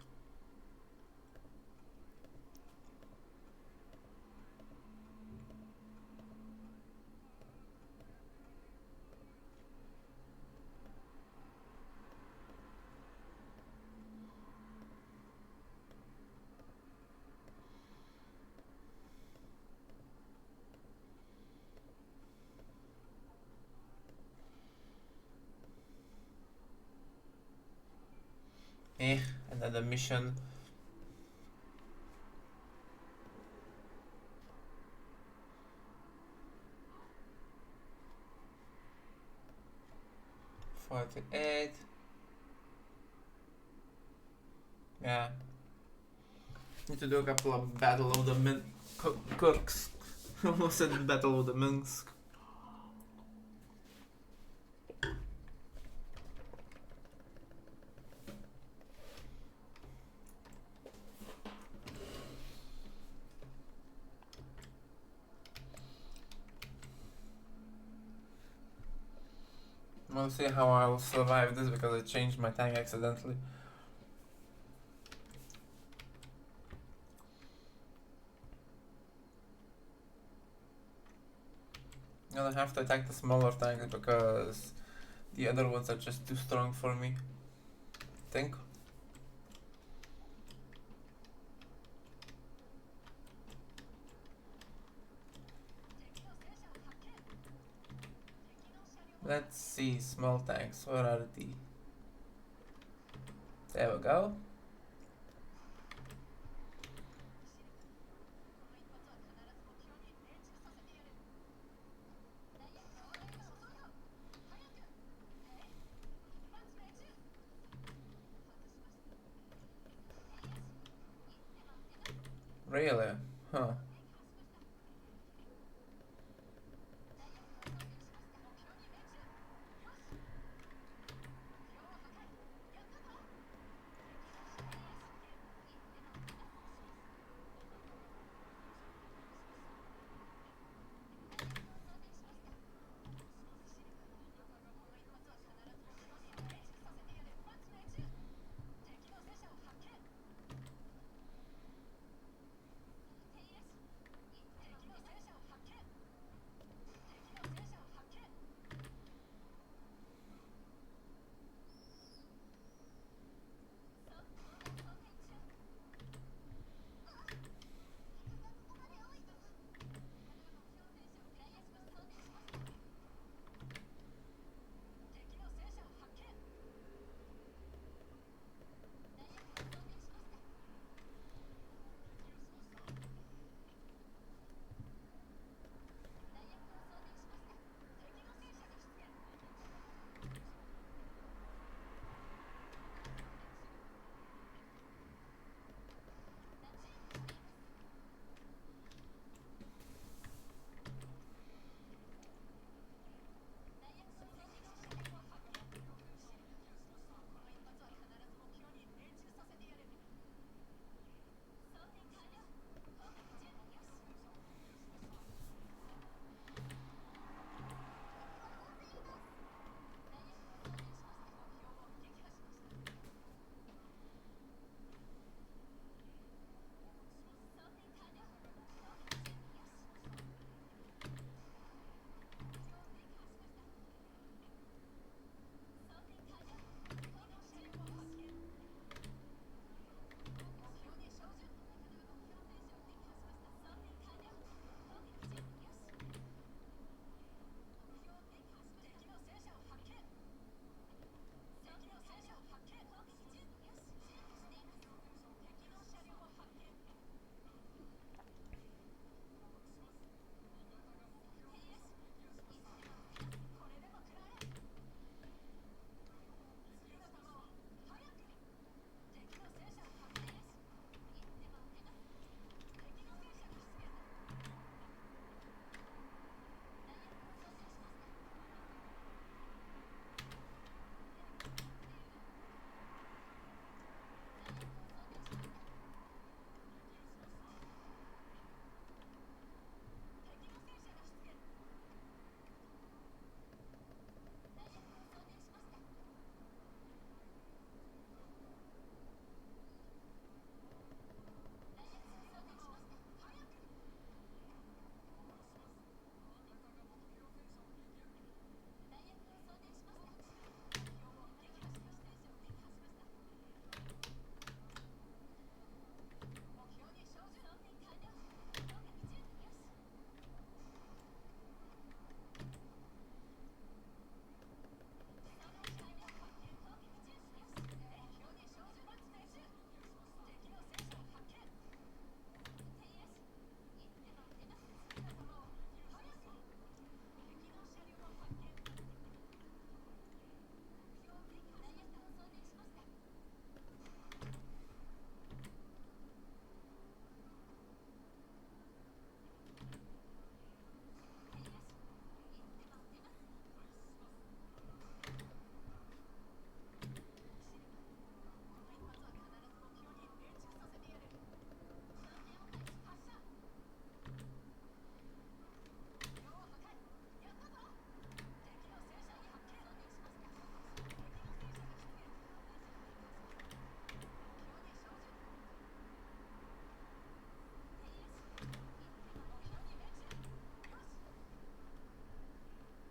Another mission. $48. Yeah. Need to do a couple of Battle of the Kurks. Almost said Battle of the Minsk. We'll see how I will survive this because I changed my tank accidentally. I'm gonna have to attack the smaller tanks because the other ones are just too strong for me. I think. Let's see, small tanks, where are the... There we go. Really? Huh.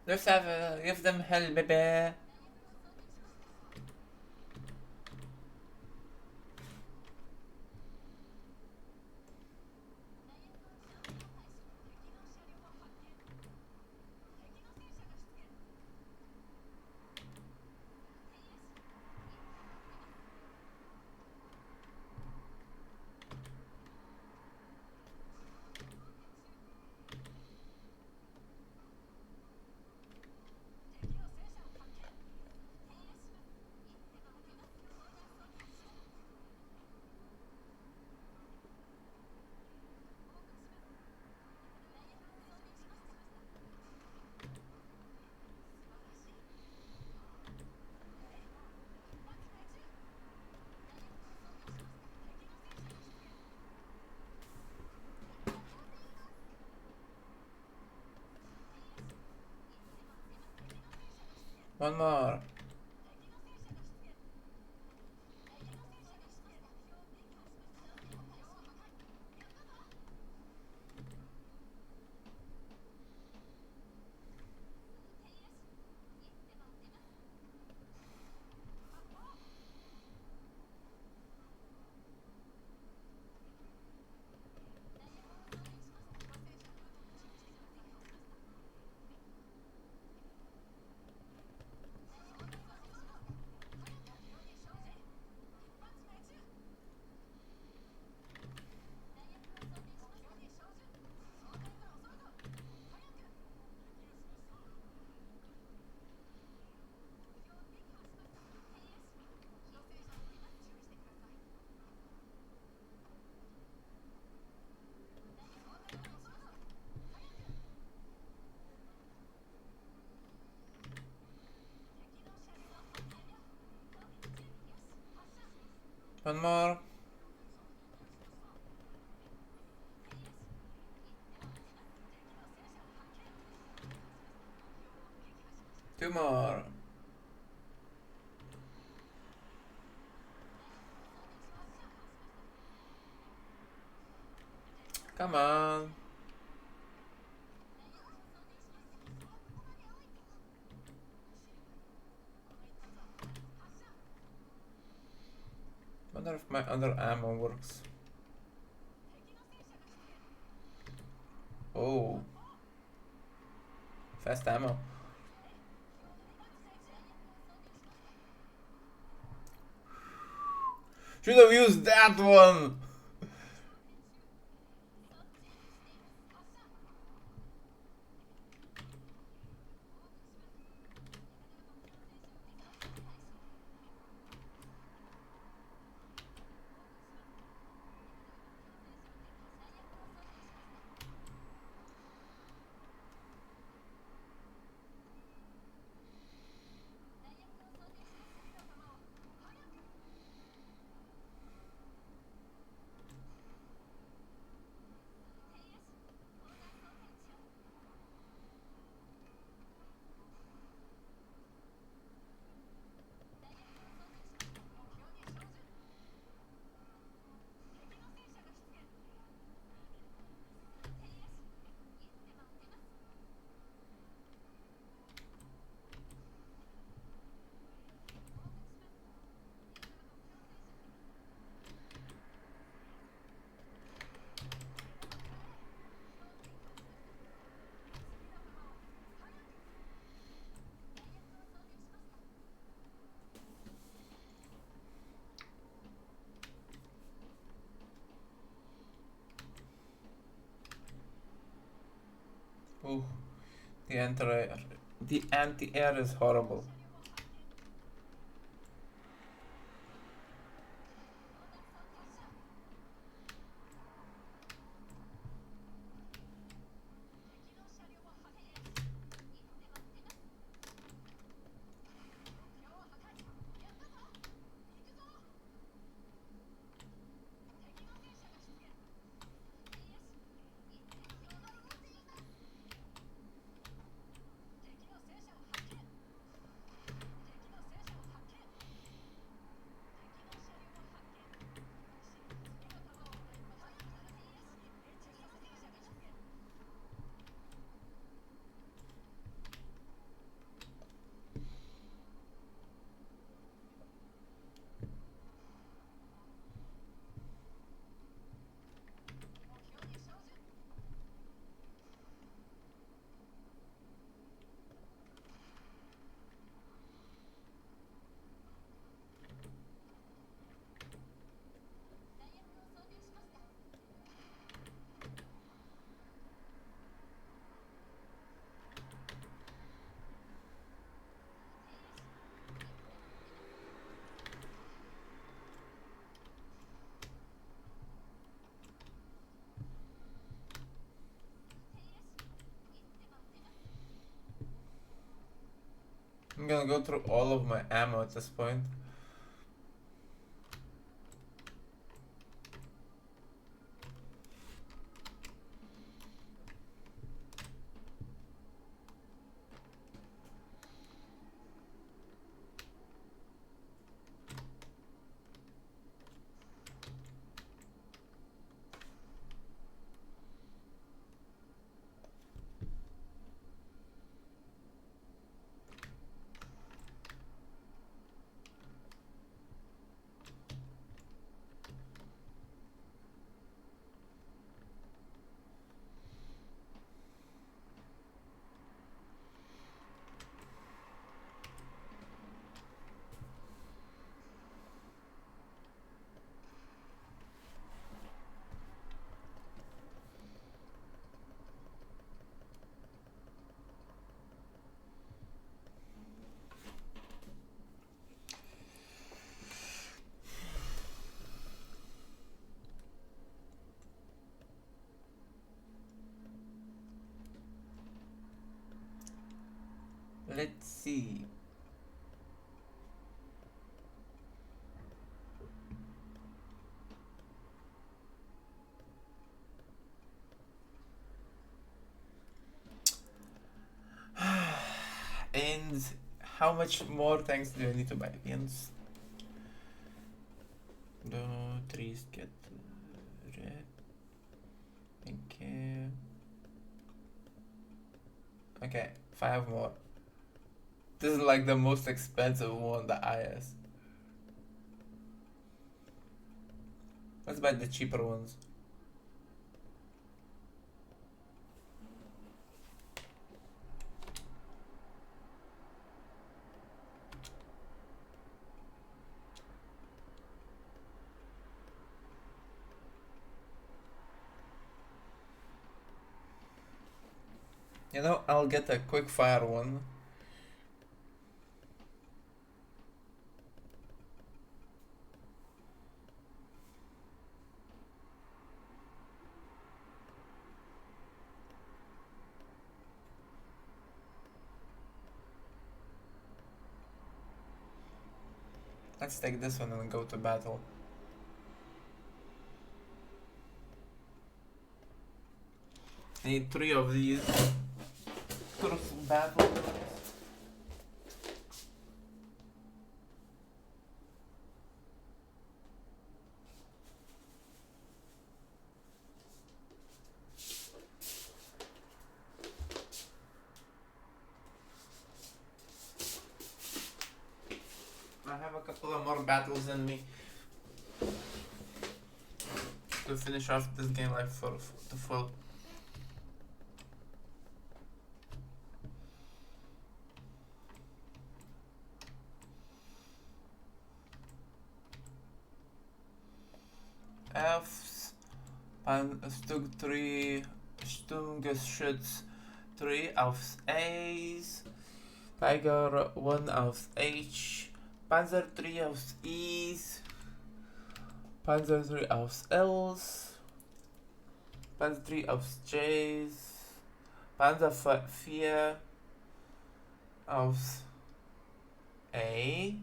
Give them hell, baby. One more. One more. Two more. Come on. Wonder if my other ammo works. Oh. Fast ammo. Should have used that one! Ooh, the anti-air is horrible. wanna go through all of my ammo at this point. Let's see. And how much more tanks do I need to buy? Against the trees get red. Okay. Okay, 5 more. This is like the most expensive one, the IS. Let's buy the cheaper ones. You know, I'll get a quick fire one. Let's take this one and go to battle. Need 3 of these. Go to some battle. I have a couple of more battles in me to finish off this game like for the full. F's, Stug 3, Sturmgeschütz 3 aufs A's, Tiger 1 aufs H, Panzer 3 aufs E's, Panzer 3 aufs L's, Panzer 3 aufs J's, Panzer 4 aufs A,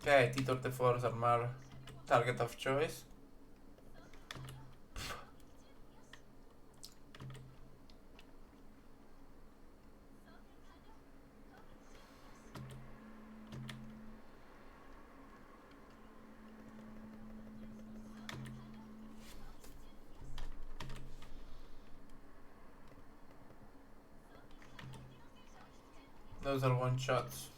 okay, T-34s are my target of choice. Those are one shots.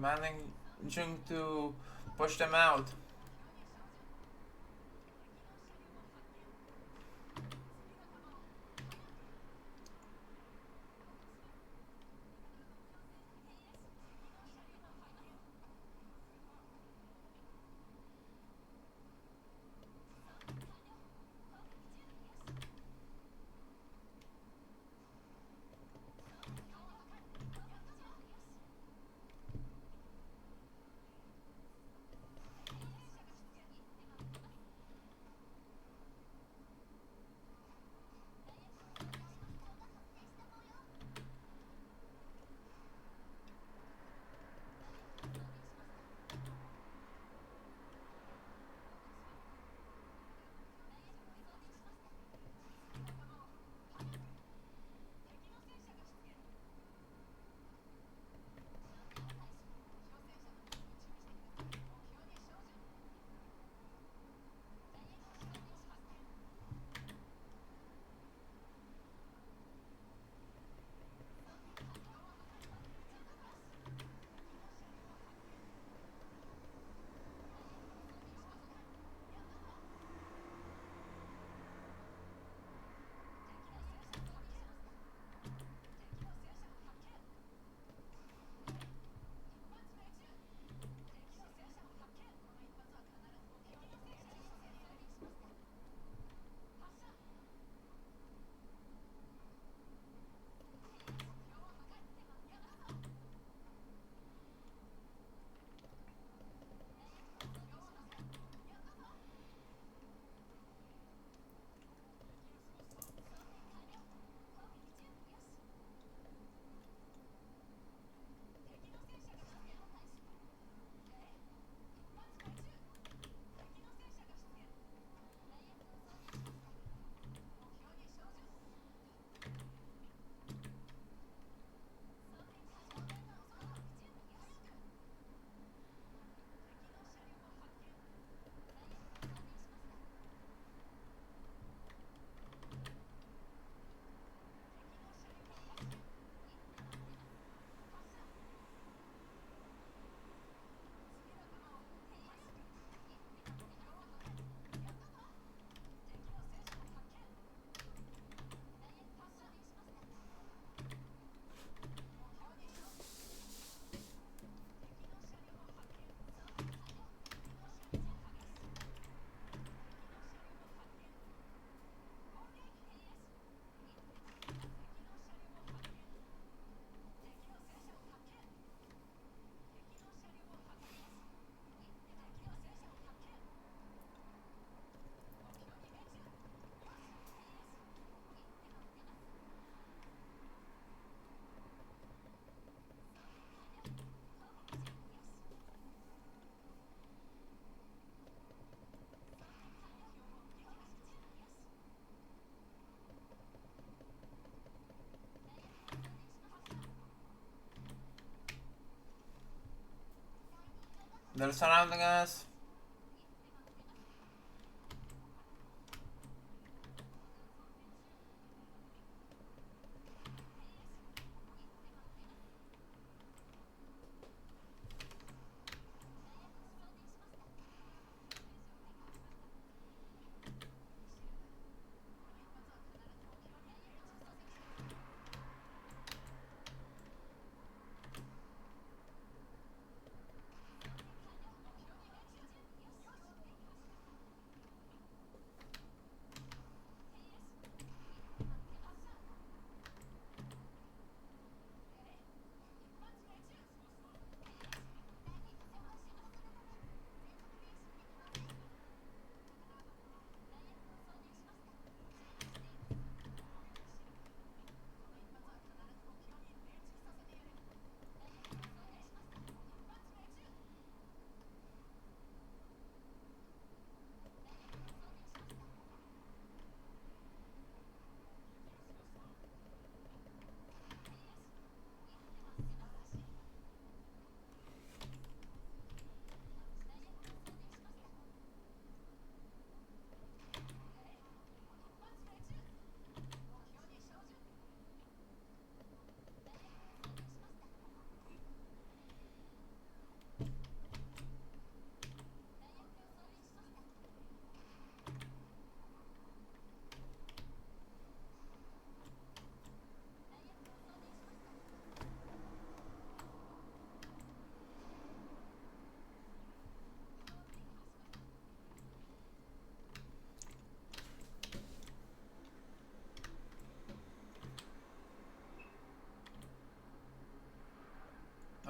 managing to push them out. They're surrounding us.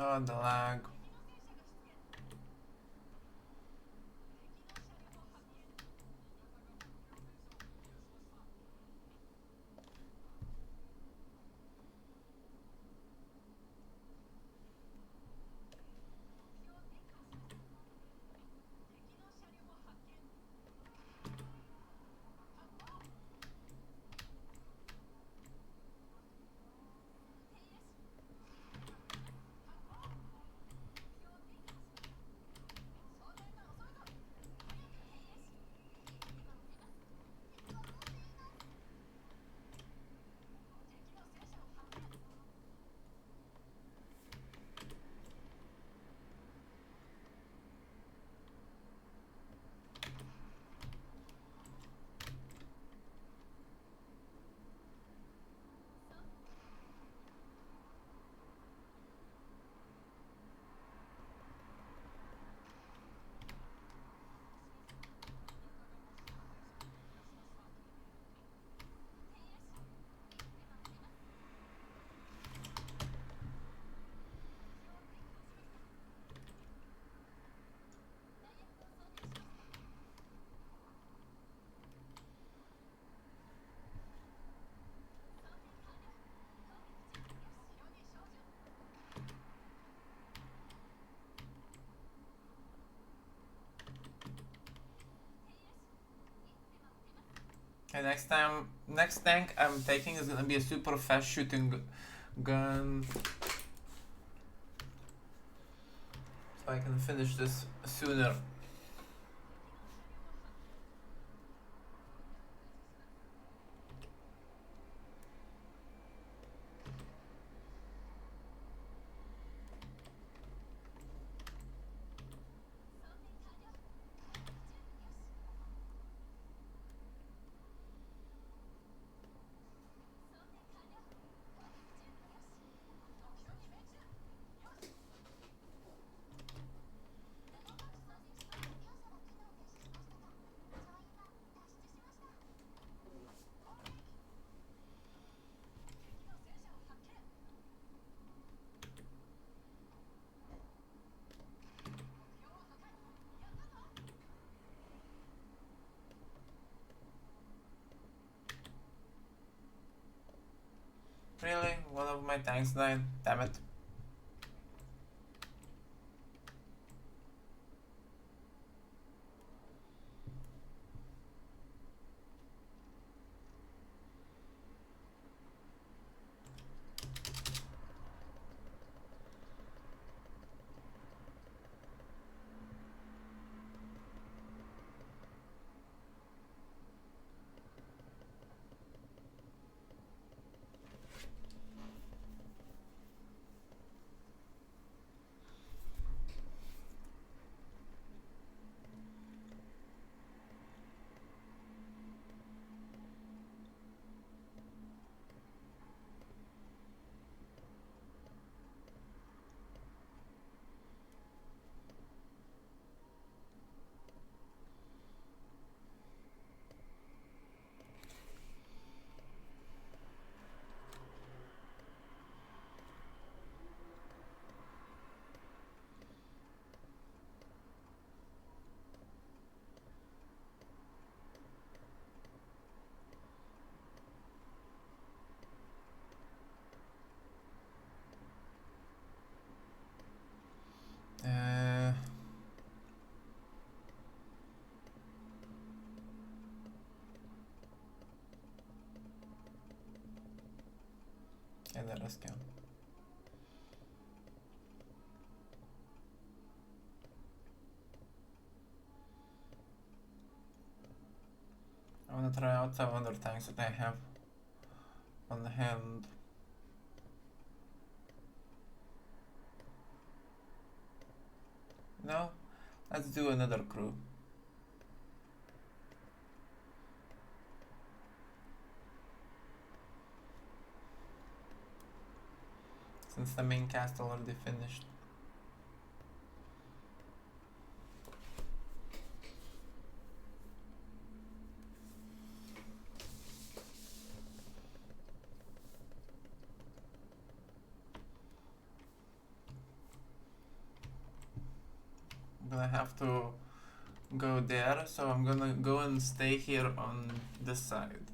Oh, the lag. Okay, next tank I'm taking is gonna be a super fast shooting gun, so I can finish this sooner. Really? One of my tanks died? Damn it. And let us go. I wanna try out some other tanks that I have on hand. No? Let's do another crew. Since the main cast already finished. have to go there, so I'm gonna go and stay here on this side.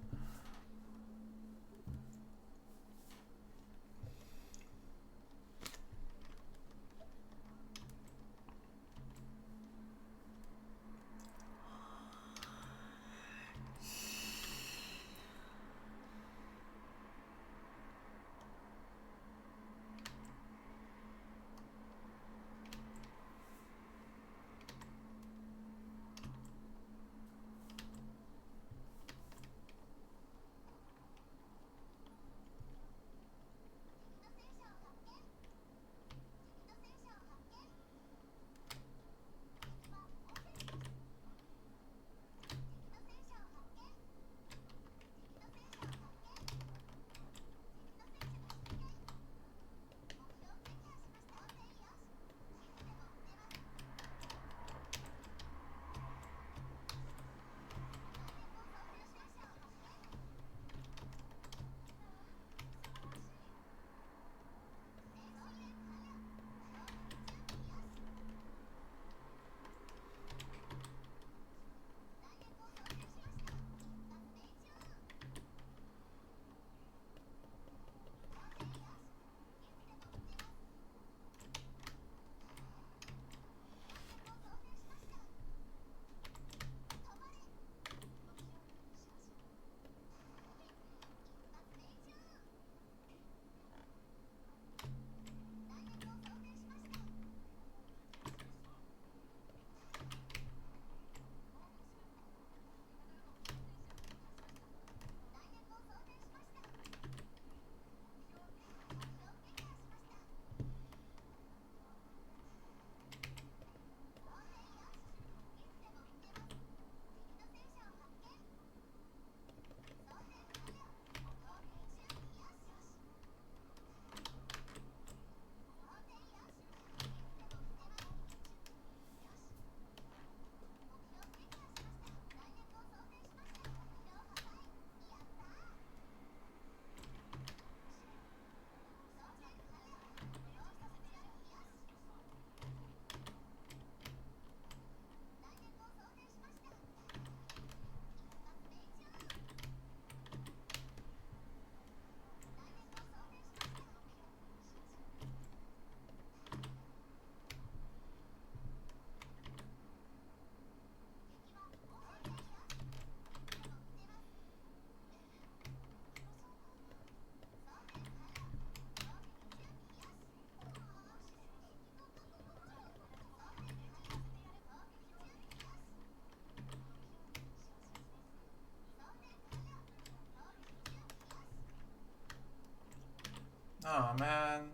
Oh man.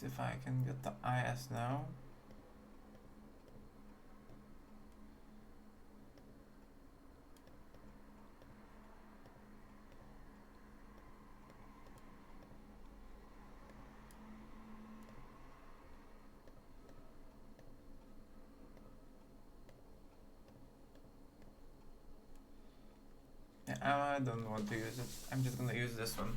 See if I can get the IS now. Yeah, I don't want to use it. I'm just gonna use this one.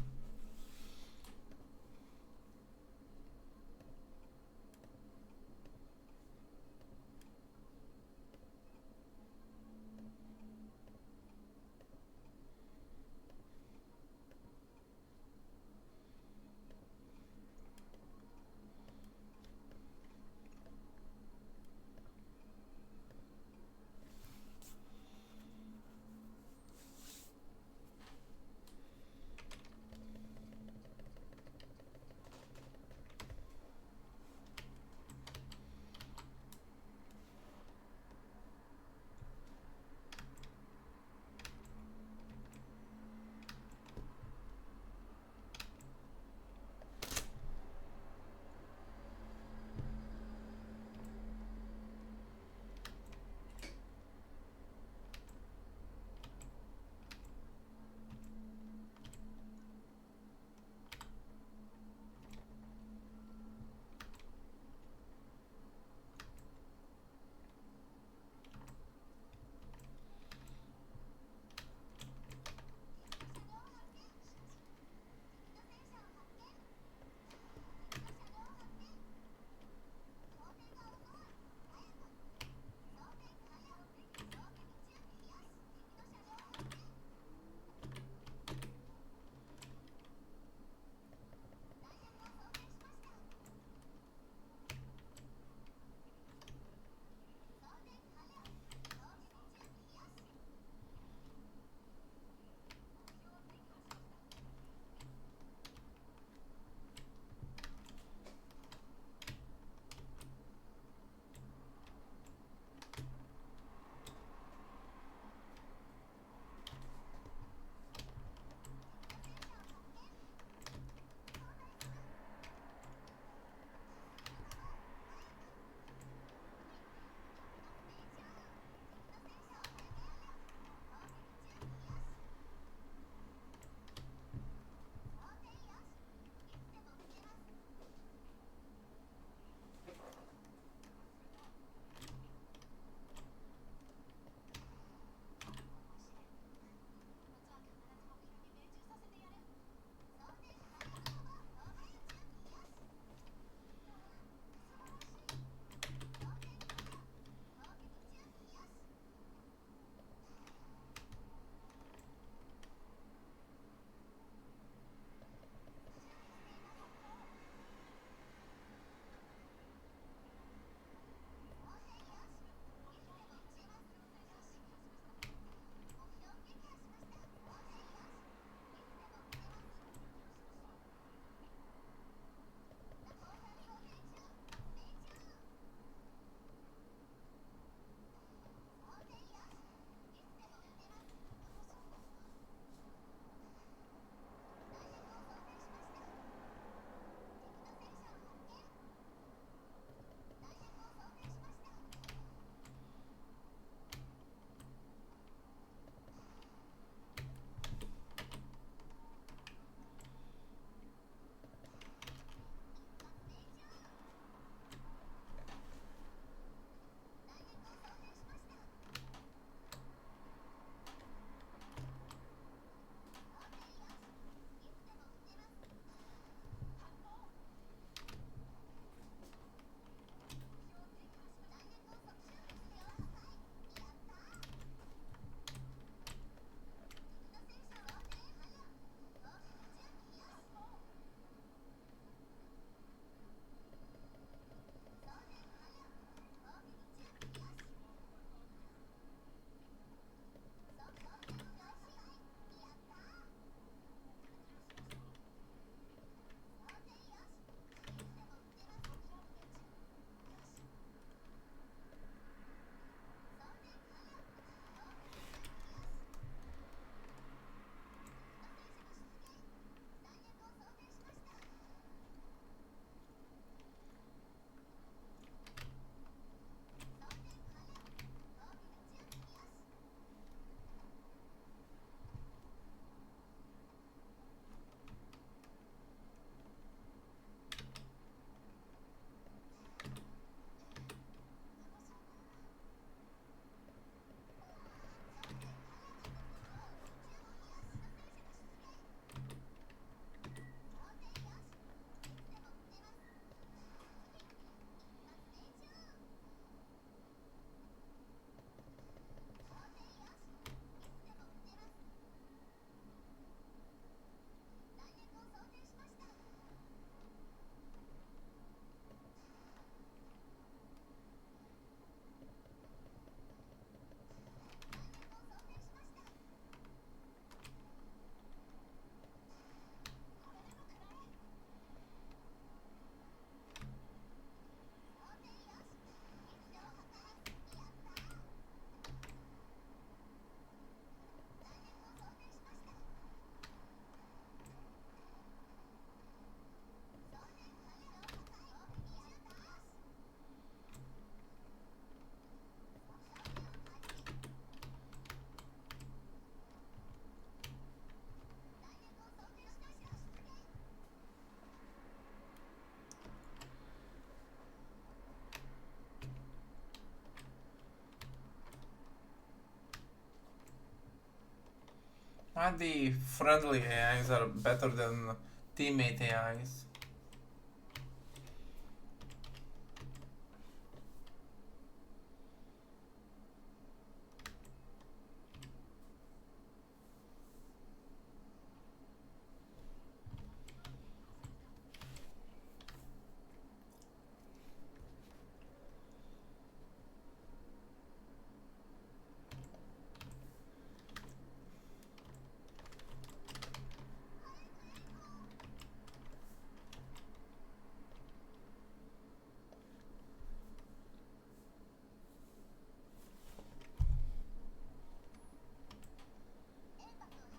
Why the friendly AIs are better than teammate AIs?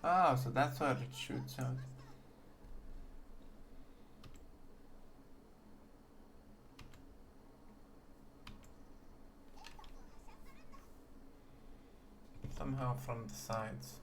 Oh, so that's where it shoots out. Somehow from the sides.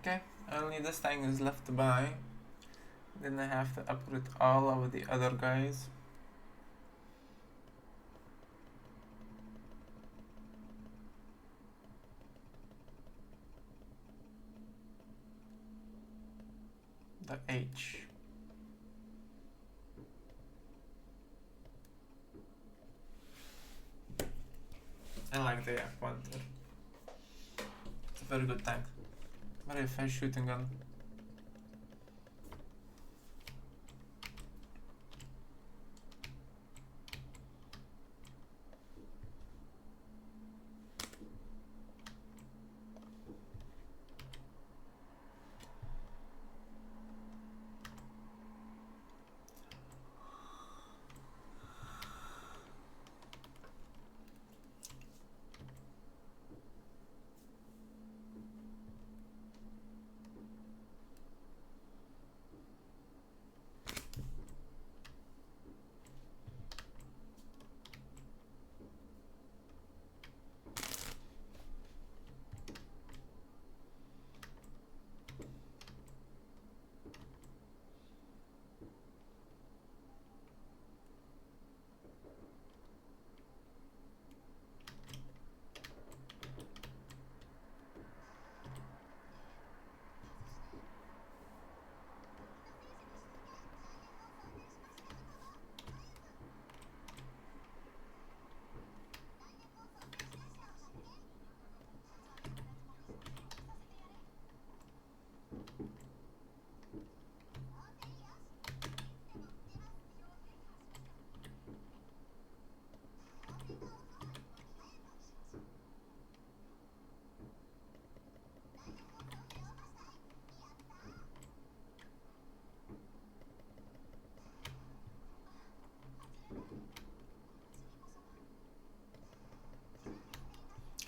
Okay, only this thing is left to buy. Then I have to upgrade all of the other guys. The H. I like the F-Pointer. It's a very good tank. Very fast shooting gun.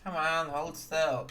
Come on, hold still.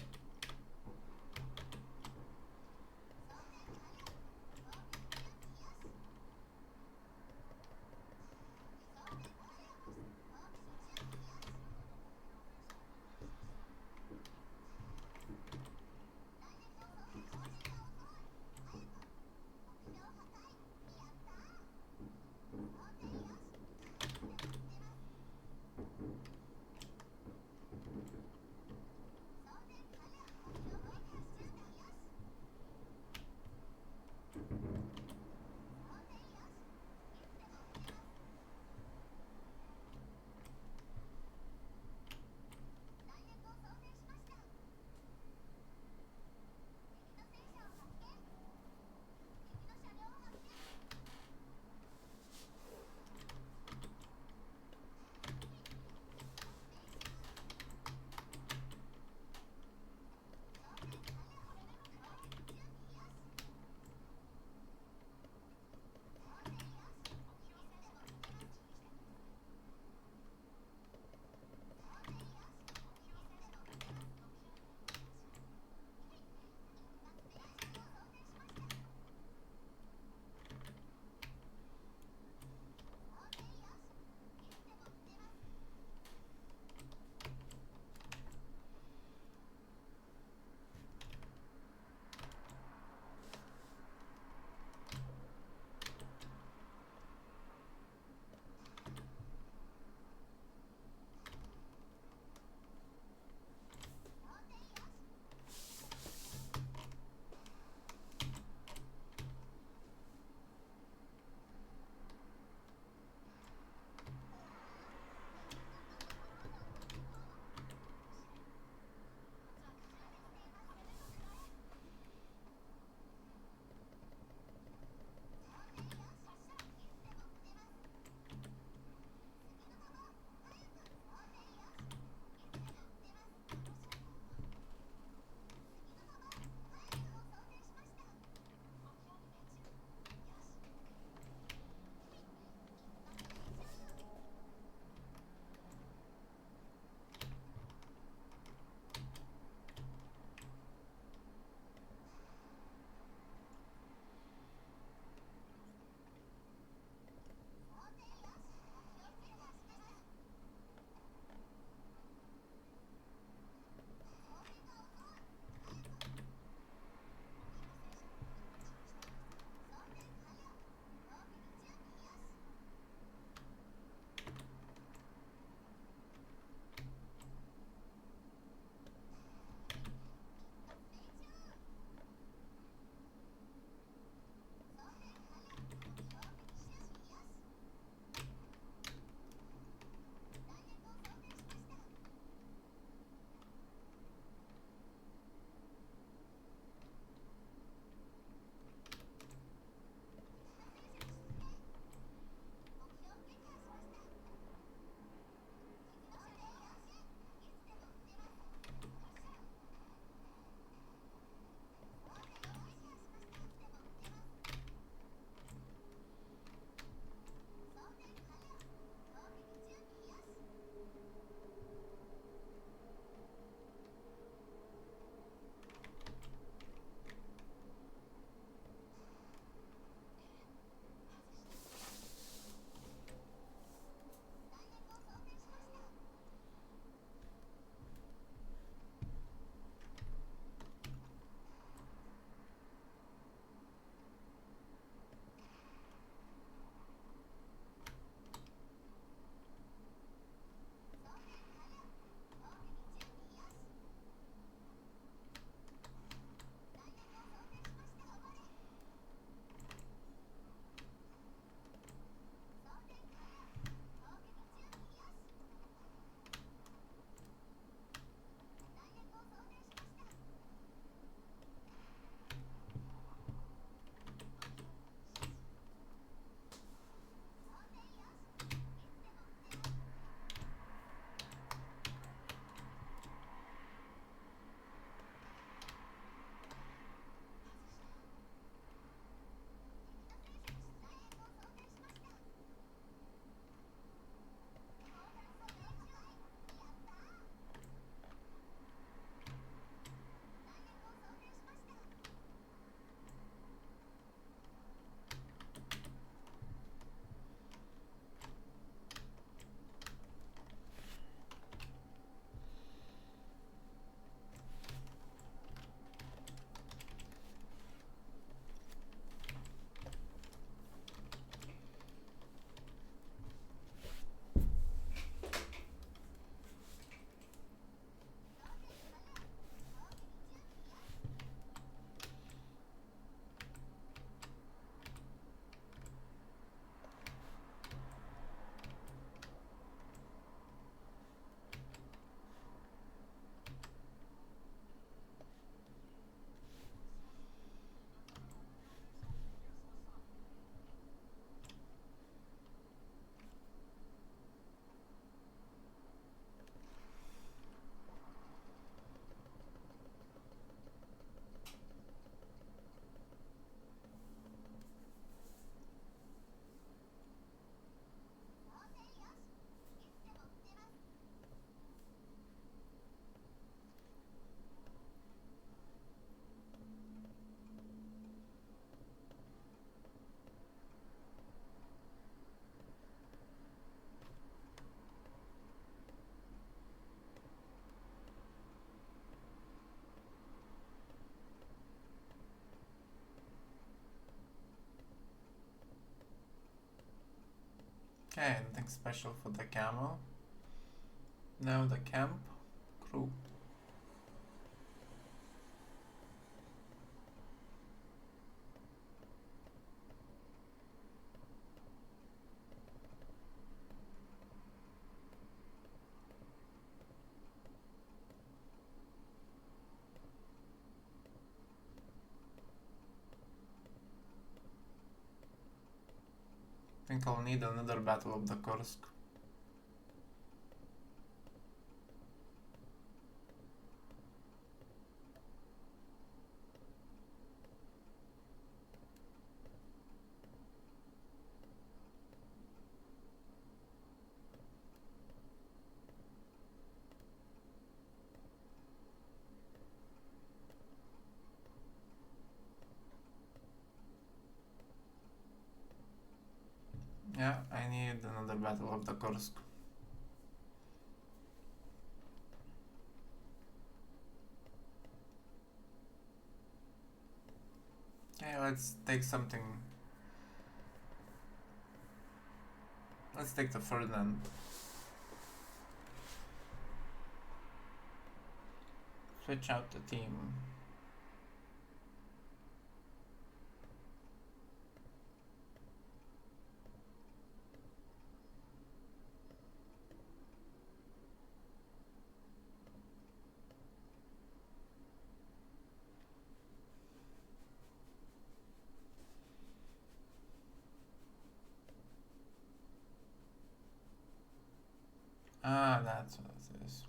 Okay, anything special for the camel? Now the camp crew. I think I'll need another battle of the Kursk. Yeah, I need another battle of the Kursk. Okay, let's take something. Let's take the Ferdinand. Switch out the team. Ah, that's what it is.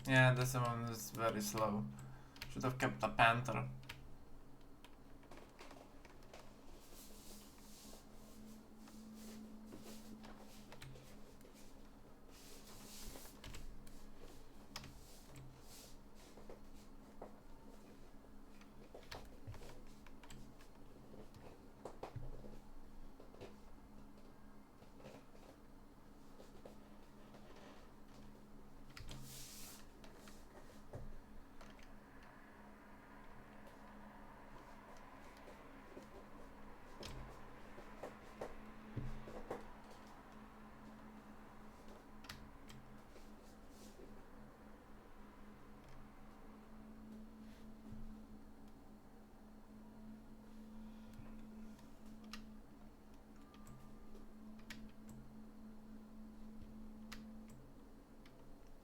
Yeah, this one is very slow. Should have kept the Panther.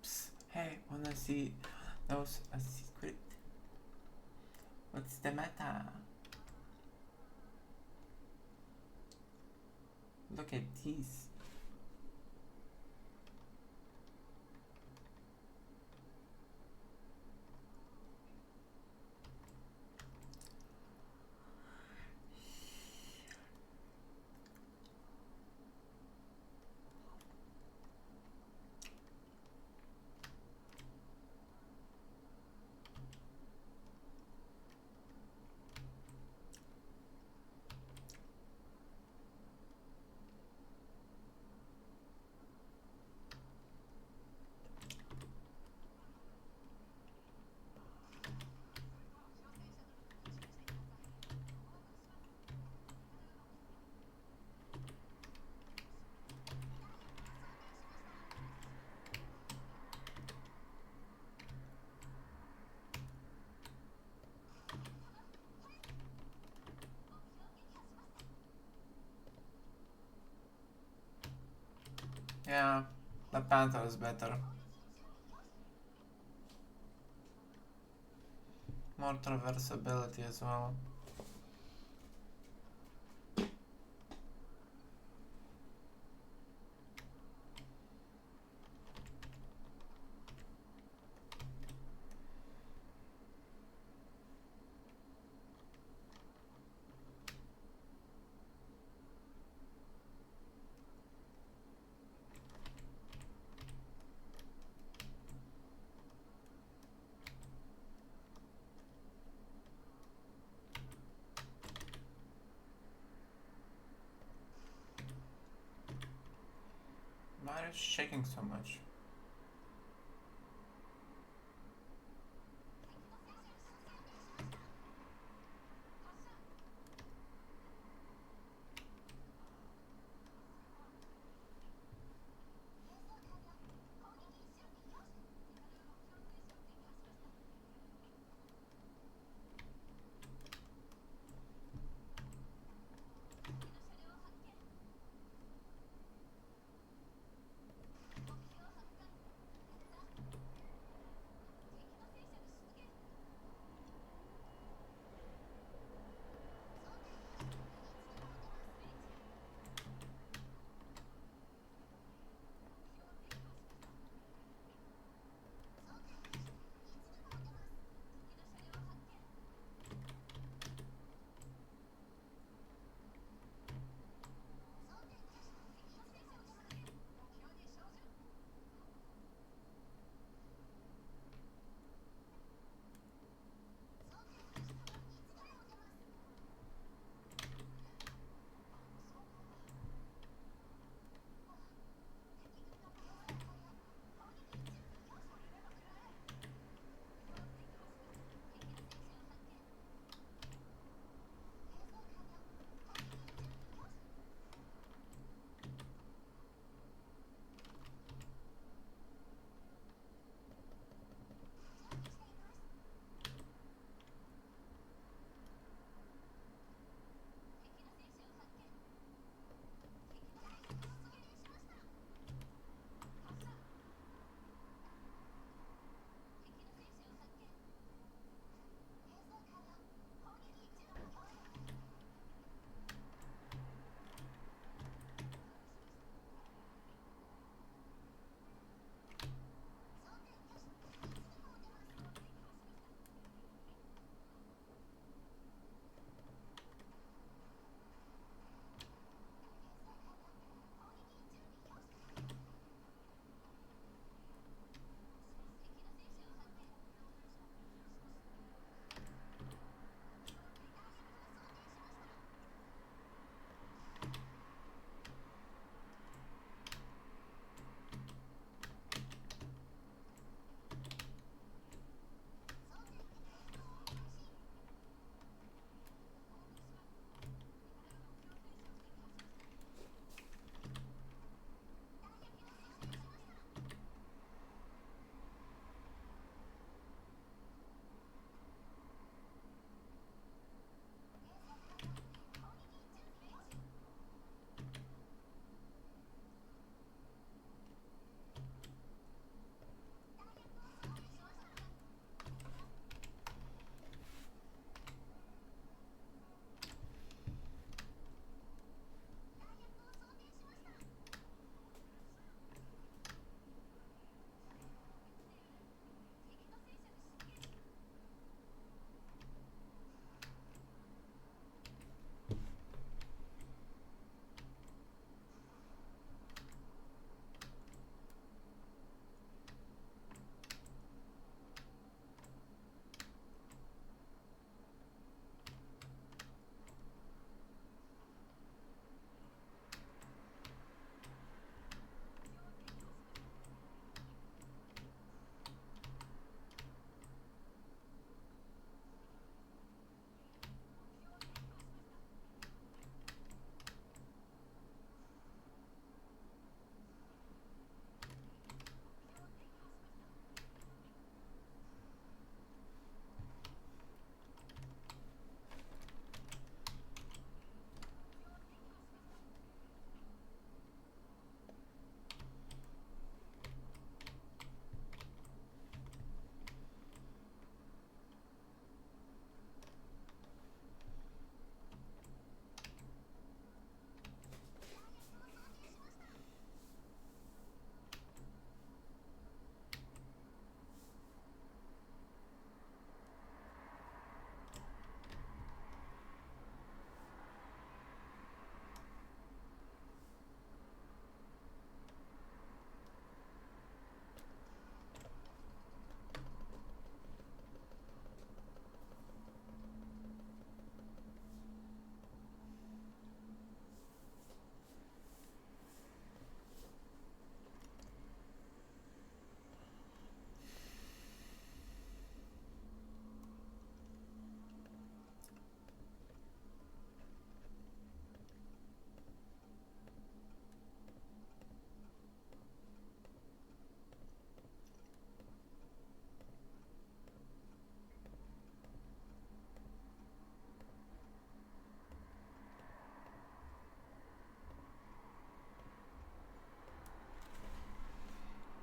Psst, hey, wanna see those a secret? What's the matter? Look at these. Yeah, the Panther is better. More traversability as well. Why are you shaking so much?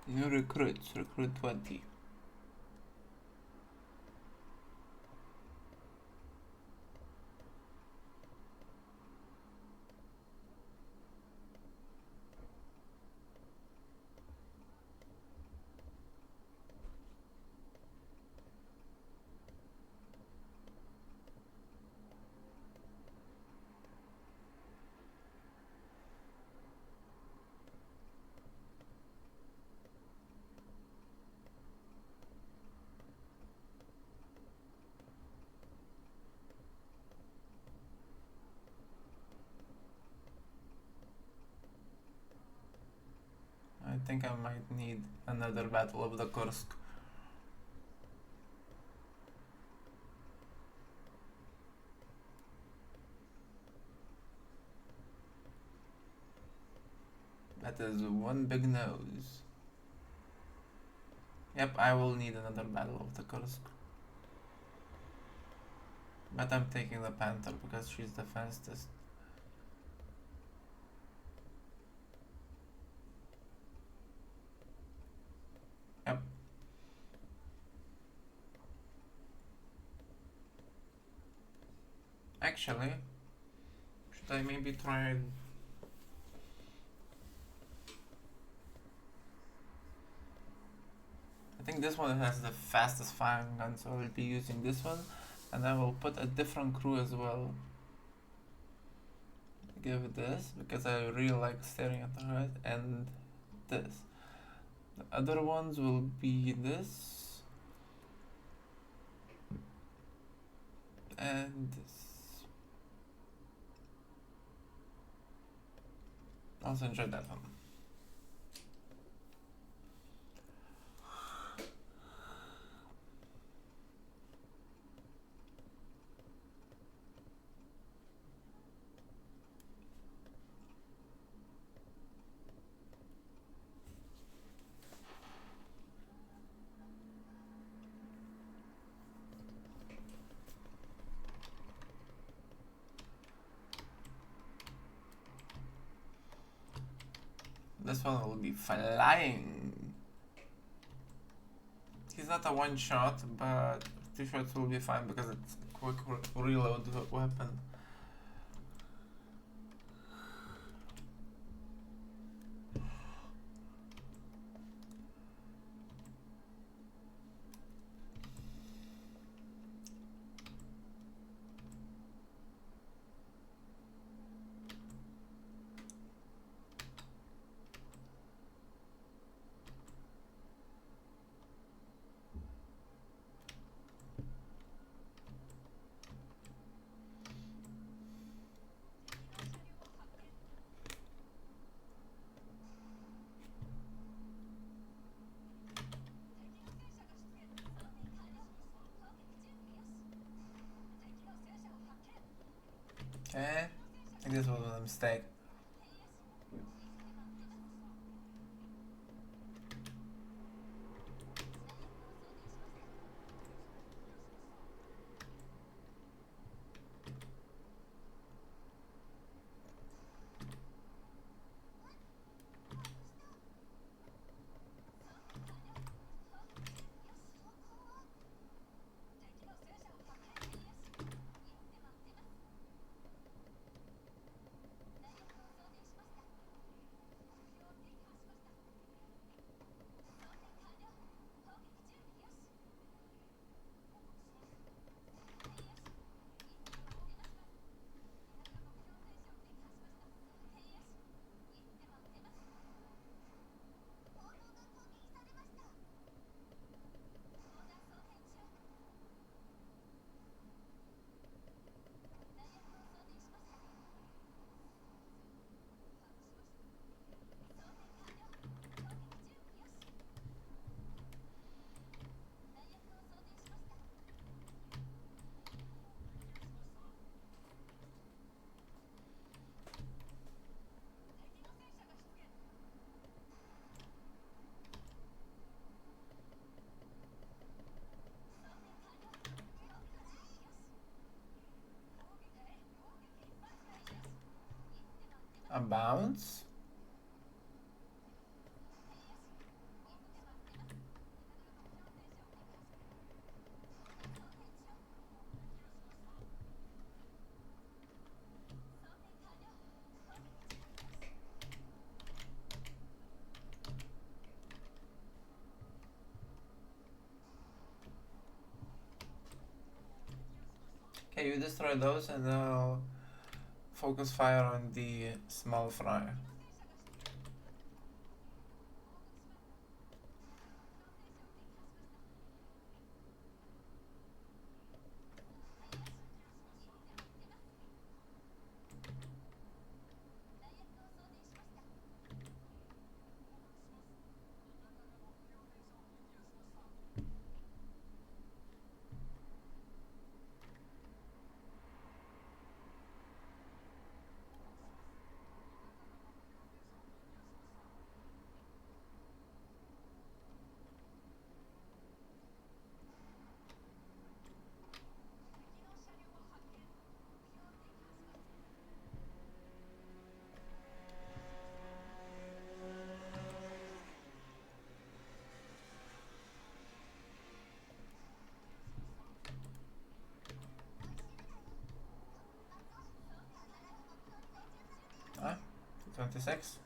New recruits, recruit 20. I think I might need another battle of the Kursk. That is one big nose. Yep, I will need another battle of the Kursk. But I'm taking the Panther because she's the fastest. Yep. Actually, should I maybe try... I think this one has the fastest firing gun, so I'll be using this one. And I will put a different crew as well. Give it this, because I really like staring at the HUD, and this. The other ones will be this. And this. Also enjoyed that one. This one will be flying. He's not a one shot, but 2 shots will be fine because it's a quick reload weapon. Okay, I think this was a mistake. A bounce? Okay, you destroy those and then I'll focus fire on the small fry. Ah, 26.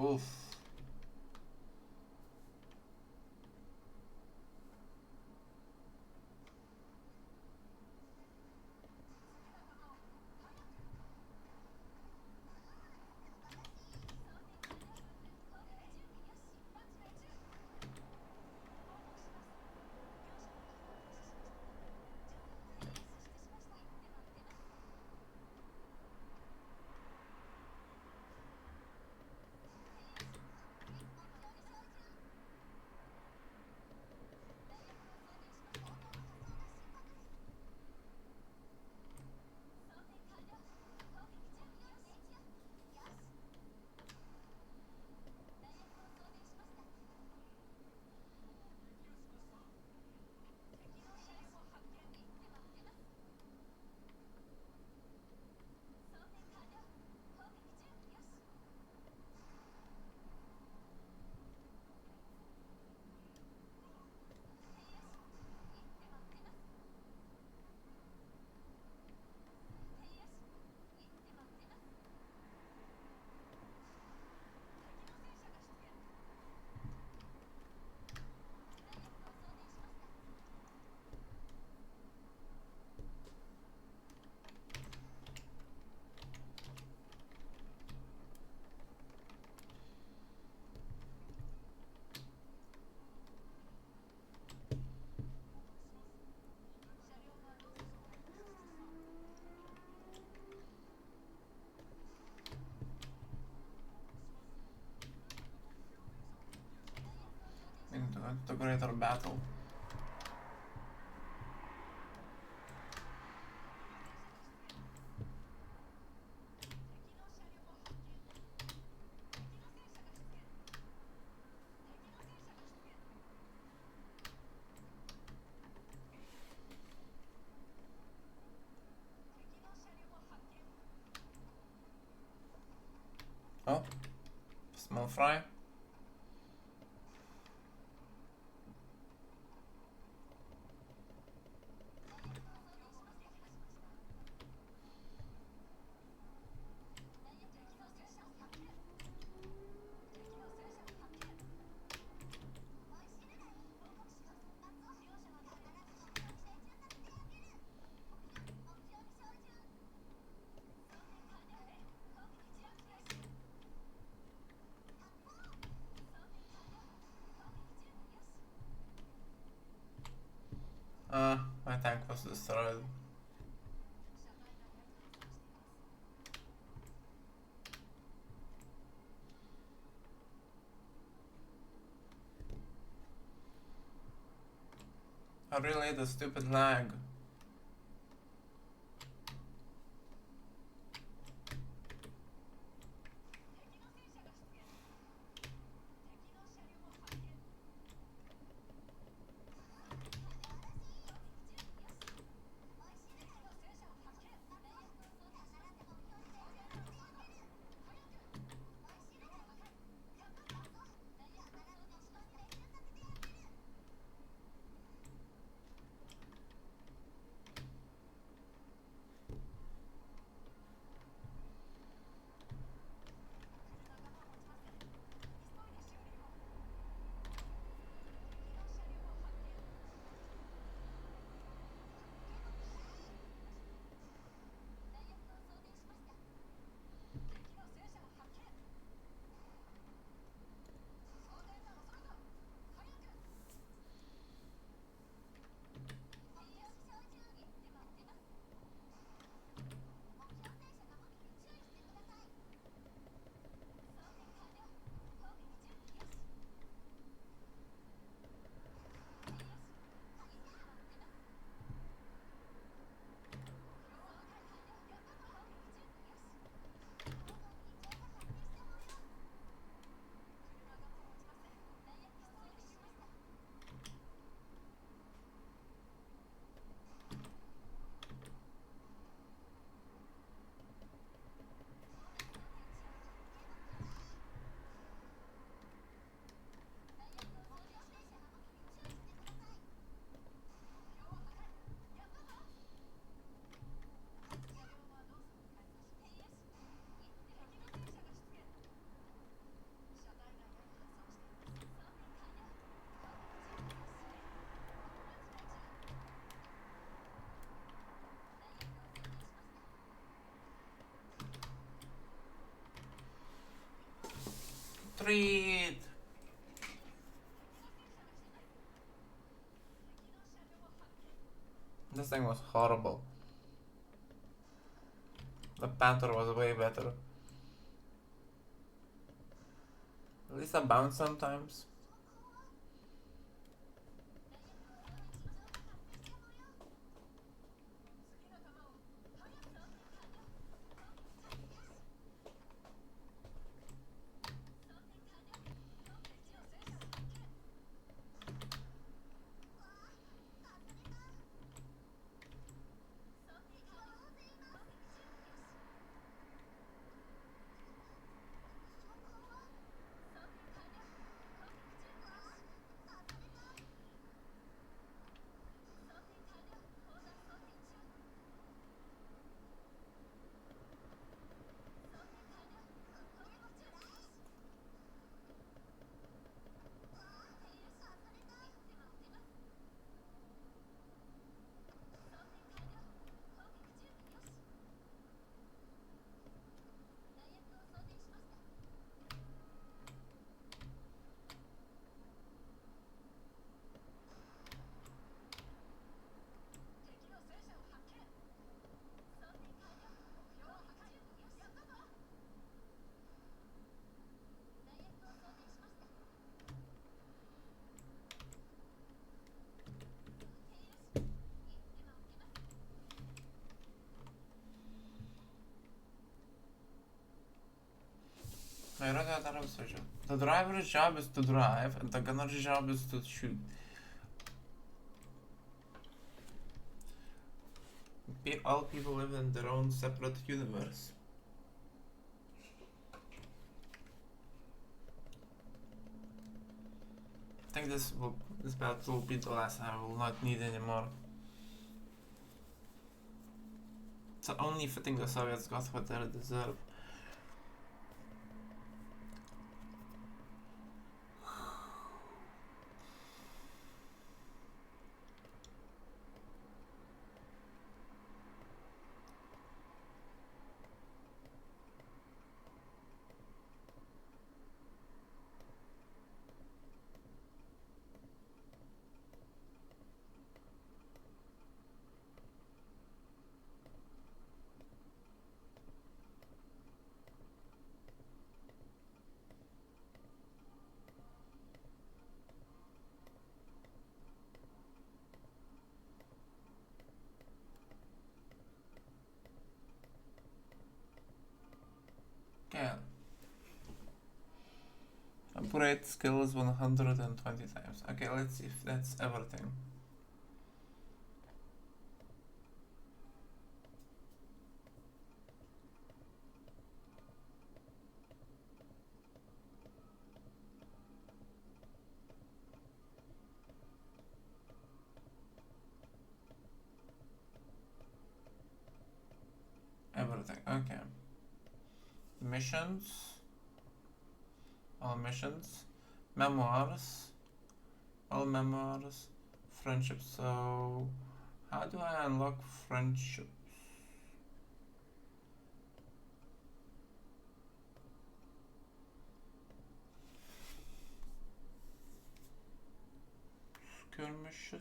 Oof. Into greater battle. Oh, small fry. My tank was destroyed. I really hate the stupid lag. Treat! This thing was horrible. The Panther was way better. At least I bounce sometimes. The driver's job is to drive, and the gunner's job is to shoot. All people live in their own separate universe. I think this battle will be the last. I will not need any more. It's only fitting the Soviets got what they deserve. upgrade skills 120 times. Okay, let's see if that's everything. Everything, okay. Missions. All missions. Memoirs. All memoirs. Friendship. So, how do I unlock friendship? Skirmishes.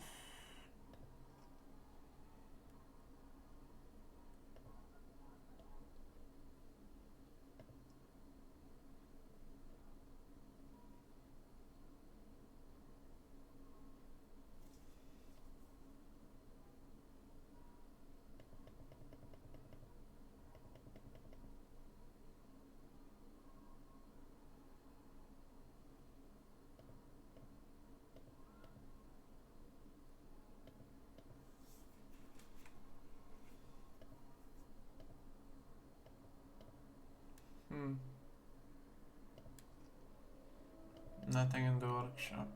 Nothing in the workshop.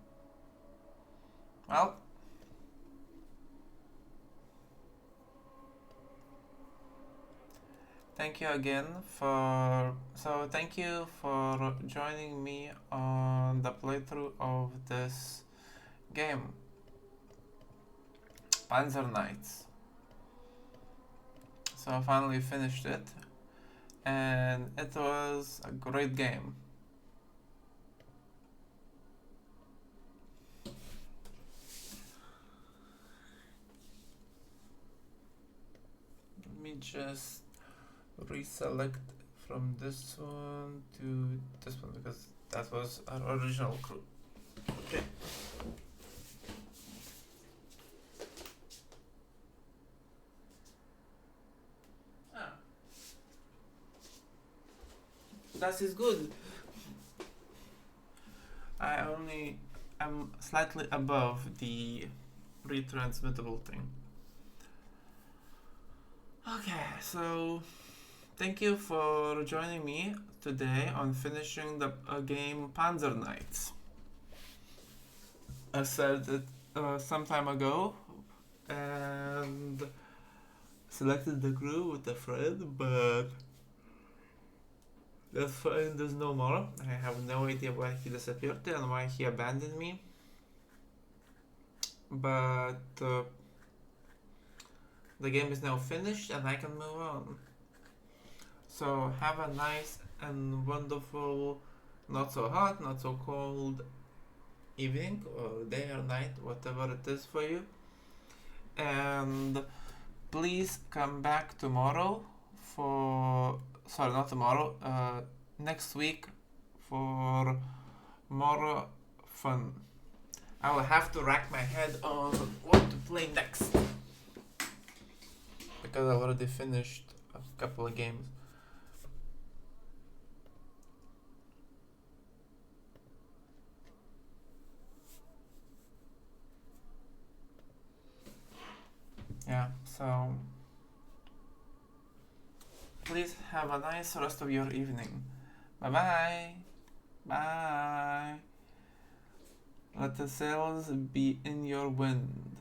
Well, thank you again thank you for joining me on the playthrough of this game, Panzer Knights. So I finally finished it, and it was a great game. Let me just reselect from this one to this one because that was our original crew. Okay. That is good. I'm slightly above the retransmittable thing. Okay, so thank you for joining me today on finishing the game Panzer Knights. I said it some time ago and selected the crew with a friend, but that friend is no more. I have no idea why he disappeared and why he abandoned me. But the game is now finished and I can move on. So have a nice and wonderful, not so hot, not so cold evening or day or night, whatever it is for you. And please come back tomorrow next week for more fun. I will have to rack my head on what to play next because I already finished a couple of games. Yeah, so please have a nice rest of your evening. Bye-bye. Bye. Let the sails be in your wind.